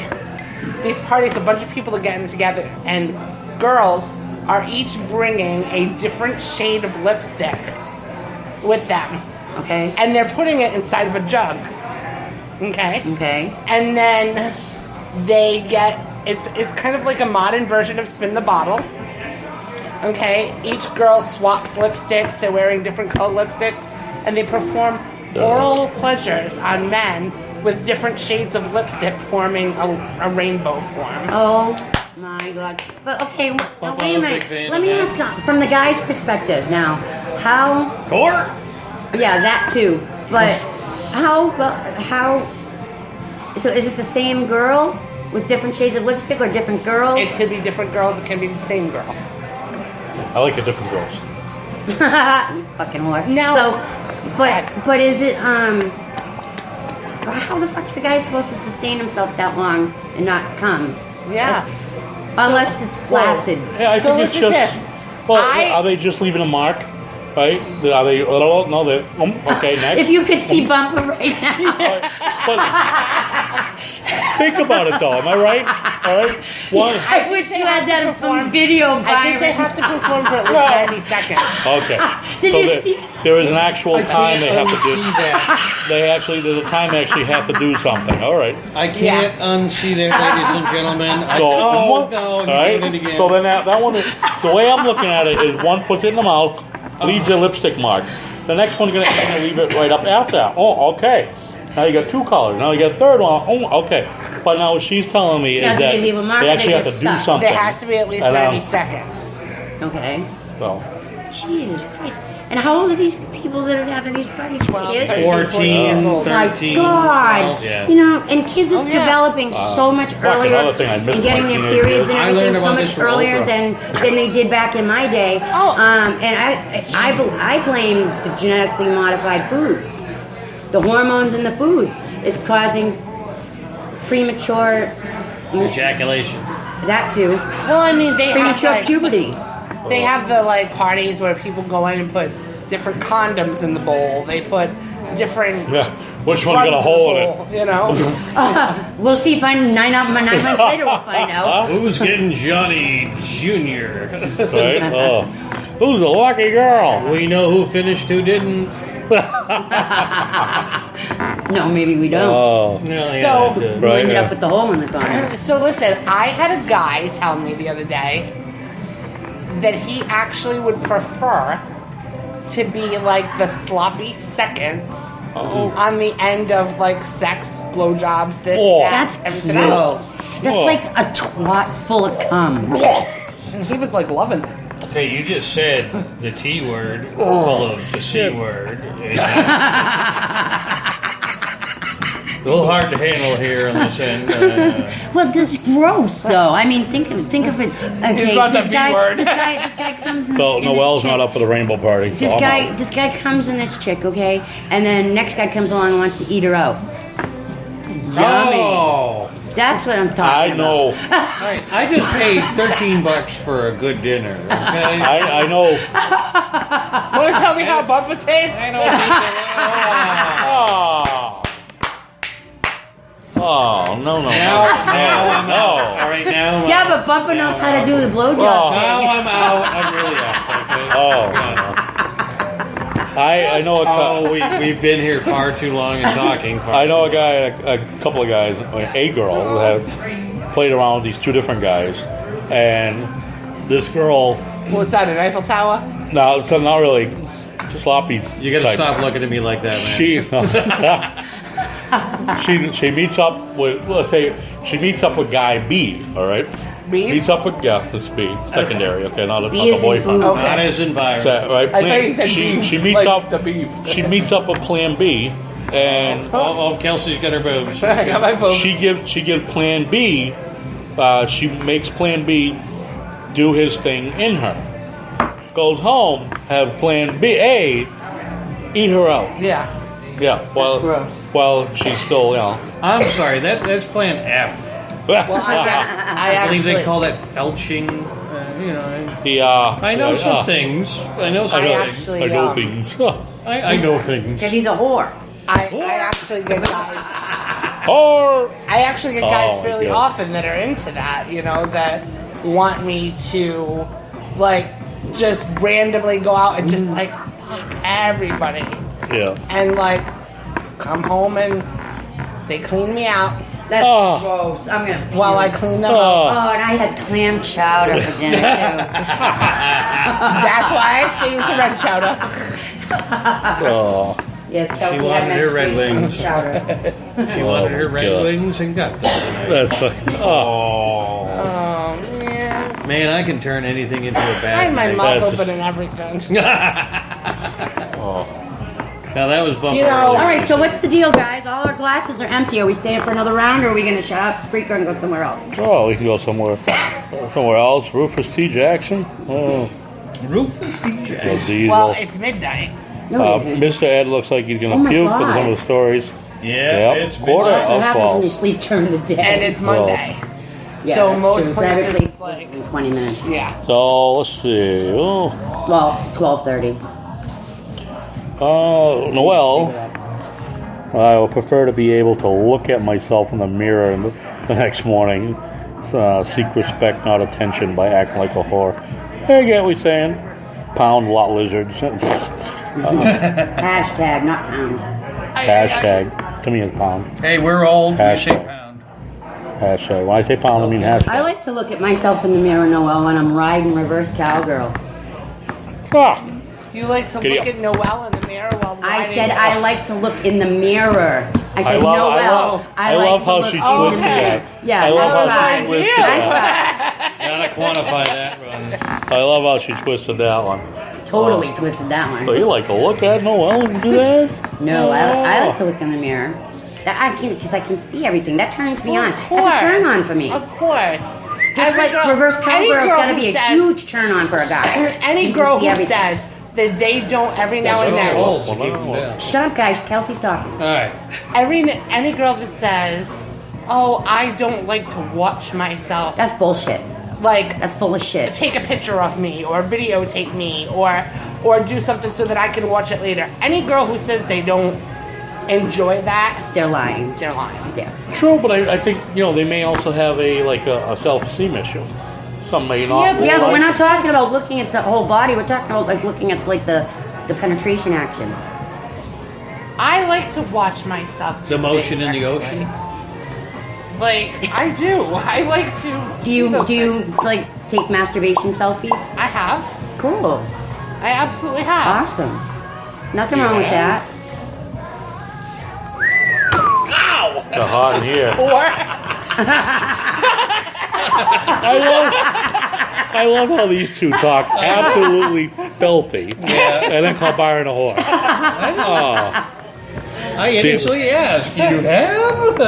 Speaker 5: these parties, a bunch of people are getting together, and girls are each bringing a different shade of lipstick with them,
Speaker 3: Okay?
Speaker 5: and they're putting it inside of a jug. Okay,
Speaker 3: Okay.
Speaker 5: and then they get it's kind of like a modern version of spin the bottle. Okay, each girl swaps lipsticks. They're wearing different colored lipsticks, and they perform oral pleasures on men with different shades of lipstick, forming a rainbow form.
Speaker 3: Oh my god. But okay, now
Speaker 2: Bump
Speaker 3: wait a
Speaker 2: on,
Speaker 3: minute.
Speaker 2: big fan
Speaker 3: Let
Speaker 2: of
Speaker 3: me
Speaker 2: that.
Speaker 3: ask from the guy's perspective now. How?
Speaker 2: Core.
Speaker 3: Yeah, that too. But how? So is it the same girl with different shades of lipstick, or different girls?
Speaker 5: It could be different girls. It can be the same girl.
Speaker 4: I like the different girls.
Speaker 3: Fucking whore.
Speaker 5: Now-
Speaker 3: So, but is it How the fuck is a guy supposed to sustain himself that long and not come?
Speaker 5: Yeah.
Speaker 3: Unless it's flaccid.
Speaker 4: Yeah, I
Speaker 5: So
Speaker 4: think it's
Speaker 5: listen to
Speaker 4: just.
Speaker 5: this.
Speaker 4: Well,
Speaker 5: I-
Speaker 4: are they just leaving a mark? Right? Are they? No, they. Okay, next.
Speaker 3: If you could see Bumper right now.
Speaker 4: But think about it, though. Am I right? All right. One.
Speaker 3: I wish you had that from video.
Speaker 5: I think they have to perform for at least 90 seconds.
Speaker 4: Okay.
Speaker 3: Did
Speaker 4: So
Speaker 3: you
Speaker 4: there,
Speaker 3: see-
Speaker 4: there is an actual time they have to do.
Speaker 2: unsee that.
Speaker 4: There's a time they actually have to do something. All right.
Speaker 2: I can't unsee that, ladies and gentlemen.
Speaker 4: So,
Speaker 2: No,
Speaker 4: all
Speaker 2: you're
Speaker 4: right.
Speaker 2: doing it again.
Speaker 4: So then that one is the way I'm looking at it is one puts it in the mouth, leaves a lipstick mark. The next one's gonna leave it right up after that. Oh, okay. Now you got two colors. Now you got a third one. Oh, okay. But now what she's telling me
Speaker 3: Now,
Speaker 4: is
Speaker 3: did
Speaker 4: that
Speaker 3: they leave a mark
Speaker 4: they
Speaker 3: or
Speaker 4: actually
Speaker 3: they
Speaker 4: have to
Speaker 3: just
Speaker 4: do
Speaker 3: suck?
Speaker 4: something.
Speaker 5: There has to be at least
Speaker 4: And,
Speaker 5: 90 seconds.
Speaker 3: Okay.
Speaker 4: So,
Speaker 3: Jesus Christ. And how old are these people that are having these parties?
Speaker 5: 12,
Speaker 3: Kids?
Speaker 5: 13, 14 years
Speaker 2: 14,
Speaker 5: old.
Speaker 3: My
Speaker 2: 13.
Speaker 3: God.
Speaker 2: 12, yeah.
Speaker 3: You know, and kids is
Speaker 5: Oh, yeah.
Speaker 3: developing so much earlier
Speaker 4: another thing I missed
Speaker 3: and getting
Speaker 4: my
Speaker 3: their
Speaker 4: teenage
Speaker 3: periods
Speaker 4: years.
Speaker 3: and
Speaker 2: I
Speaker 3: everything
Speaker 2: learned
Speaker 3: so
Speaker 2: about
Speaker 3: much
Speaker 2: this from
Speaker 3: earlier
Speaker 2: Oprah.
Speaker 3: than they did back in my day.
Speaker 5: Oh.
Speaker 3: And I blame the genetically modified foods. The hormones in the foods is causing premature,
Speaker 2: Ejaculation.
Speaker 3: that too,
Speaker 5: Well, I mean, they have
Speaker 3: premature
Speaker 5: like,
Speaker 3: puberty.
Speaker 5: they have the like parties where people go in and put different condoms in the bowl. They put different.
Speaker 4: Yeah. Which one got a hole in it?
Speaker 5: You know.
Speaker 3: We'll see. 9 months later, we'll find out.
Speaker 2: Who's getting Johnny Jr.?
Speaker 4: Right? Oh. Who's a lucky girl?
Speaker 2: We know who finished, who didn't.
Speaker 3: No, maybe we don't.
Speaker 4: Oh.
Speaker 2: No,
Speaker 5: So-
Speaker 2: that's it.
Speaker 3: We
Speaker 4: Right,
Speaker 3: ended
Speaker 4: yeah.
Speaker 3: up with the hole in the corner.
Speaker 5: So listen, I had a guy tell me the other day that he actually would prefer to be like the sloppy seconds on the end of like sex, blowjobs, this,
Speaker 4: Oh.
Speaker 5: that,
Speaker 3: That's
Speaker 5: everything
Speaker 3: gross.
Speaker 5: else.
Speaker 3: That's
Speaker 4: Oh.
Speaker 3: like a twat full of cum.
Speaker 5: And he was like loving it.
Speaker 2: Okay, you just said the T word full of the C word. A little hard to handle here on this end.
Speaker 3: Well, that's gross, though. I mean, think of it. Okay,
Speaker 5: about
Speaker 3: this
Speaker 5: the B
Speaker 3: guy,
Speaker 5: word.
Speaker 3: this guy comes in.
Speaker 4: Well,
Speaker 3: in this
Speaker 4: Noel's
Speaker 3: chick.
Speaker 4: not up for the rainbow party. So
Speaker 3: This
Speaker 4: I'm
Speaker 3: guy,
Speaker 4: out.
Speaker 3: this guy comes in this chick, okay, and then next guy comes along and wants to eat her out. Yummy.
Speaker 2: Oh,
Speaker 3: That's what I'm
Speaker 4: I
Speaker 3: talking about.
Speaker 4: know.
Speaker 2: I just paid $13 for a good dinner. Okay.
Speaker 4: I know.
Speaker 5: Want to tell me how Bubba tastes?
Speaker 2: I don't think
Speaker 4: Oh, no.
Speaker 2: now I'm
Speaker 4: no.
Speaker 2: out. All right, now. I'm
Speaker 3: Yeah,
Speaker 2: out.
Speaker 3: but Bumper knows how to do the blowjob
Speaker 4: Oh.
Speaker 2: Now
Speaker 3: thing.
Speaker 2: I'm out. I'm really out. Okay.
Speaker 4: Oh. I know a
Speaker 2: Oh, we've been here far too long and talking.
Speaker 4: I know a guy, a couple of guys, a girl who had played around with these two different guys, and this girl.
Speaker 5: What's that, an Eiffel Tower?
Speaker 4: No, it's not really sloppy.
Speaker 2: You got to
Speaker 4: type.
Speaker 2: stop looking at me like that, man.
Speaker 4: She meets up with, let's say she meets up with guy B, all right?
Speaker 5: B?
Speaker 4: Meets up with, yeah, it's B, secondary, okay, not
Speaker 3: B
Speaker 4: the
Speaker 3: is in
Speaker 4: boyfriend.
Speaker 3: boob.
Speaker 5: Okay.
Speaker 2: Not as environment.
Speaker 4: So, right,
Speaker 5: I thought you said
Speaker 4: she
Speaker 5: beef,
Speaker 4: she meets
Speaker 5: like
Speaker 4: up
Speaker 5: the beef.
Speaker 4: She meets up with Plan B, and
Speaker 2: Oh, Kelsey's got her boobs.
Speaker 5: I got my phone.
Speaker 4: she gives Plan B. She makes Plan B do his thing in her. Goes home, have Plan B A eat her out.
Speaker 5: Yeah.
Speaker 4: Yeah,
Speaker 3: gross.
Speaker 4: while she's still, you know.
Speaker 2: I'm sorry, that's Plan F.
Speaker 5: Well, I
Speaker 2: I believe
Speaker 5: actually,
Speaker 2: they call that felching. You know,
Speaker 4: Yeah,
Speaker 2: I know some things. I know some
Speaker 5: I
Speaker 2: things.
Speaker 5: actually,
Speaker 4: I know things.
Speaker 2: I know things.
Speaker 3: Because he's a whore.
Speaker 5: I actually get guys.
Speaker 4: Or
Speaker 5: I actually get guys
Speaker 4: Oh,
Speaker 5: fairly
Speaker 4: yeah.
Speaker 5: often that are into that, you know, that want me to, like, just randomly go out and just, like, fuck everybody.
Speaker 4: yeah.
Speaker 5: And, like, come home and they clean me out
Speaker 3: That's
Speaker 4: Oh.
Speaker 3: gross. I'm gonna.
Speaker 5: while I clean them
Speaker 3: Oh,
Speaker 5: up.
Speaker 3: and I had clam chowder for dinner too.
Speaker 5: That's why I stay with the red chowder.
Speaker 4: Oh.
Speaker 3: Yes, Kelsey
Speaker 2: wanted
Speaker 3: had
Speaker 2: her red
Speaker 3: menstruation
Speaker 2: wings.
Speaker 3: chowder.
Speaker 2: She wanted her red
Speaker 4: God.
Speaker 2: wings and got them tonight.
Speaker 4: That's oh.
Speaker 2: Oh.
Speaker 5: Oh, man.
Speaker 2: Man, I can turn anything into a
Speaker 5: I
Speaker 2: bad
Speaker 5: had my
Speaker 2: night.
Speaker 5: mouth
Speaker 4: That's
Speaker 5: open
Speaker 4: just-
Speaker 5: and everything.
Speaker 2: Now that was bumper.
Speaker 5: You know-
Speaker 2: earlier.
Speaker 3: All right, so what's the deal, guys? All our glasses are empty. Are we staying for another round, or are we going to shut up, Spreaker, and go somewhere else?
Speaker 4: Oh, we can go somewhere else. Rufus T. Jackson. Oh,
Speaker 2: Rufus D. Jackson.
Speaker 4: diesel.
Speaker 5: Well, it's midnight.
Speaker 3: No, it isn't.
Speaker 4: Mr. Ed looks like he's
Speaker 3: Oh
Speaker 4: gonna
Speaker 3: my
Speaker 4: puke with
Speaker 3: God.
Speaker 4: some of the stories.
Speaker 2: Yeah,
Speaker 4: Yep,
Speaker 2: it's
Speaker 4: quarter
Speaker 3: That's what
Speaker 4: of
Speaker 3: happens when you
Speaker 4: 12.
Speaker 3: sleep during the day.
Speaker 5: And it's Monday.
Speaker 3: Yeah,
Speaker 5: so
Speaker 3: that's
Speaker 5: most
Speaker 3: true.
Speaker 5: places
Speaker 3: Saturday,
Speaker 5: it's like,
Speaker 3: in 20 minutes.
Speaker 5: yeah.
Speaker 4: So let's see. Oh,
Speaker 3: Well, 12:30.
Speaker 4: Noel. I would prefer to be able to look at myself in the mirror the next morning. Seek respect, not attention, by acting like a whore. I get what you're saying. Pound lot lizards.
Speaker 3: Hashtag, not pound.
Speaker 4: Hashtag. To me, it's pound.
Speaker 2: Hey, we're old. We say
Speaker 4: Hashtag.
Speaker 2: pound.
Speaker 4: Hashtag. When I say pound, I mean hashtag.
Speaker 3: I like to look at myself in the mirror, Noel, when I'm riding reverse cowgirl.
Speaker 4: Ah,
Speaker 5: You like to
Speaker 4: Giddy
Speaker 5: look
Speaker 4: up.
Speaker 5: at Noelle in the mirror while
Speaker 3: I
Speaker 5: riding
Speaker 3: said
Speaker 5: it?
Speaker 3: I like to look in the mirror. I said,
Speaker 4: love-
Speaker 3: Noel,
Speaker 4: I
Speaker 3: like
Speaker 4: love
Speaker 3: to
Speaker 4: how
Speaker 3: look
Speaker 4: she
Speaker 3: in
Speaker 4: twisted
Speaker 3: the
Speaker 4: that.
Speaker 3: mirror. Yeah,
Speaker 4: I love
Speaker 3: that's
Speaker 4: how
Speaker 3: right.
Speaker 4: she twisted
Speaker 3: Nice
Speaker 4: that.
Speaker 3: try.
Speaker 2: Gotta quantify that one.
Speaker 4: I love how she twisted that one.
Speaker 3: Totally twisted that
Speaker 4: So
Speaker 3: one.
Speaker 4: you like to look at Noel and do that?
Speaker 3: No, I
Speaker 4: Oh.
Speaker 3: like to look in the mirror. That I can, because I can see everything. That turns me on.
Speaker 5: Of course.
Speaker 3: That's a turn on for me.
Speaker 5: Of course.
Speaker 3: Just
Speaker 5: Every
Speaker 3: like
Speaker 5: girl-
Speaker 3: reverse
Speaker 5: any
Speaker 3: cowgirl's
Speaker 5: girl
Speaker 3: got to
Speaker 5: who
Speaker 3: be a
Speaker 5: says-
Speaker 3: huge turn on for a guy.
Speaker 5: Any
Speaker 3: You can
Speaker 5: girl
Speaker 3: see
Speaker 5: who
Speaker 3: everything.
Speaker 5: says that they don't every now and
Speaker 2: They're
Speaker 5: then.
Speaker 2: old, so
Speaker 4: Well,
Speaker 2: keep them
Speaker 4: no.
Speaker 2: down.
Speaker 3: Shut up, guys. Kelsey's talking.
Speaker 2: All right.
Speaker 5: Any girl that says, "Oh, I don't like to watch myself,"
Speaker 3: That's bullshit.
Speaker 5: like
Speaker 3: That's full of shit.
Speaker 5: take a picture of me or videotape me or do something so that I can watch it later. Any girl who says they don't enjoy that,
Speaker 3: They're lying.
Speaker 5: they're lying.
Speaker 3: Yeah.
Speaker 4: True, but I think they may also have a self-esteem issue. Some may not.
Speaker 3: Yeah, but we're not
Speaker 5: It's
Speaker 3: talking about looking at the whole body. We're talking about like looking at like the penetration action.
Speaker 5: I like to watch myself.
Speaker 2: The
Speaker 5: do
Speaker 2: motion
Speaker 5: things
Speaker 2: in the
Speaker 5: sexually.
Speaker 2: ocean.
Speaker 5: Like I do. I like to.
Speaker 3: Do
Speaker 5: those
Speaker 3: you
Speaker 5: things.
Speaker 3: like take masturbation selfies?
Speaker 5: I have.
Speaker 3: Cool.
Speaker 5: I absolutely have.
Speaker 3: Awesome. Nothing wrong with that.
Speaker 4: They're hot in here.
Speaker 5: Or
Speaker 4: I love how these two talk absolutely filthy, and then call Byron a whore. Oh.
Speaker 2: I innocently ask, you have?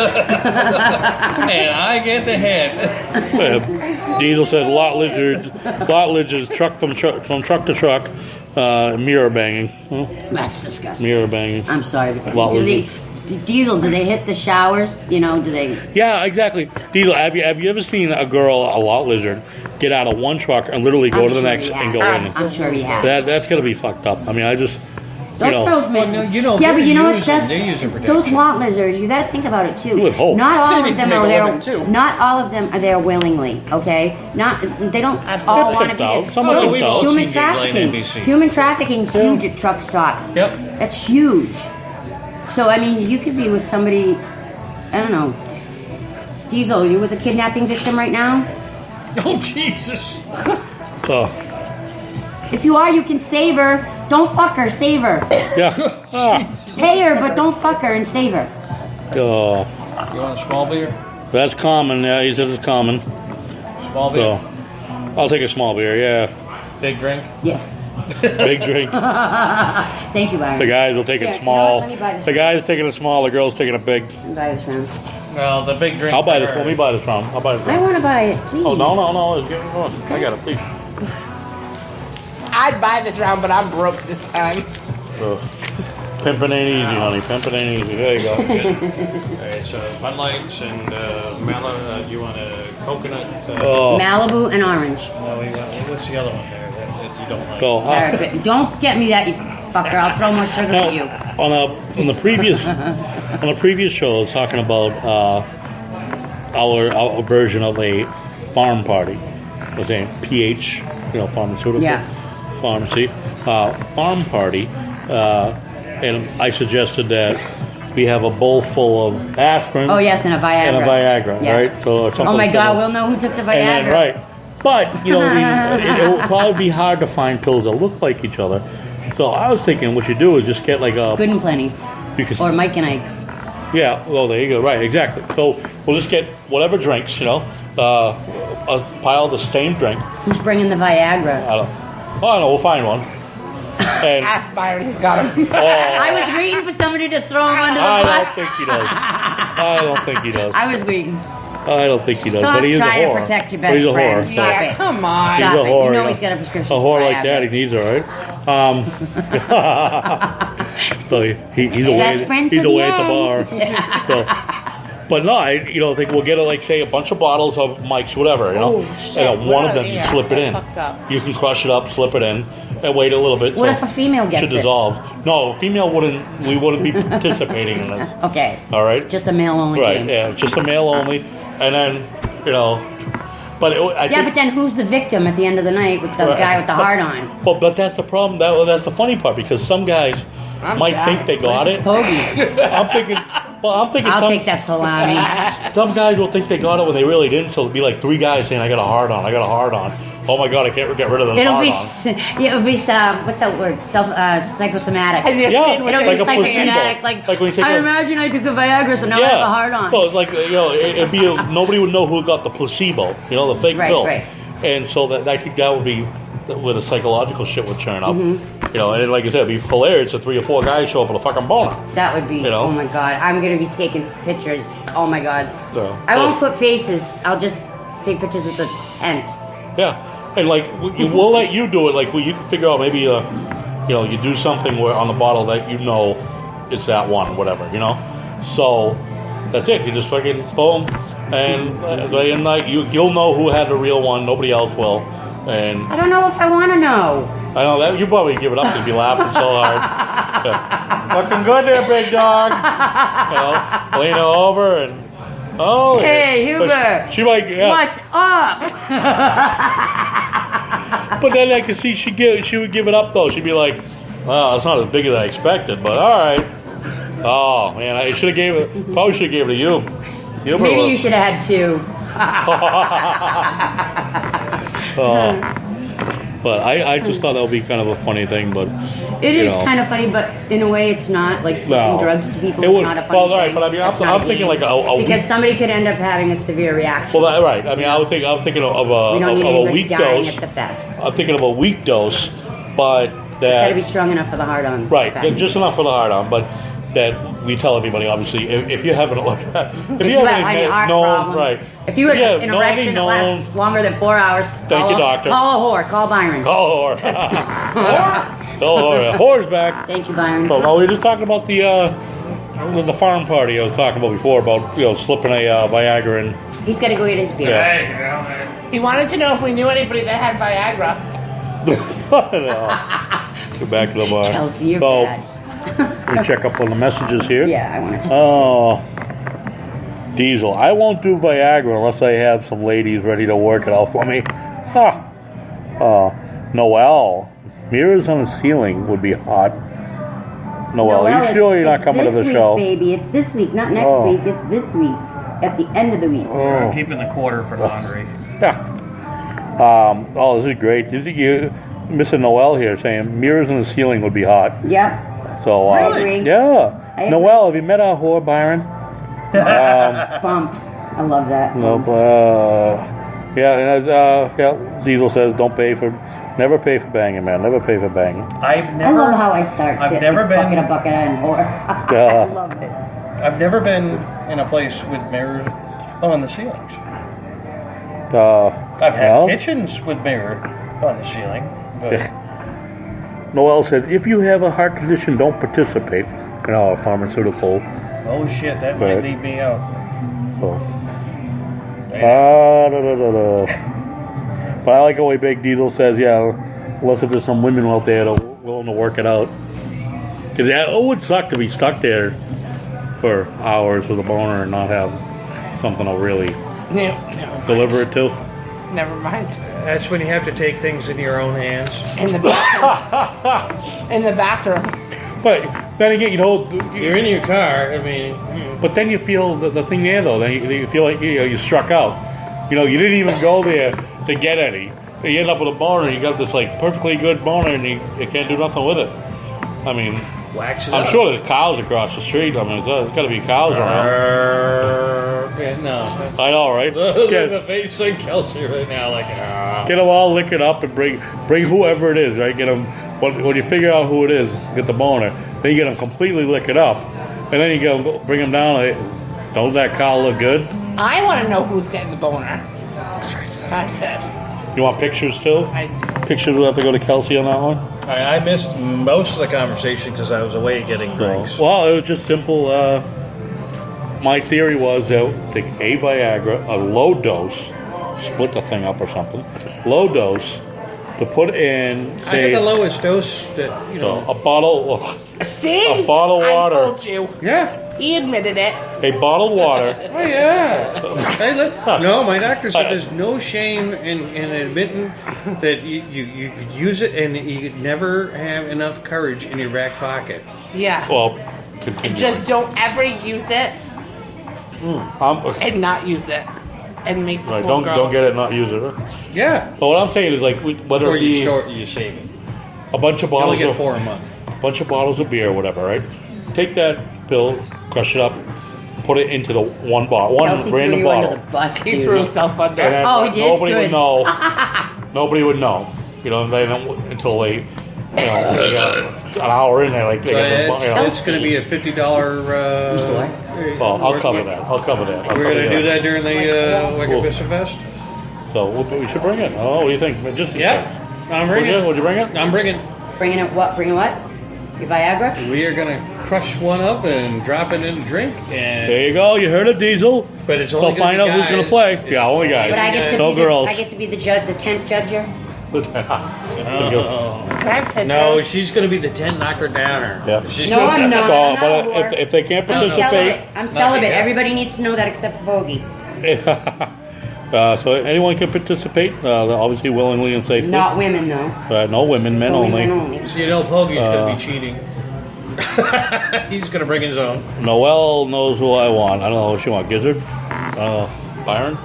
Speaker 2: And I get the head.
Speaker 4: Diesel says lot lizards truck from truck to truck, mirror banging. Well,
Speaker 3: That's disgusting.
Speaker 4: mirror banging.
Speaker 3: I'm sorry.
Speaker 4: Lot
Speaker 3: Diesel, do they hit the showers? Do they?
Speaker 4: Yeah, exactly. Diesel, have you ever seen a girl, a lot lizard, get out of one truck and literally go
Speaker 3: I'm
Speaker 4: to the
Speaker 3: sure
Speaker 4: next
Speaker 3: he
Speaker 4: and
Speaker 3: has.
Speaker 4: go in?
Speaker 3: I'm sure he has.
Speaker 4: That's gonna be fucked up. I mean, I just
Speaker 3: Those girls make.
Speaker 2: Well, no,
Speaker 3: yeah,
Speaker 2: they're
Speaker 3: but you know what?
Speaker 2: using- they're using
Speaker 3: Those
Speaker 2: protection.
Speaker 3: lot lizards. You got to think about it too.
Speaker 4: You would hope.
Speaker 3: Not all
Speaker 2: They
Speaker 3: of
Speaker 2: need to
Speaker 3: them
Speaker 2: make
Speaker 3: are
Speaker 2: a
Speaker 3: there.
Speaker 2: living, too.
Speaker 3: Not all of them are there willingly. Okay. They don't all want to be
Speaker 4: out.
Speaker 3: there.
Speaker 4: Some of them
Speaker 2: we've
Speaker 4: don't.
Speaker 2: all
Speaker 3: Human
Speaker 2: seen Dateline
Speaker 3: trafficking.
Speaker 2: NBC.
Speaker 3: Human trafficking is huge at truck stops.
Speaker 2: Yep.
Speaker 3: That's huge. So I mean, you could be with somebody. I don't know. Diesel, you with a kidnapping victim right now?
Speaker 2: Oh, Jesus.
Speaker 4: Oh,
Speaker 3: If you are, you can save her. Don't fuck her, save her.
Speaker 4: yeah. Ah.
Speaker 3: Pay her, but don't fuck her and save her.
Speaker 4: Oh,
Speaker 2: You want a small beer?
Speaker 4: that's common. Yeah, he says it's common.
Speaker 2: Small beer?
Speaker 4: So, I'll take a small beer. Yeah,
Speaker 2: Big drink?
Speaker 3: Yes.
Speaker 4: big drink.
Speaker 3: Thank you, Byron.
Speaker 4: The guys will take
Speaker 3: Here,
Speaker 4: it
Speaker 3: you know
Speaker 4: small.
Speaker 3: what? Let me buy this.
Speaker 4: The guys taking it small. The girls taking it big.
Speaker 3: Buy this round.
Speaker 2: Well, the big drink.
Speaker 4: I'll buy
Speaker 2: for
Speaker 4: this.
Speaker 2: her.
Speaker 4: Let me buy this round. I'll buy this
Speaker 3: I
Speaker 4: round.
Speaker 3: want to buy it, please.
Speaker 4: Oh no. Let's get it going. I got it. Please.
Speaker 5: I'd buy this round, but I'm broke this time.
Speaker 4: Ugh. Pimping ain't easy, honey. Pimping ain't easy. There you go.
Speaker 2: All right, so Bud Lights and you want a coconut?
Speaker 4: Oh,
Speaker 3: Malibu and orange.
Speaker 2: No, what's the other one there that you don't like?
Speaker 4: so
Speaker 3: All right, but don't get me that, you fucker. I'll throw more sugar
Speaker 4: now,
Speaker 3: for you.
Speaker 4: on the previous show, I was talking about our version of a farm party. I was saying PH, pharmaceutical
Speaker 3: Yeah.
Speaker 4: pharmacy farm party, and I suggested that we have a bowl full of aspirin.
Speaker 3: Oh, yes, and a Viagra.
Speaker 4: And a Viagra,
Speaker 3: Yeah.
Speaker 4: right? So or something
Speaker 3: Oh, my God,
Speaker 4: similar.
Speaker 3: we'll know who took the Viagra.
Speaker 4: And then, right. But, it will probably be hard to find pills that look like each other. So I was thinking what you do is just get like a...
Speaker 3: Good and Plenty's.
Speaker 4: Because,
Speaker 3: Or Mike and Ike's.
Speaker 4: yeah, well, there you go. Right, exactly. So we'll just get whatever drinks, a pile of the same drink.
Speaker 3: Who's bringing the Viagra?
Speaker 4: I don't know. We'll find one. And
Speaker 5: Ask Byron, he's got him.
Speaker 3: I was waiting for somebody to throw him under the
Speaker 4: I don't
Speaker 3: bus.
Speaker 4: think he does. I don't think he does.
Speaker 3: I was waiting.
Speaker 4: I don't think he does.
Speaker 3: Stop
Speaker 4: But he is a
Speaker 3: trying to
Speaker 4: whore.
Speaker 3: protect your
Speaker 4: But he's
Speaker 3: best
Speaker 4: a
Speaker 3: friend.
Speaker 4: whore.
Speaker 3: Stop
Speaker 5: Yeah,
Speaker 3: it.
Speaker 5: come on.
Speaker 4: He's
Speaker 3: Stop
Speaker 4: a
Speaker 3: it.
Speaker 4: whore.
Speaker 3: You know
Speaker 4: yeah.
Speaker 3: he's got a prescription
Speaker 4: A
Speaker 3: for
Speaker 4: whore like
Speaker 3: Viagra.
Speaker 4: that, he needs her, right? So he's away.
Speaker 3: Best friend
Speaker 4: He's
Speaker 3: to the
Speaker 4: away at the
Speaker 3: end.
Speaker 4: bar. So, but no, I think we'll get like say a bunch of bottles of Mike's, whatever,
Speaker 5: Oh, shit.
Speaker 4: and one of them
Speaker 5: What
Speaker 4: you
Speaker 5: are
Speaker 4: slip
Speaker 5: they?
Speaker 4: it in.
Speaker 5: Fucked up.
Speaker 4: You can crush it up, slip it in, and wait a little bit.
Speaker 3: What
Speaker 4: so
Speaker 3: if a female gets
Speaker 4: should
Speaker 3: it?
Speaker 4: dissolve? No, female wouldn't. We wouldn't be participating in this.
Speaker 3: Okay.
Speaker 4: All right.
Speaker 3: Just a male only
Speaker 4: Right.
Speaker 3: game.
Speaker 4: Yeah. Just a male only, and then But I
Speaker 3: Yeah,
Speaker 4: think,
Speaker 3: but then who's the victim at the end of the night with the
Speaker 4: Right.
Speaker 3: guy with the heart on?
Speaker 4: Well, but that's the problem. That's the funny part because some guys might
Speaker 5: down.
Speaker 4: think they got it.
Speaker 3: Pogie.
Speaker 4: I'm thinking. Well, I'm thinking.
Speaker 3: I'll
Speaker 4: some,
Speaker 3: take that salami.
Speaker 4: Some guys will think they got it when they really didn't. So it'll be like 3 guys saying, "I got a hard on. I got a hard on." Oh my god, I can't get rid of this
Speaker 3: It'll
Speaker 4: hard
Speaker 3: be,
Speaker 4: on.
Speaker 3: it'll be what's that word? Psychosomatic.
Speaker 5: And you're
Speaker 4: Yeah,
Speaker 5: sitting with
Speaker 3: It'll
Speaker 4: like
Speaker 3: be
Speaker 4: a placebo.
Speaker 3: psychosomatic. Like
Speaker 4: Like when you take
Speaker 3: I
Speaker 4: a-
Speaker 3: imagine I took the Viagra, so now I have the hard on.
Speaker 4: So it's like it'd be nobody would know who got the placebo. The fake
Speaker 3: Right,
Speaker 4: pill.
Speaker 3: right.
Speaker 4: And so that I think that would be where the psychological shit would turn up.
Speaker 3: Mm-hmm.
Speaker 4: And like I said, it'd be hilarious if 3 or 4 guys show up with a fucking boner.
Speaker 3: That would be. Oh my god! I'm gonna be taking pictures. Oh my god!
Speaker 4: So,
Speaker 3: I won't put faces. I'll just take pictures with the tent.
Speaker 4: Yeah, and like we'll let you do it. Like you can figure out maybe you do something where on the bottle that it's that one, whatever. So that's it. You just fucking boom, And day and night, you'll know who had the real one. Nobody else will. And
Speaker 3: I don't know if I want to know.
Speaker 4: I know that you probably give it up because you're laughing so hard. Yeah. Looking good there, big dog. Lean over and
Speaker 3: Hey,
Speaker 4: yeah.
Speaker 3: Huber.
Speaker 4: But she might. Yeah.
Speaker 3: What's up?
Speaker 4: But then I could see she would give it up though. She'd be like, "Wow, it's not as big as I expected, but all right." Oh man, I should have gave it. Probably should have gave it to you.
Speaker 3: Maybe you should have had 2.
Speaker 4: But I just thought that would be kind of a funny thing. But
Speaker 3: It is kind of funny, but in a way, it's not. Like slipping drugs to people
Speaker 4: It
Speaker 3: is
Speaker 4: would-
Speaker 3: not a funny
Speaker 4: well, right,
Speaker 3: thing.
Speaker 4: but I mean,
Speaker 3: That's
Speaker 4: I'm
Speaker 3: not
Speaker 4: thinking
Speaker 3: weed.
Speaker 4: like a
Speaker 3: because
Speaker 4: week-
Speaker 3: somebody could end up having a severe reaction.
Speaker 4: Well, right. I mean, I'm thinking of
Speaker 3: we don't need
Speaker 4: a
Speaker 3: anybody
Speaker 4: weak
Speaker 3: dying
Speaker 4: dose.
Speaker 3: at the fest.
Speaker 4: I'm thinking of a weak dose, but
Speaker 3: It's got
Speaker 4: that
Speaker 3: to be strong enough for the hard on.
Speaker 4: right,
Speaker 3: fatty.
Speaker 4: just enough for the hard on, but that we tell everybody obviously if you have an if
Speaker 3: If you have any heart
Speaker 4: known
Speaker 3: problems,
Speaker 4: right,
Speaker 3: if you have
Speaker 4: yeah,
Speaker 3: an erection that lasts longer than 4 hours,
Speaker 4: Thank you, doctor.
Speaker 3: Call a whore. Call Byron.
Speaker 4: call whore, whore's back.
Speaker 3: Thank you, Byron.
Speaker 4: So, we were just talking about the farm party I was talking about before about slipping a Viagra in.
Speaker 3: He's got to go get his beer.
Speaker 4: Yeah.
Speaker 5: He wanted to know if we knew anybody that had Viagra.
Speaker 4: No. Go back to the bar.
Speaker 3: Kelsey, you're
Speaker 4: So,
Speaker 3: bad.
Speaker 4: we check up on the messages here.
Speaker 3: Yeah, I want to.
Speaker 4: Oh, Diesel. I won't do Viagra unless I have some ladies ready to work it out for me. Ha. Noel. Mirrors on the ceiling would be hot. Noel, are you sure you're not coming to the
Speaker 3: week,
Speaker 4: show?
Speaker 3: Baby, it's this week, not next
Speaker 4: Oh.
Speaker 3: week. It's this week, at the end of the week.
Speaker 2: I'm keeping the quarter for laundry.
Speaker 4: Yeah. This is great. Mr. Noel here saying mirrors on the ceiling would be hot.
Speaker 3: Yep.
Speaker 4: So,
Speaker 3: I agree.
Speaker 4: yeah.
Speaker 3: I agree.
Speaker 4: Noel, have you met our whore, Byron?
Speaker 3: Bumps. I love that.
Speaker 4: Nope. Diesel says never pay for banging, man. Never pay for banging.
Speaker 2: I've
Speaker 3: I
Speaker 2: never.
Speaker 3: love how I start
Speaker 2: I've
Speaker 3: shit.
Speaker 2: never
Speaker 3: with
Speaker 2: been-
Speaker 3: bucket and whore. I love it.
Speaker 2: I've never been in a place with mirrors on the ceilings. I've had
Speaker 4: well,
Speaker 2: kitchens with mirror on the ceiling, but
Speaker 4: Noel said, if you have a heart condition, don't participate in our pharmaceutical.
Speaker 2: oh shit, that
Speaker 4: Right.
Speaker 2: might leave me out.
Speaker 4: So. But I like the way Big Diesel says, yeah, unless if there's some women out there that are willing to work it out. Because it would suck to be stuck there for hours with a boner and not have something to really
Speaker 5: No,
Speaker 4: deliver it to.
Speaker 5: never mind.
Speaker 2: That's when you have to take things into your own hands.
Speaker 5: In the bathroom. In the bathroom.
Speaker 4: But then again,
Speaker 2: You're in your car. I mean,
Speaker 4: but then you feel the thing there, though. Then you feel like you struck out. You didn't even go there to get any. You end up with a boner. You got this like perfectly good boner, and you can't do nothing with it. I mean,
Speaker 2: wax it
Speaker 4: I'm
Speaker 2: up.
Speaker 4: sure there's cows across the street. I mean, there's got to be cows around.
Speaker 2: Yeah, no.
Speaker 4: I know, right?
Speaker 2: The
Speaker 4: Get
Speaker 2: face of Kelsey right now, like,
Speaker 4: them all liquored up and bring whoever it is, right? Get them when you figure out who it is, get the boner. Then you get them completely liquored up, and then you bring them down. Like, don't that cow look good?
Speaker 5: I want to know who's getting the boner. That's it.
Speaker 4: You want pictures too? Pictures will have to go to Kelsey on that one.
Speaker 2: I missed most of the conversation because I was away getting drinks.
Speaker 4: Well, it was just simple. My theory was that take a Viagra, a low dose, split the thing up or something, low dose, to put in,
Speaker 2: I
Speaker 4: say,
Speaker 2: got the lowest dose that,
Speaker 4: a bottle,
Speaker 5: See?
Speaker 4: A bottle of water.
Speaker 5: I told you.
Speaker 2: Yeah.
Speaker 5: He admitted it.
Speaker 4: a bottled water.
Speaker 2: Oh, yeah. No, my doctor said there's no shame in admitting that you could use it and you could never have enough courage in your back pocket.
Speaker 5: Yeah.
Speaker 4: Well, continue.
Speaker 5: Just don't ever use it and not use it. And make the
Speaker 4: Right,
Speaker 5: poor
Speaker 4: don't
Speaker 5: girl.
Speaker 4: get it, not use it.
Speaker 2: Yeah.
Speaker 4: But what I'm saying is like whether
Speaker 2: Or
Speaker 4: it be
Speaker 2: you save it.
Speaker 4: a bunch of
Speaker 2: You only
Speaker 4: bottles
Speaker 2: get
Speaker 4: of
Speaker 2: 4 a month.
Speaker 4: of beer or whatever, right? Take that pill, crush it up, put it into the one bottle, one
Speaker 3: Kelsey threw
Speaker 4: random
Speaker 3: you
Speaker 4: bottle.
Speaker 3: under the bus,
Speaker 5: He
Speaker 3: dude.
Speaker 5: threw himself under.
Speaker 4: And then
Speaker 3: Oh, he did?
Speaker 4: nobody
Speaker 3: Good.
Speaker 4: would know. Nobody would know. They don't until they got an hour in there. Like they
Speaker 2: So
Speaker 4: got
Speaker 2: it's going to be a $50.
Speaker 4: Well, I'll cover that. I'll cover that.
Speaker 2: We're going to do that during the Wicked Vista Fest?
Speaker 4: So we should bring it. Oh, what do you think? Just
Speaker 2: Yeah. I'm bringing it.
Speaker 4: Would you bring it?
Speaker 2: I'm bringing.
Speaker 3: Bringing it what? Bringing what? Your Viagra?
Speaker 2: We are going to crush one up and drop it in a drink. And
Speaker 4: There you go. You heard it, Diesel.
Speaker 2: but it's
Speaker 4: So
Speaker 2: only
Speaker 4: find out
Speaker 2: gonna be
Speaker 4: who's going to
Speaker 2: guys.
Speaker 4: play.
Speaker 2: It's
Speaker 4: Yeah, only guys.
Speaker 3: But I get to
Speaker 4: No
Speaker 3: be
Speaker 4: girls.
Speaker 3: I get to be the judge, the tent judger.
Speaker 2: Oh.
Speaker 5: Can I have pictures?
Speaker 2: No, she's going to be the tent knocker downer.
Speaker 4: Yeah.
Speaker 2: She's
Speaker 3: No, I'm not.
Speaker 4: Oh,
Speaker 3: I'm not
Speaker 4: but
Speaker 3: a whore.
Speaker 4: if they can't
Speaker 3: I'm
Speaker 4: participate,
Speaker 3: celibate. I'm celibate.
Speaker 2: yet.
Speaker 3: Everybody needs to know that except for Bogey.
Speaker 4: so anyone can participate, obviously willingly and safely.
Speaker 3: Not women though.
Speaker 4: No women, men
Speaker 3: It's
Speaker 4: only.
Speaker 3: men only.
Speaker 2: So you know Pogey's going to be cheating. He's going to bring his own.
Speaker 4: Noelle knows who I want. I don't know who she wants. Gizzard? Byron?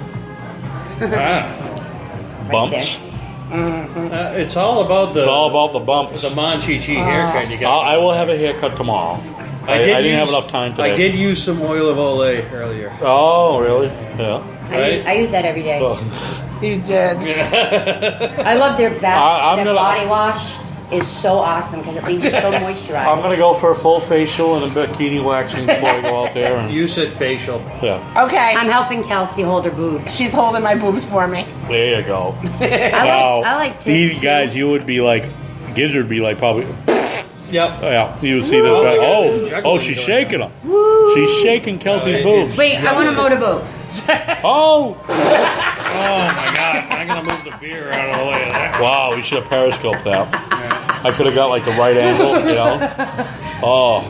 Speaker 2: Ah.
Speaker 4: Bumps?
Speaker 2: It's all about the
Speaker 4: It's all about the bumps.
Speaker 2: the Monchichi haircut you got.
Speaker 4: I will have a haircut tomorrow. I didn't have enough time today.
Speaker 2: I did use some oil of Olay earlier.
Speaker 4: Oh, really? Yeah.
Speaker 2: Right?
Speaker 3: I use that every day.
Speaker 4: Well,
Speaker 5: You did.
Speaker 3: I love their
Speaker 4: I'm
Speaker 3: their
Speaker 4: gonna-
Speaker 3: body wash is so awesome because it leaves you so moisturized.
Speaker 4: I'm going to go for a full facial and a bikini waxing before I go out there. And,
Speaker 2: You said facial.
Speaker 4: yeah.
Speaker 5: Okay.
Speaker 3: I'm helping Kelsey hold her boobs.
Speaker 5: She's holding my boobs for me.
Speaker 4: There you go.
Speaker 3: I like tits
Speaker 4: These
Speaker 3: too.
Speaker 4: guys, you would be like, Gizzard would be like probably,
Speaker 2: Yep.
Speaker 4: yeah, you would see this guy. Oh, she's shaking them. She's shaking Kelsey's boobs.
Speaker 3: Wait, I want a motorboat.
Speaker 4: Oh!
Speaker 2: Oh my God! I'm gonna move the beer out of the way of that.
Speaker 4: Wow, we should have periscoped that. I could have got like the right angle, you know? Oh.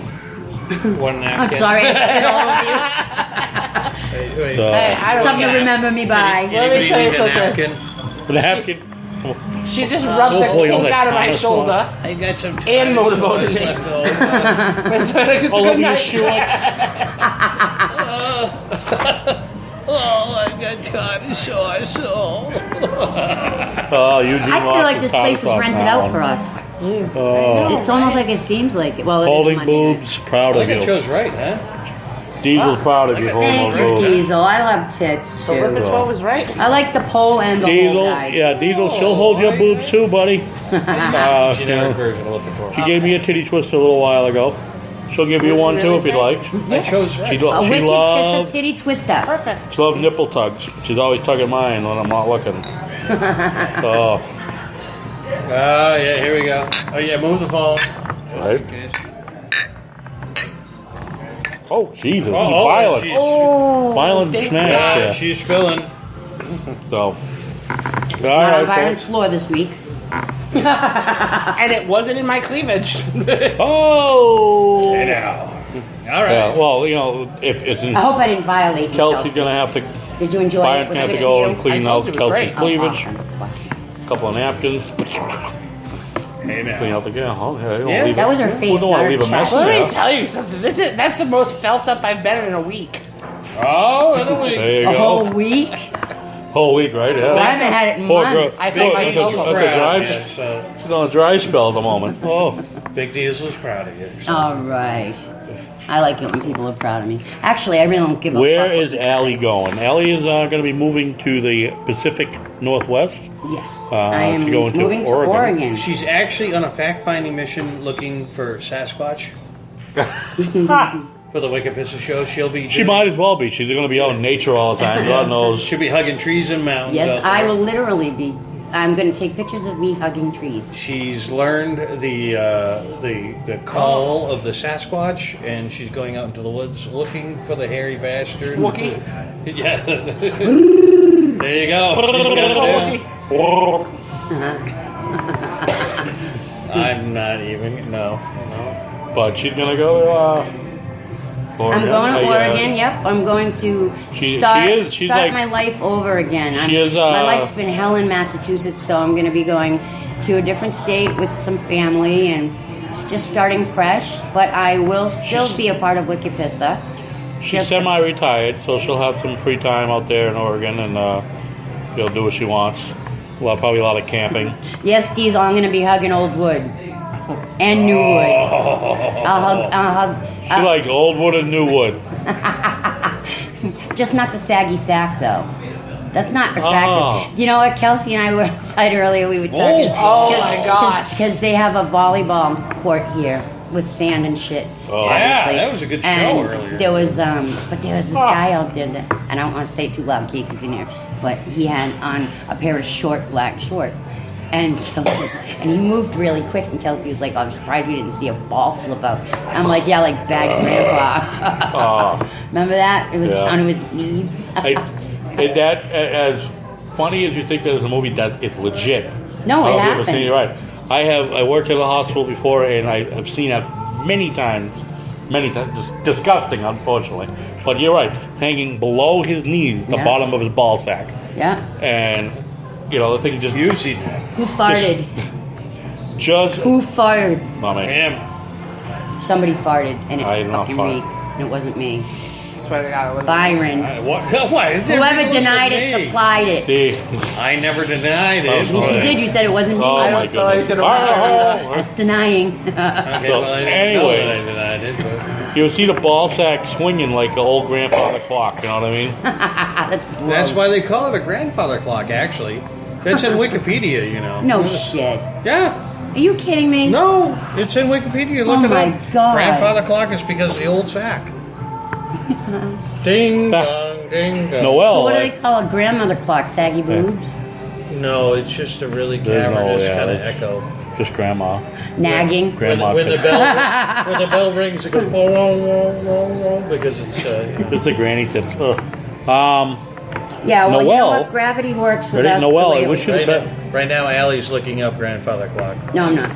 Speaker 2: One
Speaker 3: I'm
Speaker 2: napkin.
Speaker 3: sorry, I hit all of you.
Speaker 2: Wait.
Speaker 5: Hey, I don't
Speaker 3: Something to
Speaker 5: care.
Speaker 3: remember me by.
Speaker 5: Let me
Speaker 2: Anybody
Speaker 5: tell you
Speaker 2: need a
Speaker 5: something.
Speaker 2: napkin?
Speaker 4: The napkin.
Speaker 5: She just rubbed the
Speaker 4: Hopefully all
Speaker 5: kink
Speaker 4: that
Speaker 5: out of my
Speaker 4: tartar
Speaker 5: shoulder.
Speaker 4: sauce.
Speaker 2: I got some
Speaker 5: And
Speaker 2: tartar
Speaker 5: motorboated
Speaker 2: sauce
Speaker 5: me.
Speaker 2: left over.
Speaker 5: It's a good
Speaker 4: Olivia
Speaker 5: night.
Speaker 4: Schwartz.
Speaker 2: Oh, I got tartar sauce. Oh.
Speaker 4: Oh, Eugene
Speaker 3: I feel like this place was rented out for us.
Speaker 4: Oh.
Speaker 3: It's almost like it seems like it. Well, it is
Speaker 4: Holding
Speaker 3: Monday.
Speaker 4: boobs, proud
Speaker 2: I
Speaker 4: of
Speaker 2: think I
Speaker 4: you.
Speaker 2: chose right, huh?
Speaker 4: Diesel's proud of you holding
Speaker 3: Thank
Speaker 4: those
Speaker 3: you,
Speaker 4: boobs.
Speaker 3: Diesel. I love tits
Speaker 5: The limit
Speaker 3: too.
Speaker 5: 12 is right.
Speaker 3: I like the pole and the
Speaker 4: Diesel,
Speaker 3: whole guy.
Speaker 4: yeah, Diesel, she'll hold your boobs too, buddy.
Speaker 2: She
Speaker 4: You
Speaker 2: never
Speaker 4: know,
Speaker 2: encouraged me to look at
Speaker 4: she gave me a titty twister a little while ago. She'll give you one too if you'd like.
Speaker 2: I chose right.
Speaker 4: She,
Speaker 3: A
Speaker 4: she
Speaker 3: wicked kiss, a
Speaker 4: loves
Speaker 3: titty twister.
Speaker 5: Perfect.
Speaker 4: she loves nipple tugs. She's always tugging mine when I'm not looking. Oh,
Speaker 2: Oh, yeah, here we go. Oh, yeah, move the phone.
Speaker 4: right. Oh, Jesus,
Speaker 2: Oh,
Speaker 4: violent,
Speaker 2: she's,
Speaker 4: violent
Speaker 5: Thank
Speaker 4: smash.
Speaker 5: God.
Speaker 4: Yeah.
Speaker 2: she's spilling.
Speaker 4: So, all
Speaker 3: Not on
Speaker 4: right,
Speaker 3: Byron's
Speaker 4: folks.
Speaker 3: floor this week.
Speaker 5: And it wasn't in my cleavage.
Speaker 4: Oh,
Speaker 2: Hey now. All right.
Speaker 4: yeah. Well, you know, if it's in
Speaker 3: I hope I didn't violate you,
Speaker 4: Kelsey's
Speaker 3: Kelsey.
Speaker 4: gonna have to.
Speaker 3: Did you enjoy
Speaker 4: Byron's
Speaker 3: it?
Speaker 4: gonna have
Speaker 3: Was
Speaker 4: to
Speaker 3: it
Speaker 4: go
Speaker 3: good
Speaker 4: and
Speaker 3: for
Speaker 4: clean
Speaker 5: I
Speaker 4: out
Speaker 5: told you it was
Speaker 4: Kelsey's
Speaker 5: great.
Speaker 3: you?
Speaker 4: cleavage.
Speaker 3: Awesome.
Speaker 4: A couple of napkins.
Speaker 2: Hey now.
Speaker 4: Clean out the yeah. Oh, yeah, you don't
Speaker 2: Yeah,
Speaker 4: leave
Speaker 3: that
Speaker 4: it-
Speaker 3: was her
Speaker 4: we
Speaker 3: face,
Speaker 4: don't want
Speaker 3: not
Speaker 4: to
Speaker 3: her
Speaker 4: leave a mess
Speaker 3: chest.
Speaker 5: Let me
Speaker 4: there.
Speaker 5: tell you something. That's the most felt up I've been in a week.
Speaker 2: Oh, in a week.
Speaker 4: There you
Speaker 3: A
Speaker 4: go.
Speaker 3: whole week?
Speaker 4: Whole week, right? Yeah.
Speaker 3: I haven't had it in
Speaker 4: Poor girl.
Speaker 3: months.
Speaker 5: I felt
Speaker 4: Poor-
Speaker 5: myself
Speaker 4: that's a
Speaker 5: proud.
Speaker 4: dry.
Speaker 2: Yeah, so
Speaker 4: She's on a dry spell at the moment. Oh,
Speaker 2: Big Diesel's proud of you. So.
Speaker 3: All right. I like it when people are proud of me. Actually, I really don't give a
Speaker 4: where
Speaker 3: fuck.
Speaker 4: is Allie going? Allie is going to be moving to the Pacific Northwest.
Speaker 3: Yes.
Speaker 4: Uh,
Speaker 3: I am
Speaker 4: she's going to
Speaker 3: moving to
Speaker 4: Oregon.
Speaker 3: Oregon.
Speaker 2: She's actually on a fact-finding mission looking for Sasquatch. For the Wicked Pizza Show, she'll be.
Speaker 4: She might as well be. She's going to be out in nature all the time. God knows.
Speaker 2: She'll be hugging trees and mountains.
Speaker 3: Yes,
Speaker 2: out there.
Speaker 3: I will literally be. I'm going to take pictures of me hugging trees.
Speaker 2: She's learned the call of the Sasquatch, and she's going out into the woods looking for the hairy bastard.
Speaker 5: Wookie?
Speaker 2: Yeah. There you go. She's got it down. I'm not even. No.
Speaker 4: But she's going to go to Oregon.
Speaker 3: I'm going to
Speaker 4: Yeah.
Speaker 3: Oregon. Yep, I'm going to
Speaker 4: She's
Speaker 3: start
Speaker 4: like-
Speaker 3: my life over again.
Speaker 4: She is,
Speaker 3: my life's been hell in Massachusetts, so I'm going to be going to a different state with some family and just starting fresh. But I will still be a part of Wicked Pizza.
Speaker 4: She's semi-retired, so she'll have some free time out there in Oregon, and she'll do what she wants. Well, probably a lot of camping.
Speaker 3: Yes, Diesel, I'm going to be hugging old wood and new wood. I'll hug.
Speaker 4: She likes old wood and new wood.
Speaker 3: Just not the saggy sack, though. That's not attractive.
Speaker 4: Oh.
Speaker 3: You know what? Kelsey and I were outside earlier. We were talking.
Speaker 5: Oh my gosh.
Speaker 3: Because they have a volleyball court here with sand and shit.
Speaker 4: Oh.
Speaker 2: Yeah,
Speaker 3: obviously.
Speaker 2: that was a good show
Speaker 3: And
Speaker 2: earlier.
Speaker 3: There was but there was this guy out there that, and I don't want to say it too loud in case he's in here, but he had on a pair of short black shorts, And he moved really quick, and Kelsey was like, oh, I'm surprised we didn't see a ball slip out. I'm like, yeah, like bad grandpa. Remember that? It was on his knees.
Speaker 4: That, as funny as you think that is a movie, that it's legit.
Speaker 3: No, it
Speaker 4: I don't know if you've ever seen it,
Speaker 3: happened.
Speaker 4: right. I worked at a hospital before, and I've seen that many times. Just disgusting, unfortunately. But you're right, hanging below his knees, the bottom of his ball sack.
Speaker 3: Yeah.
Speaker 4: And, the thing just...
Speaker 2: You've seen that.
Speaker 3: Who farted?
Speaker 4: Who
Speaker 3: farted?
Speaker 4: Mommy.
Speaker 2: Him.
Speaker 3: Somebody farted, and it
Speaker 4: I did not
Speaker 3: fucking
Speaker 4: fart.
Speaker 3: reeks. And it wasn't me.
Speaker 5: Swear to God, it was
Speaker 3: Byron.
Speaker 2: What? It's
Speaker 3: Whoever denied it supplied it.
Speaker 4: See,
Speaker 2: I never denied
Speaker 4: Oh,
Speaker 2: it.
Speaker 3: Yes, you did. You said it wasn't me.
Speaker 4: oh
Speaker 5: I
Speaker 4: my
Speaker 5: was sorry,
Speaker 4: goodness.
Speaker 5: didn't
Speaker 3: That's denying.
Speaker 2: Okay, well, I didn't
Speaker 4: anyway.
Speaker 2: know that I denied it. But
Speaker 4: You see the ball sack swinging like an old grandfather clock, you know what I mean?
Speaker 3: That's gross.
Speaker 2: that's why they call it a grandfather clock, actually. That's in Wikipedia,
Speaker 3: No shit.
Speaker 2: Yeah.
Speaker 3: Are you kidding me?
Speaker 2: No, it's in Wikipedia. Look
Speaker 3: Oh
Speaker 2: it
Speaker 3: my
Speaker 2: up.
Speaker 3: God.
Speaker 2: Grandfather clock is because of the old sack. Ding dong, ding dong.
Speaker 4: Noel.
Speaker 3: So what do they call a grandmother clock? Saggy boobs?
Speaker 2: No, it's just a really
Speaker 4: There's no-
Speaker 2: cavernous
Speaker 4: yeah,
Speaker 2: kind of
Speaker 4: it's-
Speaker 2: echo.
Speaker 4: Just grandma.
Speaker 3: Nagging?
Speaker 2: When,
Speaker 4: Grandma.
Speaker 2: when the bell rings, it goes whoa, whoa, whoa, whoa, whoa, because it's
Speaker 4: It's the granny tits. Ugh.
Speaker 3: Yeah, well, you know
Speaker 4: Noel.
Speaker 3: what? Gravity works with
Speaker 4: Ready?
Speaker 3: us.
Speaker 4: Noel,
Speaker 3: the way
Speaker 4: I
Speaker 3: it
Speaker 4: wish
Speaker 3: works.
Speaker 4: you-
Speaker 2: right now. Allie's looking up grandfather clock.
Speaker 3: No, I'm not.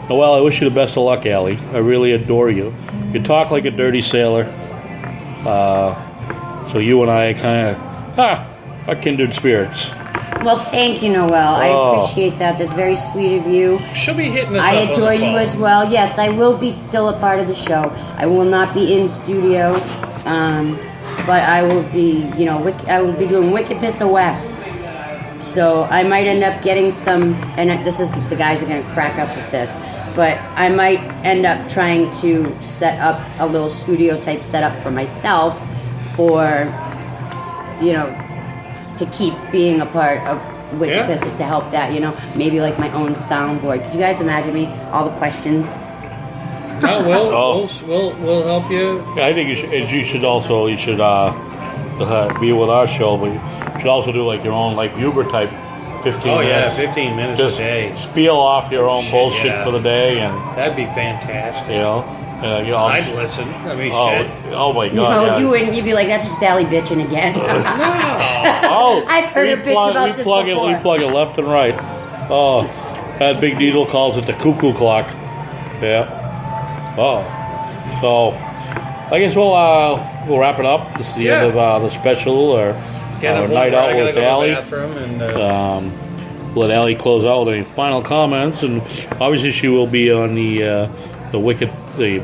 Speaker 4: Noelle, I wish you the best of luck, Allie. I really adore you. You talk like a dirty sailor. So you and I kind of are kindred spirits.
Speaker 3: Well, thank you, Noel. I appreciate that. That's very sweet of you.
Speaker 2: She'll be hitting us
Speaker 3: I
Speaker 2: up on
Speaker 3: adore
Speaker 2: the
Speaker 3: you
Speaker 2: phone.
Speaker 3: as well. Yes, I will be still a part of the show. I will not be in studio, but I will be, I will be doing Wicked Pissa West. So I might end up getting some, and this is the guys are going to crack up with this, but I might end up trying to set up a little studio type setup for myself for, to keep being a part of Wicked
Speaker 2: Yeah.
Speaker 3: Pissa to help that, maybe like my own soundboard. Could you guys imagine me? All the questions.
Speaker 2: Oh, we'll help you.
Speaker 4: I think you should be with our show, but you should also do like your own like Uber type 15
Speaker 2: Oh yeah,
Speaker 4: minutes.
Speaker 2: 15 minutes
Speaker 4: Just
Speaker 2: a day.
Speaker 4: spiel off your own
Speaker 2: Shit,
Speaker 4: bullshit
Speaker 2: yeah.
Speaker 4: for the day, and
Speaker 2: That'd be fantastic. I'd listen. I mean, shit.
Speaker 4: oh my
Speaker 3: No,
Speaker 4: god! yeah.
Speaker 3: you wouldn't. You'd be like, that's just Allie bitching again.
Speaker 4: Oh,
Speaker 3: I've heard her bitch about this
Speaker 4: plug
Speaker 3: before.
Speaker 4: We plug it left and right. Oh, that Big Diesel calls it the cuckoo clock. Yeah. Oh, so I guess we'll wrap it up. This is the end of the special or night out with Allie.
Speaker 2: And,
Speaker 4: Let Allie close out with any final comments, and obviously she will be on the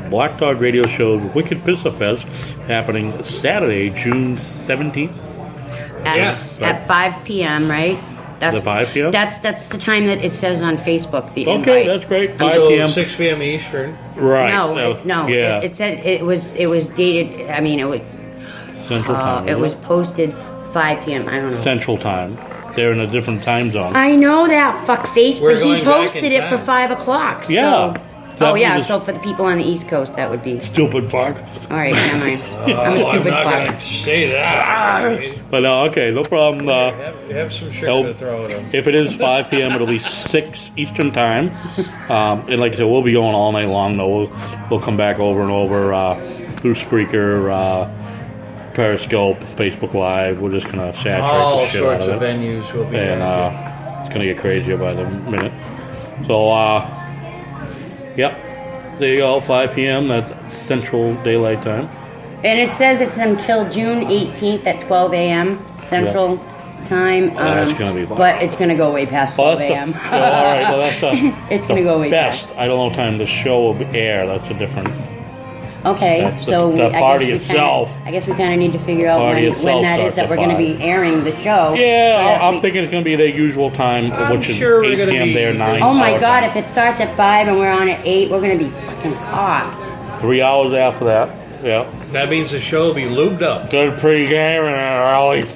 Speaker 4: Black Dog Radio Show Wicked Pissa Fest happening Saturday, June 17th.
Speaker 3: At 5 p.m., right? That's
Speaker 4: At 5 p.m.?
Speaker 3: That's the time that it says on Facebook. The
Speaker 4: Okay,
Speaker 3: invite.
Speaker 4: that's great. 5
Speaker 2: until
Speaker 4: p.m.
Speaker 2: 6 p.m. Eastern.
Speaker 4: Right.
Speaker 3: No.
Speaker 4: Yeah.
Speaker 3: It said it was dated. I mean,
Speaker 4: Central Time.
Speaker 3: it was posted 5 p.m. I don't know.
Speaker 4: Central Time. They're in a different time zone.
Speaker 3: I know that fuck face,
Speaker 2: We're
Speaker 3: but
Speaker 2: going
Speaker 3: he
Speaker 2: back
Speaker 3: posted
Speaker 2: in
Speaker 3: it for
Speaker 2: time.
Speaker 3: 5 o'clock. So.
Speaker 4: Yeah.
Speaker 3: Oh yeah.
Speaker 4: Just-
Speaker 3: So for the people on the East Coast, that would be.
Speaker 4: Stupid fuck.
Speaker 3: All right, never mind. I'm a
Speaker 2: I'm
Speaker 3: stupid
Speaker 2: not
Speaker 3: fuck.
Speaker 2: going to say that.
Speaker 4: But okay, no problem.
Speaker 2: Have some sugar
Speaker 4: Nope.
Speaker 2: to throw at them.
Speaker 4: If it is 5 p.m., it'll be 6 Eastern Time. And like I said, we'll be going all night long, though. We'll come back over and over through Spreaker, Periscope, Facebook Live. We're just going to saturate
Speaker 2: All
Speaker 4: the shit out
Speaker 2: sorts
Speaker 4: of
Speaker 2: of
Speaker 4: it.
Speaker 2: venues will be
Speaker 4: And
Speaker 2: there.
Speaker 4: it's going to get crazier by the minute. So, yep. There you go, 5 p.m. That's Central Daylight Time.
Speaker 3: And it says it's until June 18th at 12 a.m. Central Time.
Speaker 4: that's gonna be fun.
Speaker 3: But it's going to go way past 12 a.m.
Speaker 4: All right, well, that's the
Speaker 3: It's gonna go way
Speaker 4: best.
Speaker 3: past.
Speaker 4: I don't know what time the show will air. That's a different.
Speaker 3: Okay,
Speaker 4: That's
Speaker 3: so
Speaker 4: the party
Speaker 3: I
Speaker 4: itself.
Speaker 3: guess we kind of need to figure out
Speaker 4: Party
Speaker 3: when
Speaker 4: itself
Speaker 3: that is
Speaker 4: starts
Speaker 3: that
Speaker 4: at
Speaker 3: we're going to
Speaker 4: 5.
Speaker 3: be airing the show.
Speaker 4: Yeah,
Speaker 3: so that
Speaker 4: I'm
Speaker 3: we-
Speaker 4: thinking it's going to be the usual time,
Speaker 2: I'm
Speaker 4: which is
Speaker 2: sure we're
Speaker 4: 8
Speaker 2: gonna
Speaker 4: p.m.
Speaker 2: be-
Speaker 4: there, 9.
Speaker 3: Oh my
Speaker 4: our
Speaker 3: God!
Speaker 4: time.
Speaker 3: If it starts at 5 and we're on at 8, we're going to be fucking cocked.
Speaker 4: 3 hours after that, yeah.
Speaker 2: That means the show will be lubed up.
Speaker 4: Good pregame and Allie.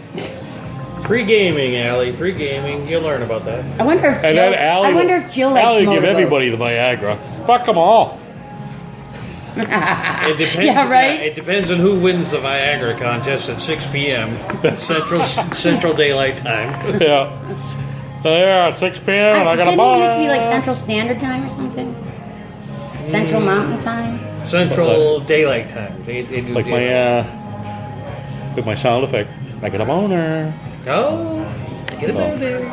Speaker 2: Pre-gaming, Allie. Pre-gaming. You'll learn about that.
Speaker 3: I wonder if Jill.
Speaker 4: And then Allie.
Speaker 3: I wonder if Jill likes
Speaker 4: Allie give
Speaker 3: motorboats.
Speaker 4: everybody the Viagra. Fuck them all.
Speaker 2: It depends.
Speaker 3: Yeah, right?
Speaker 2: It depends on who wins the Viagra contest at 6 p.m. Central Daylight Time.
Speaker 4: Yeah. Yeah, 6 p.m. and I got a
Speaker 3: Didn't
Speaker 4: bar.
Speaker 3: it used to be like Central Standard Time or something? Central Mountain Time?
Speaker 2: Central Daylight Time. They do
Speaker 4: Like
Speaker 2: daylight.
Speaker 4: with my sound effect. I got a boner.
Speaker 2: Oh, get about it.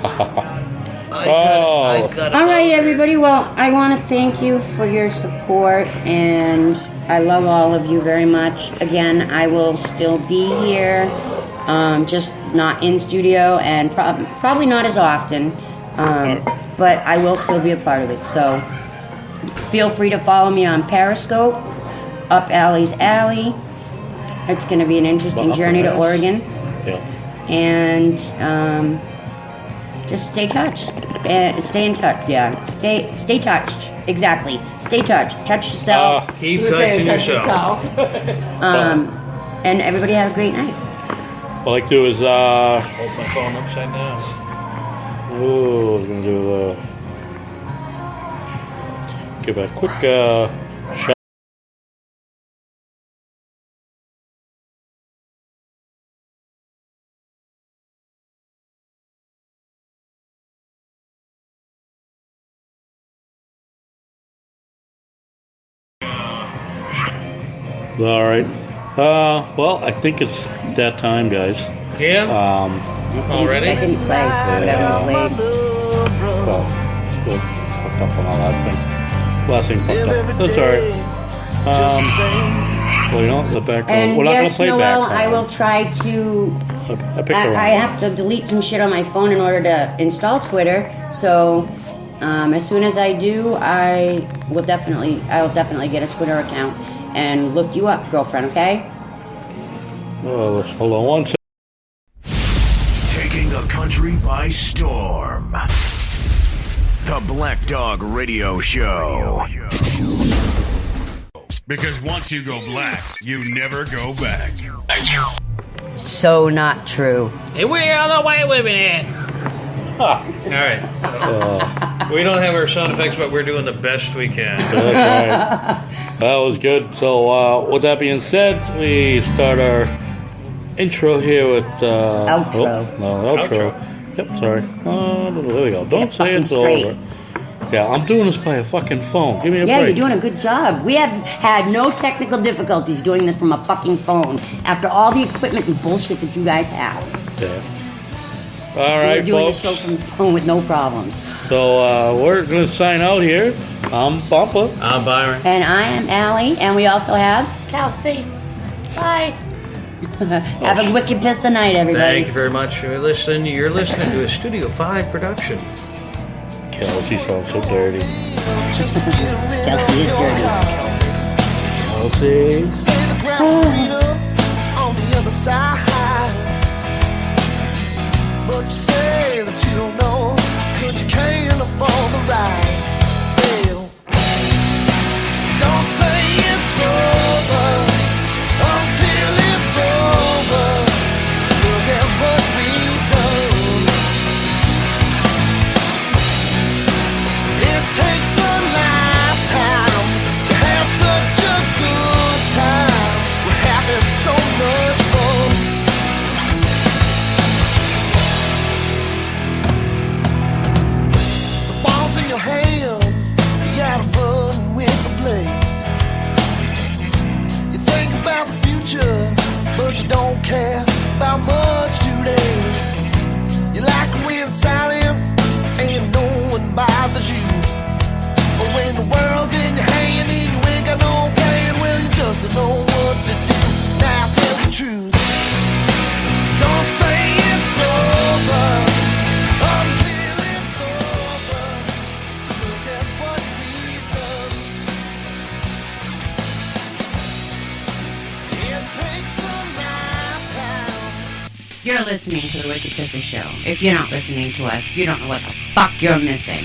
Speaker 4: Oh.
Speaker 3: All right, everybody. Well, I want to thank you for your support, and I love all of you very much. Again, I will still be here, just not in studio, and probably not as often, but I will still be a part of it. So feel free to follow me on Periscope, Up Alley's Alley. It's going to be an interesting journey to Oregon.
Speaker 4: Yeah.
Speaker 3: And just stay touched. Stay in touch. Yeah. Stay touched. Exactly. Stay touched. Touch yourself.
Speaker 2: Keep touching yourself.
Speaker 3: And everybody have a great night.
Speaker 4: What I like to do is,
Speaker 2: Hold my phone upside down.
Speaker 4: we're going to do, give a quick, shot. All right. Well, I think it's that time, guys.
Speaker 2: Yeah. Already?
Speaker 3: I didn't play. Whatever played.
Speaker 4: Well, good. Fucked up on all that thing. Last thing fucked up. That's all right. Well, you know, the back.
Speaker 3: And
Speaker 4: We're not
Speaker 3: yes,
Speaker 4: gonna play
Speaker 3: Noel,
Speaker 4: back.
Speaker 3: I will try to.
Speaker 4: I picked the wrong
Speaker 3: I have to delete some shit on my phone in order to install Twitter. So as soon as I do, I'll definitely get a Twitter account and look you up, girlfriend. Okay?
Speaker 4: Oh, let's hold on one second.
Speaker 7: Taking the country by storm. The Black Dog Radio Show.
Speaker 8: Because once you go black, you never go back.
Speaker 3: So not true.
Speaker 2: Hey, we're on the way with it. All right. We don't have our sound effects, but we're doing the best we can.
Speaker 4: That's right. That was good. So, with that being said, we start our intro here with
Speaker 3: Outro.
Speaker 4: Outro. Yep, sorry. There we go. Don't say it's
Speaker 3: straight.
Speaker 4: over. Yeah, I'm doing this by a fucking phone. Give me a
Speaker 3: Yeah,
Speaker 4: break.
Speaker 3: you're doing a good job. We have had no technical difficulties doing this from a fucking phone after all the equipment and bullshit that you guys have.
Speaker 4: Yeah. All right,
Speaker 3: We're doing
Speaker 4: folks.
Speaker 3: the show from the phone with no problems.
Speaker 4: So we're going to sign out here. I'm Bumper.
Speaker 2: I'm Byron.
Speaker 3: And I am Allie, and we also have
Speaker 5: Kelsey. Bye.
Speaker 3: have a wicked piss of night, everybody.
Speaker 2: Thank you very much for listening. You're listening to a Studio 5 production.
Speaker 4: Kelsey sounds so dirty.
Speaker 3: Kelsey is dirty.
Speaker 4: Kelsey.
Speaker 1: Say the grass is greener on the other side. But you say that you don't know, 'cause you can't afford the ride. Well, don't say it's over until it's over. Look at what we've done. It takes a lifetime to have such a good time. We're having so much fun. The ball's in your hand, you gotta run with the blade. You think about the future, but you don't care about much today. You like the way it's Italian, and no one bothers you. But when the world's in your hand and you ain't got no plan, well, you just don't know what to do. Now tell the truth. Don't say it's over until it's over. Look at what we've done. It takes a lifetime.
Speaker 3: You're listening to The Wicked Pisser Show. If you're not listening to us, you don't know what the fuck you're missing.